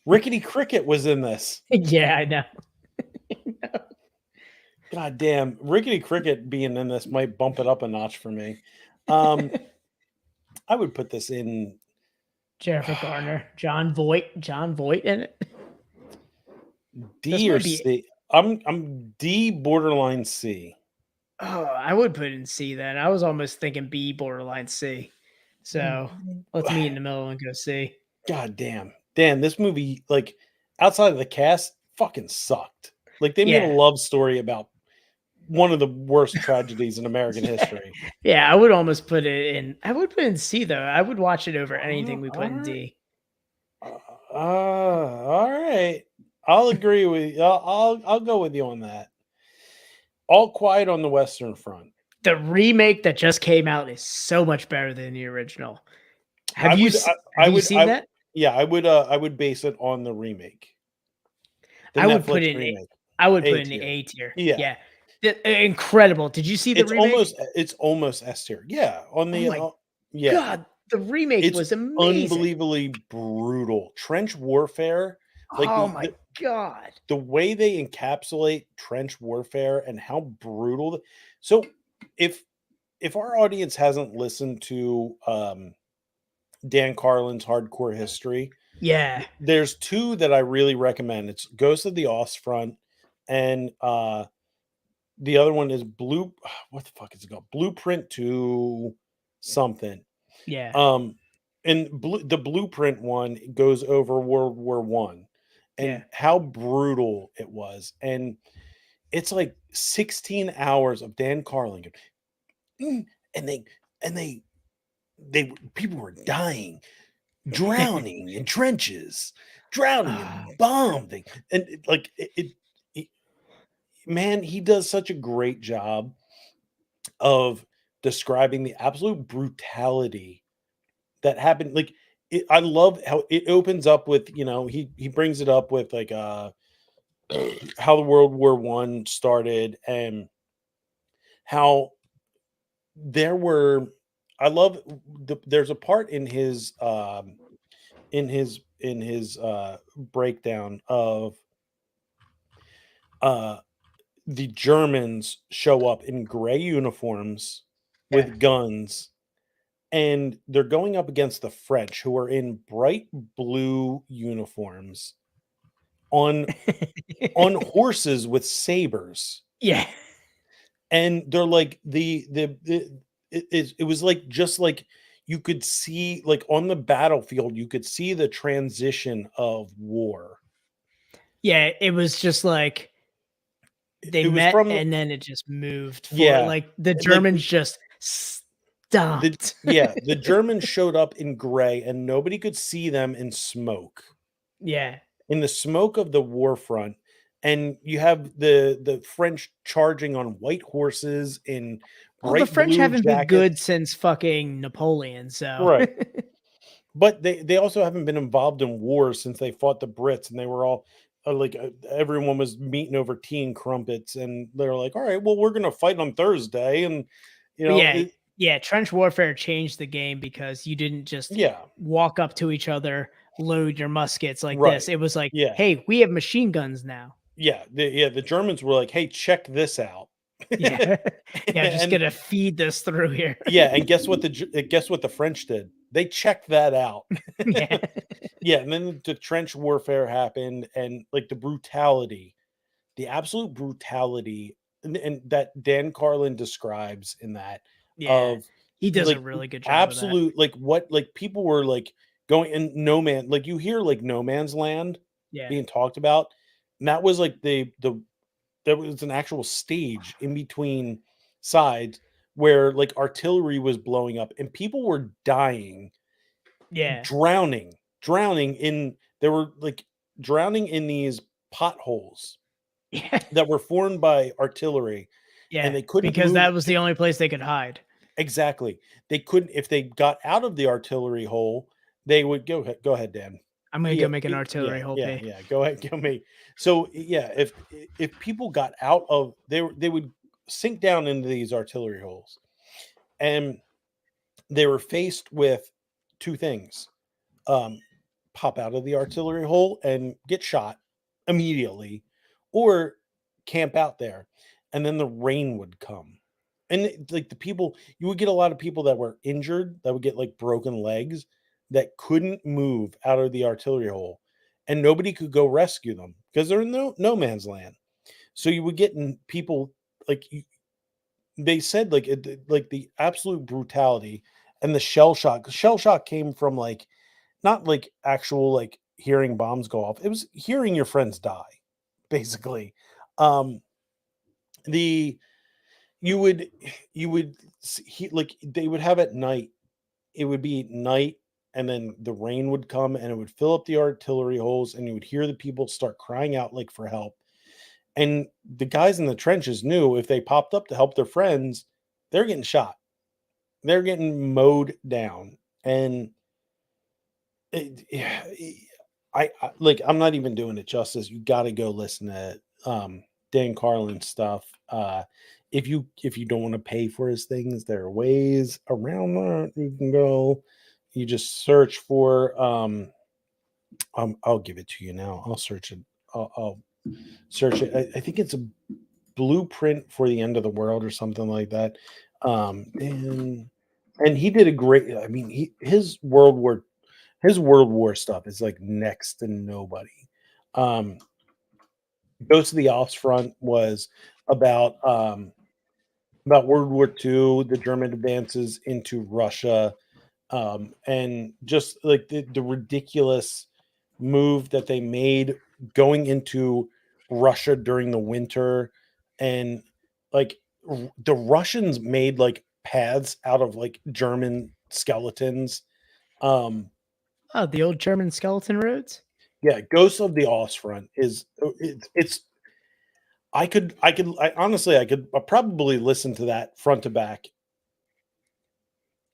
Rickety Cricket was in this. Yeah, I know. God damn, Rickety Cricket being in this might bump it up a notch for me. I would put this in Jennifer Garner, John Voight in it. D or C. I'm D borderline C. Oh, I would put it in C then. I was almost thinking B borderline C. So let's meet in the middle and go C. God damn. Dan, this movie, like outside of the cast, fucking sucked. Like they made a Yeah. love story about one of the worst tragedies in American history. Yeah, I would almost put it in. I would put it in C though. I would watch it over anything we put in alright. D. All right. I'll agree with you. I'll go with you on that. All Quiet on the Western Front. The remake that just came out is so much better than the original. Have you seen that? Yeah, I would base it on the remake. The I would Netflix put it in remake. I would put A it in the tier. A tier. Yeah. Incredible. Did you see the remake? It's almost S tier. Yeah, on the my yeah. God, the remake It's was amazing. unbelievably brutal. Trench warfare, like Oh my God. the way they encapsulate trench warfare and how brutal. So if our audience hasn't listened to Dan Carlin's Hardcore History, Yeah. there's two that I really recommend. It's Ghost of the Ostfront and the other one is what the fuck is it called? Blueprint to something. Yeah. And the Blueprint one goes over World War One and Yeah. how brutal it was. And it's like 16 hours of Dan Carlin going, and they people were dying, drowning in trenches, drowning in bombing, and man, he does such a great job of describing the absolute brutality that happened. Like I love how it opens up with, he brings it up with like how the World War One started and how there were I love there's a part in his breakdown of uh the Germans show up in gray uniforms Yeah. with guns, and they're going up against the French, who are in bright blue uniforms on horses with sabers. Yeah. And they're like it was like just like you could see like on the battlefield, you could see the transition of war. Yeah, it was just like they It was met from and then it just moved for yeah, like the like Germans just the stopped. the Germans showed up in gray and nobody could see them in smoke. Yeah. In the smoke of the war front, and you have the French charging on white horses in Well, the bright French blue haven't been good jackets. since fucking Napoleon, so Right. But they also haven't been involved in wars since they fought the Brits, and they were all everyone was meeting over tea and crumpets, and they're like, all right, well, we're gonna fight on Thursday, and you but know, yeah, yeah, trench warfare changed the game because you didn't just yeah, walk up to each other, load your muskets like this. right, It was like, yeah, "Hey, we have machine guns now." the Germans were like, hey, check this out, Yeah. Yeah, just and gonna feed this through here. yeah, and guess what the French did? They checked that out. Yeah. Yeah, and then the trench warfare happened, and like the absolute brutality, and that Dan Carlin describes in that Yeah. of He does a like really good job of that. absolute like what like people were like going in no man like you hear like no man's land Yeah. being talked about, and that was like there was an actual stage in between sides where like artillery was blowing up and people were dying, Yeah. drowning in they were like drowning in these potholes Yeah. that were formed by artillery, and Yeah. they couldn't Because move that was the only place they could hide. exactly. They couldn't if they got out of the artillery hole, they would go ahead, Dan. I'm gonna Yeah, go make an artillery hole pee. Go ahead, go me. So yeah, if people got out of they would sink down into these artillery holes, and they were faced with two things: um, pop out of the artillery hole and get shot immediately, or camp out there, and then the rain would come. And like the people, you would get a lot of people that were injured, that would get like broken legs, that couldn't move out of the artillery hole, and nobody could go rescue them because they're in no man's land. So you would get in people like they said like the absolute brutality and the shell shock. 'Cause shell shock came from like not like actual like hearing bombs go off. It was hearing your friends die, basically. Um, the you would like they would have at night. It would be night, and then the rain would come, and it would fill up the artillery holes, and you would hear the people start crying out like for help. And the guys in the trenches knew if they popped up to help their friends, they're getting shot. They're getting mowed down, and yeah, like I'm not even doing it justice. You got to go listen to Dan Carlin stuff. If you don't want to pay for his things, there are ways around that. You can go. You just search for I'll give it to you now. I'll search it. I'll search it. I think it's a blueprint for the end of the world or something like that. And he did a great. I mean, his World War stuff is like next to nobody. Um, Ghost of the Ops Front was about about World War II, the German advances into Russia, and just like the ridiculous move that they made going into Russia during the winter, and like the Russians made like paths out of like German skeletons. Um, Oh, the old German skeleton roads? yeah, Ghost of the Ostfront is it's I honestly I could probably listen to that front to back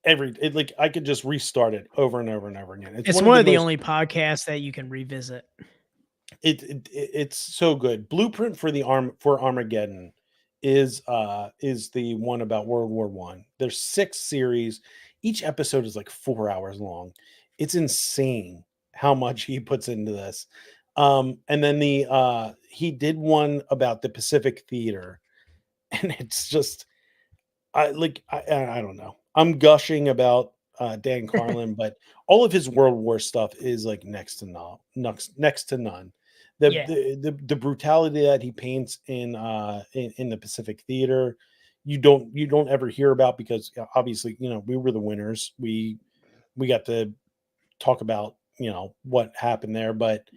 like I could just restart it over and over and over again. It's one of the only podcasts that you can revisit. It's so good. Blueprint for for Armageddon is the one about World War One. There's 6 series. Each episode is like 4 hours long. It's insane how much he puts into this. And then he did one about the Pacific Theater, and it's just I don't know. I'm gushing about Dan Carlin, but all of his World War stuff is like next to none. Yeah. The brutality that he paints in the Pacific Theater, you don't ever hear about, because obviously, we were the winners. We got to talk about, what happened there, but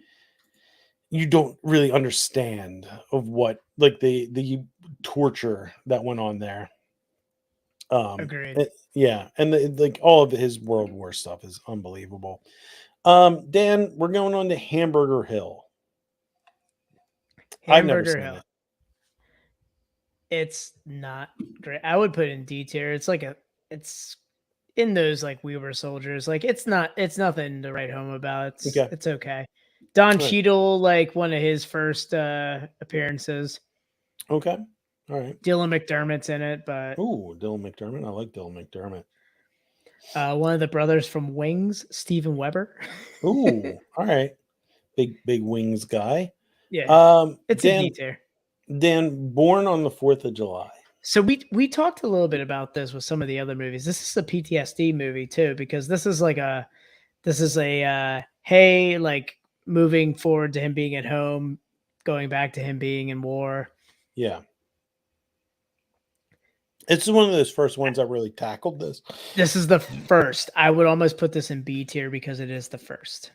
you don't really understand of what, like, the torture that went on there. Agreed. Yeah, and like all of his World War stuff is unbelievable. Dan, we're going on to Hamburger Hill. I've never Hamburger seen Hill. it. It's not great. I would put it in D tier. It's in those like We Were Soldiers. Like it's nothing to write home about. It's okay. Don Right. Cheadle, like one of his first appearances. Okay. All right. Dylan McDermott's in it, but Ooh, Dylan McDermott. I like Dylan McDermott. one of the brothers from Wings, Steven Weber. Ooh, all right. Big Wings guy. Yeah. It's Dan, a D tier. Dan, Born on the 4th of July. So we talked a little bit about this with some of the other movies. This is a PTSD movie too, because this is a hey, like moving forward to him being at home, going back to him being in war. Yeah. It's one of those first ones that really tackled this. This is the first. I would almost put this in B tier because it is the first.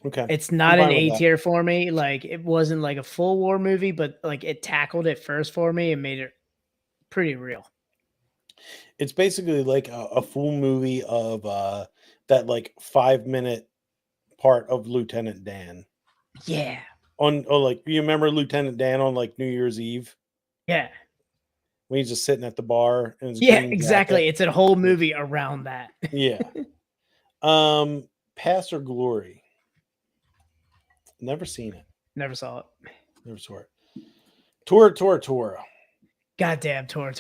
Okay. It's not an A tier for me. Like it wasn't like a full war movie, but like it tackled it first for me and made it pretty real. It's basically like a full movie of that like 5-minute part of Lieutenant Dan. Yeah. Like, you remember Lieutenant Dan on like New Year's Eve Yeah. when he's just sitting at the bar and Yeah, exactly. It's a whole movie around that. Yeah. Pass or Glory. Never seen it. Never saw it. Never saw it. Tora. Goddamn, Tor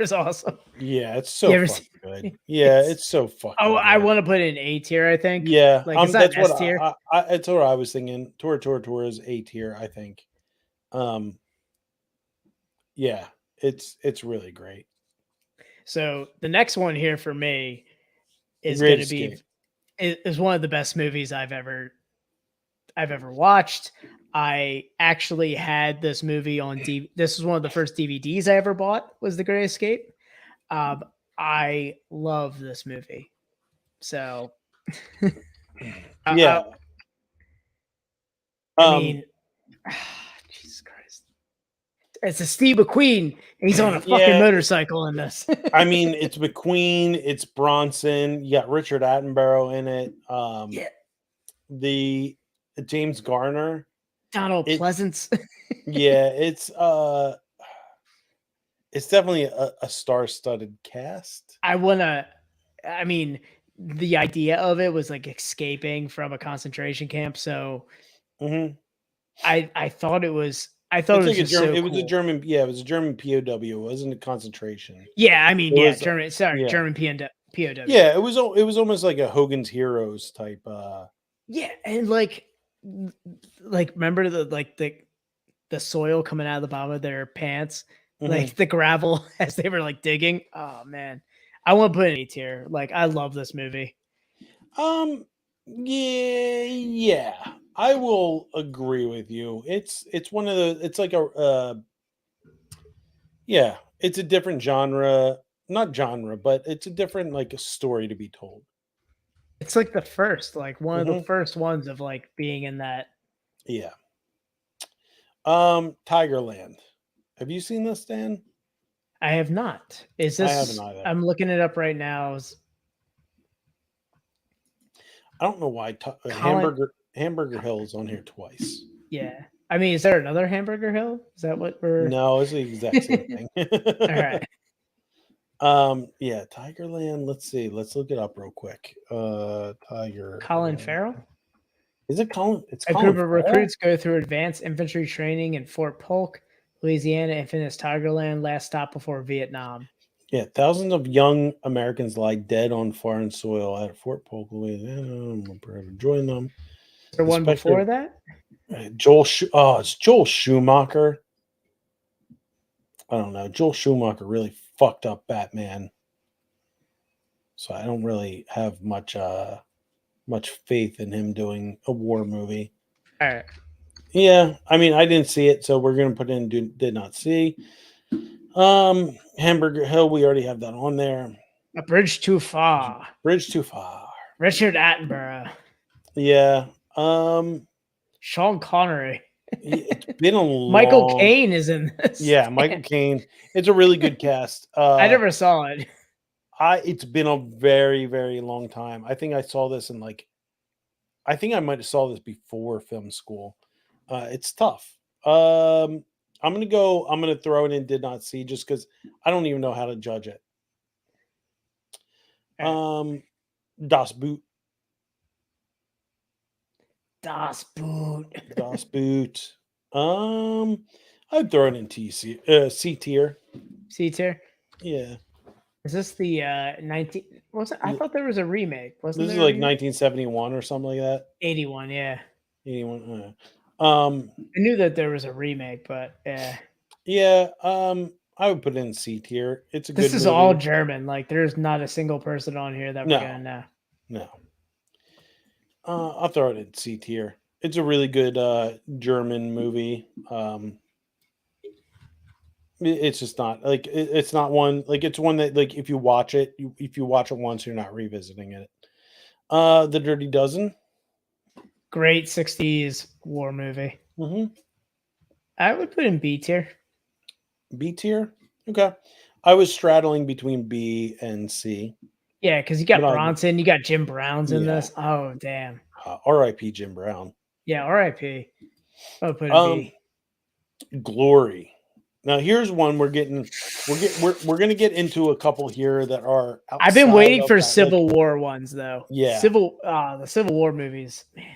is awesome. Yeah, it's so fucking good. Yeah, it's so fucking Oh, good. I want to put it in A tier, I think. Yeah, like it's not S tier. That's what I was thinking. Tora is A tier, I think. Yeah, it's really great. So the next one here for me is going to be is one of the best movies I've ever watched. I actually had this movie on DVD. This was one of the first DVDs I ever bought, was The Great Escape. I love this movie. So yeah. I mean, Jesus Christ. It's a Steve McQueen. And he's on a fucking motorcycle in this. I mean, it's McQueen, it's Bronson, you got Richard Attenborough in it. The James Garner. Donald Pleasance. Yeah, it's definitely a star-studded cast. The idea of it was like escaping from a concentration camp. So I thought it was it was like a German POW. It wasn't a concentration. Yeah, German POW. Yeah, it was almost like a Hogan's Heroes type. Yeah, and like remember the soil coming out of the bottom of their pants, like the gravel as they were like digging. Oh man, I want to put it in A tier. Like I love this movie. Yeah, I will agree with you. It's one of the. It's like it's a different genre, not genre, but it's a different like a story to be told. It's like the first, like one of the first ones of like being in that. Yeah. Tigerland. Have you seen this, Dan? I have not. Is this? I haven't either. I'm looking it up right now. I don't know why Hamburger Hill is on here twice. Yeah. I mean, is there another Hamburger Hill? Is that what we're? No, it's the exact same thing. All right. Yeah, Tigerland. Let's see. Let's look it up real quick. Tiger. Colin Farrell. Is it Colin? It's A Colin group of Farrell? recruits go through advanced infantry training in Fort Polk, Louisiana, and finish Tigerland, last stop before Vietnam. Yeah, thousands of young Americans lie dead on foreign soil at Fort Polk, Louisiana. We're proud to join them. The one Inspector- before that? It's Joel Schumacher. I don't know. Joel Schumacher really fucked up Batman, so I don't really have much faith in him doing a war movie. All right. Yeah, I mean, I didn't see it, so we're gonna put in did not see. Hamburger Hill, we already have that on there. A Bridge Too Far. Bridge Too Far. Richard Attenborough. Yeah. Sean Connery. It's been a long... Michael Caine is in this. Yeah, Michael Caine. It's a really good cast. I never saw it. It's been a very, very long time. I think I saw this in I think I might have saw this before film school. It's tough. I'm gonna throw it in did not see just because I don't even know how to judge it. Das Boot. Das Boot. Das Boot. I'd throw it in C tier. C tier. Yeah. Is this the 19? What's it? I thought there was a remake. Wasn't This is there? like 1971 or something like that. 81. Yeah. 81. I knew that there was a remake, but yeah. Yeah. I would put it in C tier. It's a good. This is movie. all German. Like, there's not a single person on here that we're gonna know. No. I'll throw it in C tier. It's a really good German movie. It's just not like it's not one like it's one that like if you watch it once, you're not revisiting it. The Dirty Dozen. Great 60s war movie. Mm-hmm. I would put in B tier. B tier. Okay. I was straddling between B and C. Yeah, because you got But Bronson, you got Jim Brown's in this. Oh, damn. R.I.P. Jim Brown. Yeah, R.I.P. I would put in B. Glory. Now here's one we're gonna get into a couple here that are. I've been waiting for that, Civil War ones though. Yeah, the Civil War movies. Man,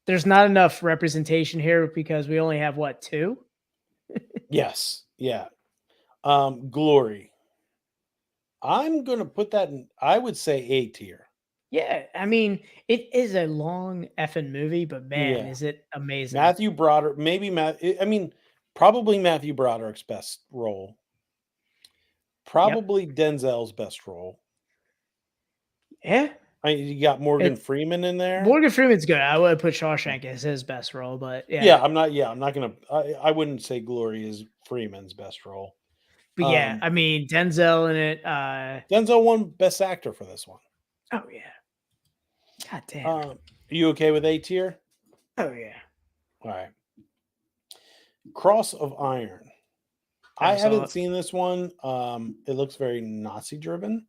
there's not enough representation here because we only have what, 2? Yes. Yeah. Glory. I'm gonna put that in. I would say A tier. Yeah, I mean, it is a long effing movie, but man, is it amazing. Matthew Broderick, probably Matthew Broderick's best role. Probably Denzel's best role. Yeah. You got Morgan Freeman in there. Morgan Freeman's good. I would put Shawshank as his best role, but yeah. Yeah, I'm not gonna. I wouldn't say Glory is Freeman's best role. But yeah, I mean Denzel in it. Denzel won Best Actor for this one. Oh yeah. God damn. Are you okay with A tier? Oh yeah. All right. Cross of Iron. I haven't seen this one. It looks very Nazi driven.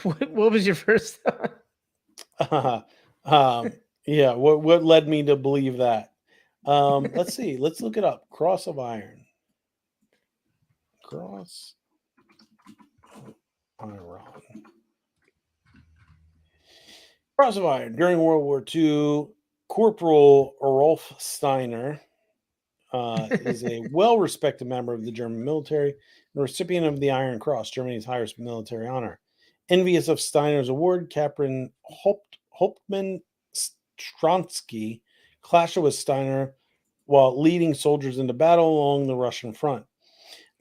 What was your first thought? Yeah. What led me to believe that? Let's see. Let's look it up. Cross of Iron. Cross Iron. Cross of Iron. During World War II, Corporal Rolf Steiner is a well-respected member of the German military and recipient of the Iron Cross, Germany's highest military honor. Envious of Steiner's award, Captain Hauptmann Stronsky clashed with Steiner while leading soldiers into battle along the Russian front.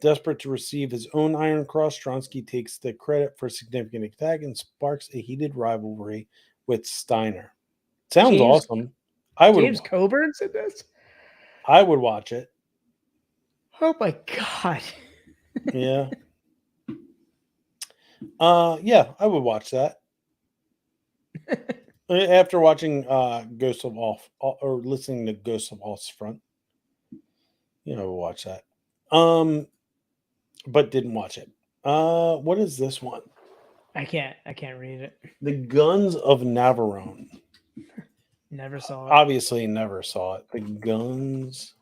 Desperate to receive his own Iron Cross, Stronsky takes the credit for a significant attack and sparks a heated rivalry with Steiner. Sounds awesome. James Coburn's in this? I would watch it. Oh my god. Yeah. Yeah, I would watch that. After watching Ghosts of Off or listening to Ghosts of Off's Front. Yeah, I would watch that. But didn't watch it. What is this one? I can't read it. The Guns of Navarone. Never saw it. Obviously never saw it. The Guns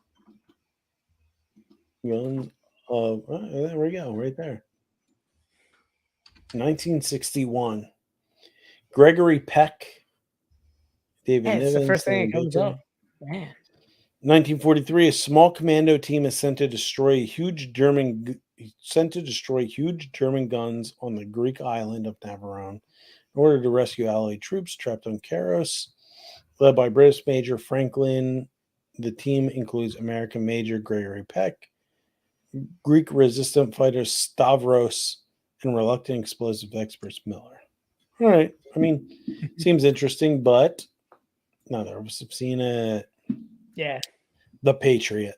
There we go, right there. 1961. Gregory Peck, David Yeah, it's the Niven, first thing Sam that comes Baker. up. Man. 1943, a small commando team is sent to destroy huge German guns on the Greek island of Navarone in order to rescue Allied troops trapped on Karos. Led by British Major Franklin, the team includes American Major Gregory Peck, Greek resistant fighters Stavros, and reluctant explosive experts Miller. All right. I mean, seems interesting, but neither of us have seen it. Yeah. The Patriot.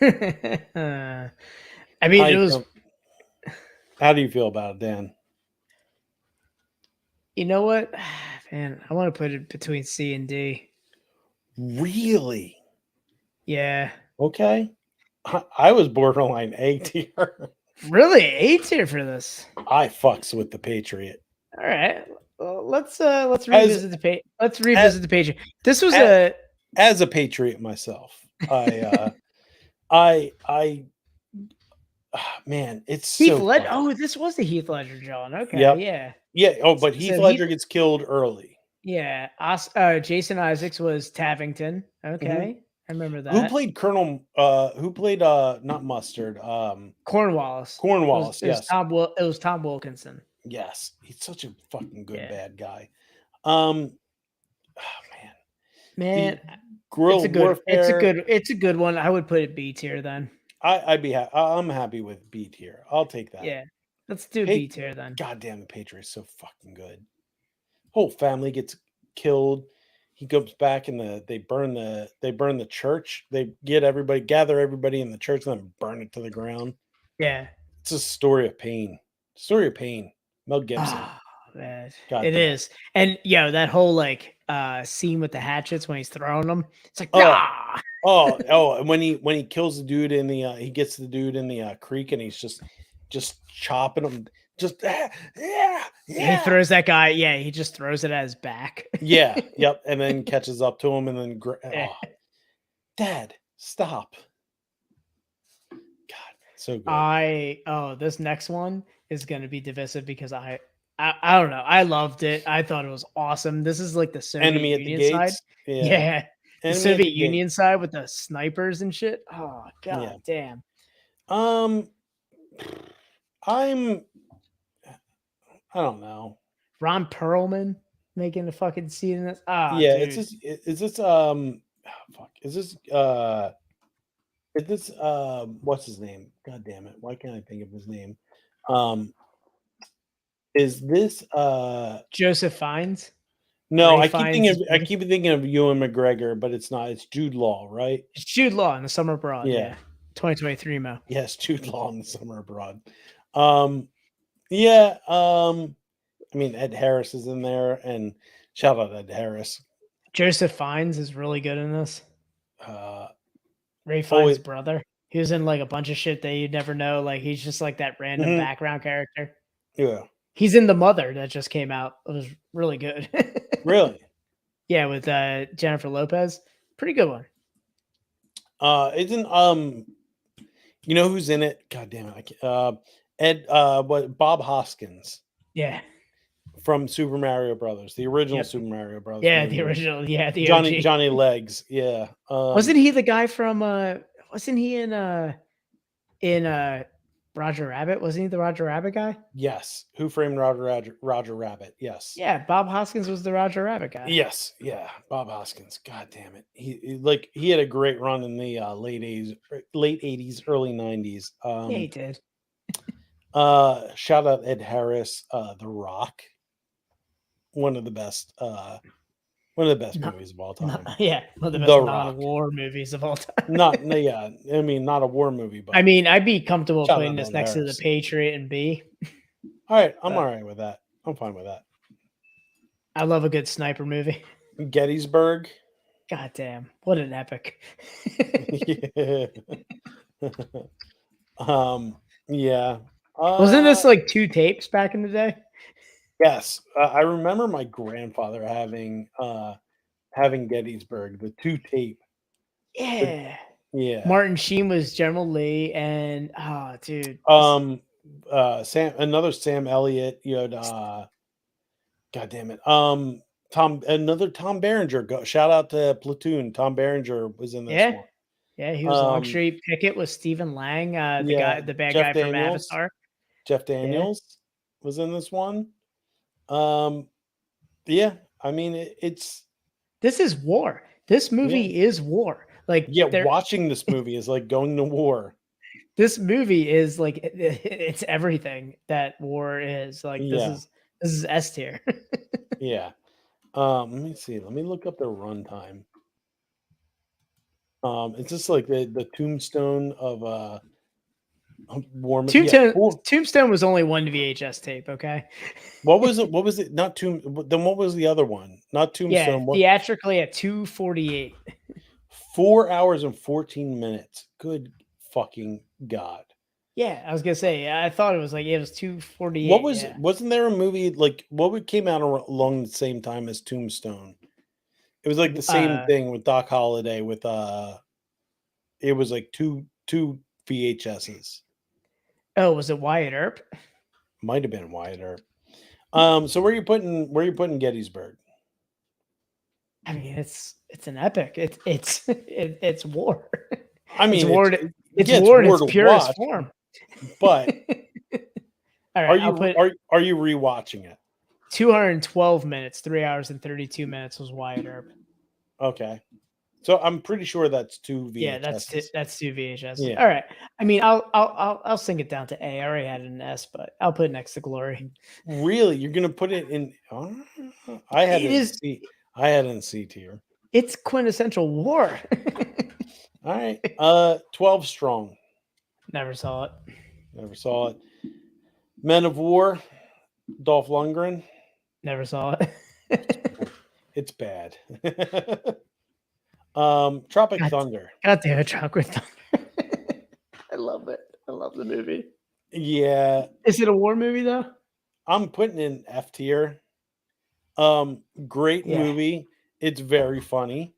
I mean, it was. How do you feel about it, Dan? You know what, man? I want to put it between C and D. Really? Yeah. Okay. I was borderline A tier. Really, A tier for this. I fucks with the Patriot. All right. Well, let's revisit the page. Let's revisit the page. This was as a Patriot myself. I man, it's Heath so Ledger. fun. Oh, this was the Heath Ledger, John. Okay, Yep. yeah. Yeah. Oh, but Heath Ledger gets killed early. Yeah. Jason Isaacs was Tavington. Okay. I remember that. Who played Colonel who played not Mustard? Cornwallis. Cornwallis, It was Tom Wilkinson. Yes. He's such a fucking good bad guy. Man, Guerrilla warfare. It's a good one. I would put it B tier then. I'm happy with B tier. I'll take that. Yeah. Let's do B tier then. God damn, the Patriot's so fucking good. Whole family gets killed. He goes back and they burn the church. They gather everybody in the church and then burn it to the ground. Yeah. It's a story of pain. Story of pain. Mel Gibson. Man. It is. And that whole like scene with the hatchets when he's throwing them. It's like and when he kills the dude in the he gets the dude in the creek and he's just chopping him. Just He throws that guy. Yeah, he just throws it at his back. Yeah, yep, and then catches up to him, and then Dad, stop! God, so good. This next one is going to be divisive because I don't know. I loved it. I thought it was awesome. This is like the Soviet Enemy at Union the side. gates. Yeah. The Soviet Union side with the snipers and shit. Oh god damn. I don't know. Ron Perlman making the fucking scene in this. Is this what's his name? God damn it. Why can't I think of his name? Is this Joseph Fiennes? No, I keep thinking of Ewan McGregor, but it's not. It's Jude Law, right? It's Jude Law in The Summer Abroad. Yeah. 2023 Mo. Yes, Jude Law in The Summer Abroad. I mean, Ed Harris is in there, and shout out Ed Harris. Joseph Fiennes is really good in this. Ray Fiennes' brother. He was in like a bunch of shit that you'd never know. Like he's just like that random background character. Yeah. He's in The Mother that just came out. It was really good. Really? Yeah, with Jennifer Lopez. Pretty good one. Isn't you know who's in it? God damn it! Bob Hoskins. Yeah. From Super Mario Brothers, the original Super Mario Brothers. Yeah, the original. Yeah, the Johnny Legs. Yeah. Wasn't he the guy from? Wasn't he in Roger Rabbit? Wasn't he the Roger Rabbit guy? Yes. Who Framed Roger Rabbit? Yes. Yeah, Bob Hoskins was the Roger Rabbit guy. Yes. Yeah, Bob Hoskins. God damn it. He had a great run in the late 80s, early 90s. Yeah, he did. Shout out Ed Harris, The Rock. One of the best movies of all time. One of the best non-war movies of all time. Not a war movie, but I mean, I'd be comfortable putting this next to The Patriot and B. All right, I'm all right with that. I'm fine with that. I love a good sniper movie. Gettysburg. God damn, what an epic. Yeah. Wasn't this like 2 tapes back in the day? Yes, I remember my grandfather having Gettysburg, the 2 tape. Yeah. Yeah. Martin Sheen was General Lee, and oh, dude, Another Sam Elliott. You had God damn it. Another Tom Berenger. Shout out to Platoon. Tom Berenger was in this yeah, one. yeah, he was Longstreet Pickett with Stephen Lang, Yeah, the bad Jeff guy from Daniels. Avatar. Jeff Yeah, Daniels was in this one. Yeah, I mean it's this is war. This yeah. movie is war. Like Yeah, there, watching this movie is like going to war. this movie is like it's everything that war is. Like Yeah, this is S tier. yeah. Let me see. Let me look up the runtime. It's just like the tombstone of war. Yeah, Tombstone was only one VHS tape. Okay. what was it? What was it? Not Then what was the other one? Not Yeah, Tombstone. What? theatrically at 2:48. 4 hours and 14 minutes. Good fucking god. Yeah, I was gonna say. I thought it was like it was 2:48. What was? Yeah. Wasn't there a movie like came out along the same time as Tombstone? It was like the same thing with Doc Holliday. With it was like two VHSs. Oh, was it Wyatt Earp? Might have been Wyatt Earp. So where you putting Gettysburg? I mean, it's an epic. It's war. I mean, it's war. It's yeah, war in its to purest watch, form. but all right, I'll put are you rewatching it? 212 minutes, 3 hours and 32 minutes was Wyatt Earp. Okay, so I'm pretty sure that's two VHSs. Yeah, that's two VHS. Yeah. All right. I mean, I'll sink it down to A. I already had an S, but I'll put it next to Glory. Really, you're gonna put it in? I had it in C. I had it in C tier. It's quintessential war. All right. 12 Strong. Never saw it. Never saw it. Men of War. Dolph Lundgren. Never saw it. It's bad. Tropic Thunder. God damn it, Tropic Thunder. I love it. I love the movie. Yeah. Is it a war movie though? I'm putting in F tier. Great movie. It's very funny.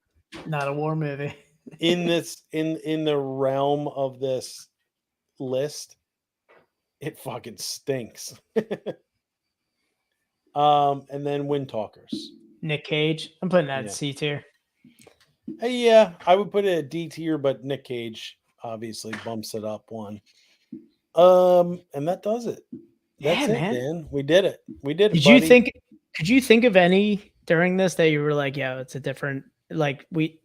Not a war movie. In the realm of this list, it fucking stinks. And then Wind Talkers. Nick Cage. I'm putting that in C tier. Yeah, I would put it at D tier, but Nick Cage obviously bumps it up one. And that does it. That's it, man. We did it. We did it. Could you think of any during this that you were like, yeah, it's a different, like we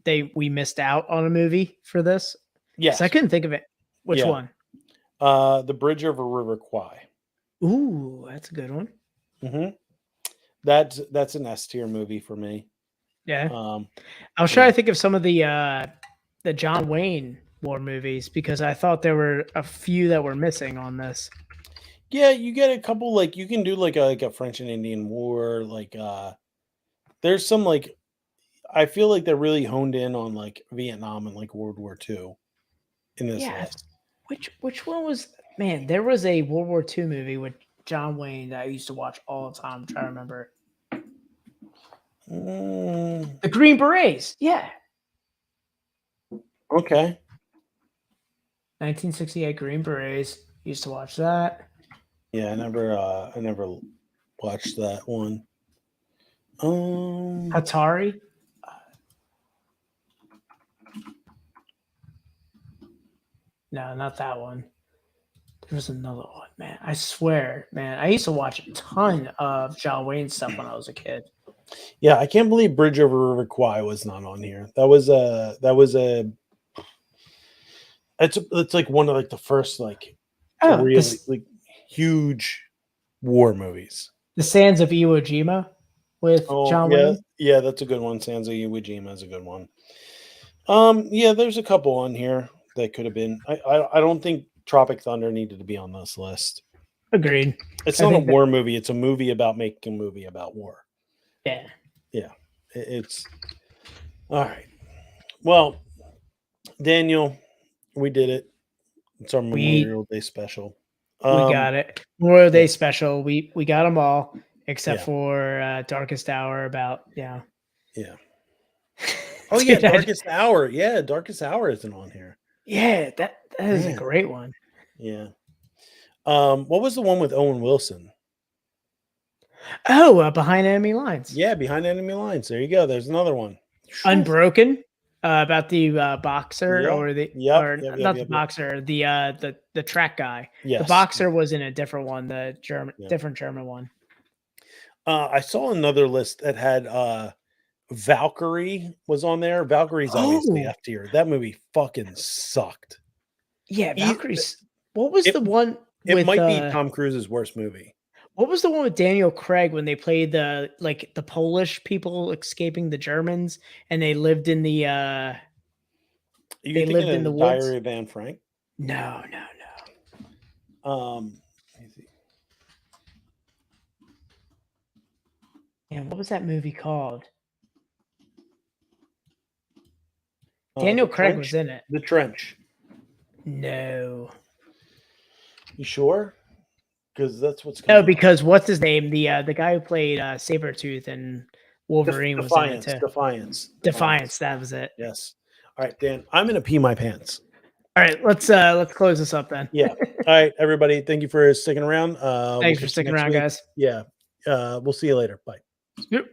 missed out on a movie for this? Yes. I couldn't think of it. Which one? The Bridge over River Kwai. Ooh, that's a good one. Mm-hmm. That's an S tier movie for me. Yeah. I was trying to think of some of the John Wayne war movies because I thought there were a few that were missing on this. Yeah, you get a couple, like you can do like a French and Indian War, like there's some, like I feel like they're really honed in on like Vietnam and like World War II in this list. Which one was, man, there was a World War II movie with John Wayne that I used to watch all the time. I'm trying to remember it. The Green Berets. Yeah. Okay. 1968 Green Berets. Used to watch that. Yeah, I never watched that one. Atari. No, not that one. There was another one, man. I swear, man. I used to watch a ton of John Wayne stuff when I was a kid. Yeah, I can't believe Bridge over River Kwai was not on here. It's like one of like the first like really like huge war movies. The Sands of Iwo Jima with John Wayne. Yeah, that's a good one. Sands of Iwo Jima is a good one. Yeah, there's a couple on here that could have been. I don't think Tropic Thunder needed to be on this list. Agreed. It's not a war movie. It's a movie about making a movie about war. Yeah. Yeah. It's all right. Well, Daniel, we did it. It's our Memorial Day special. We got it. Memorial Day special. We got them all except for Darkest Hour about, Yeah. Oh yeah, Dude, I- Darkest Hour. Yeah, Darkest Hour isn't on here. yeah, that is a Man. great one. Yeah. What was the one with Owen Wilson? Oh, Behind Enemy Lines. Yeah, Behind Enemy Lines. There you go. There's another one. Unbroken, about the boxer Yeah. or the Yep, or yep, not yep, the yep. boxer, the track guy. Yes. The boxer was in a different one, the German Yeah. different German one. I saw another list that had Valkyrie was on there. Valkyrie's obviously Oh. F tier. That movie fucking sucked. Yeah, He- Valkyrie's. What was it- the one It with might be Tom Cruise's worst movie. what was the one with Daniel Craig when they played the Polish people escaping the Germans and they lived in the Are you They thinking lived of in the Diary woods? of Anne Frank? no. Let me see. Man, what was that movie called? The Daniel Craig Trench? was in it. The Trench. No. You sure? Because that's what's No, coming up. because what's his name? The guy who played Sabretooth and Wolverine was in it too. Defiance. That was it. Yes. All right, Dan. I'm gonna pee my pants. All right, let's close this up then. Yeah. All right, everybody. Thank you for sticking around. Thanks for sticking around, guys. Yeah. We'll see you later. Bye. Yep.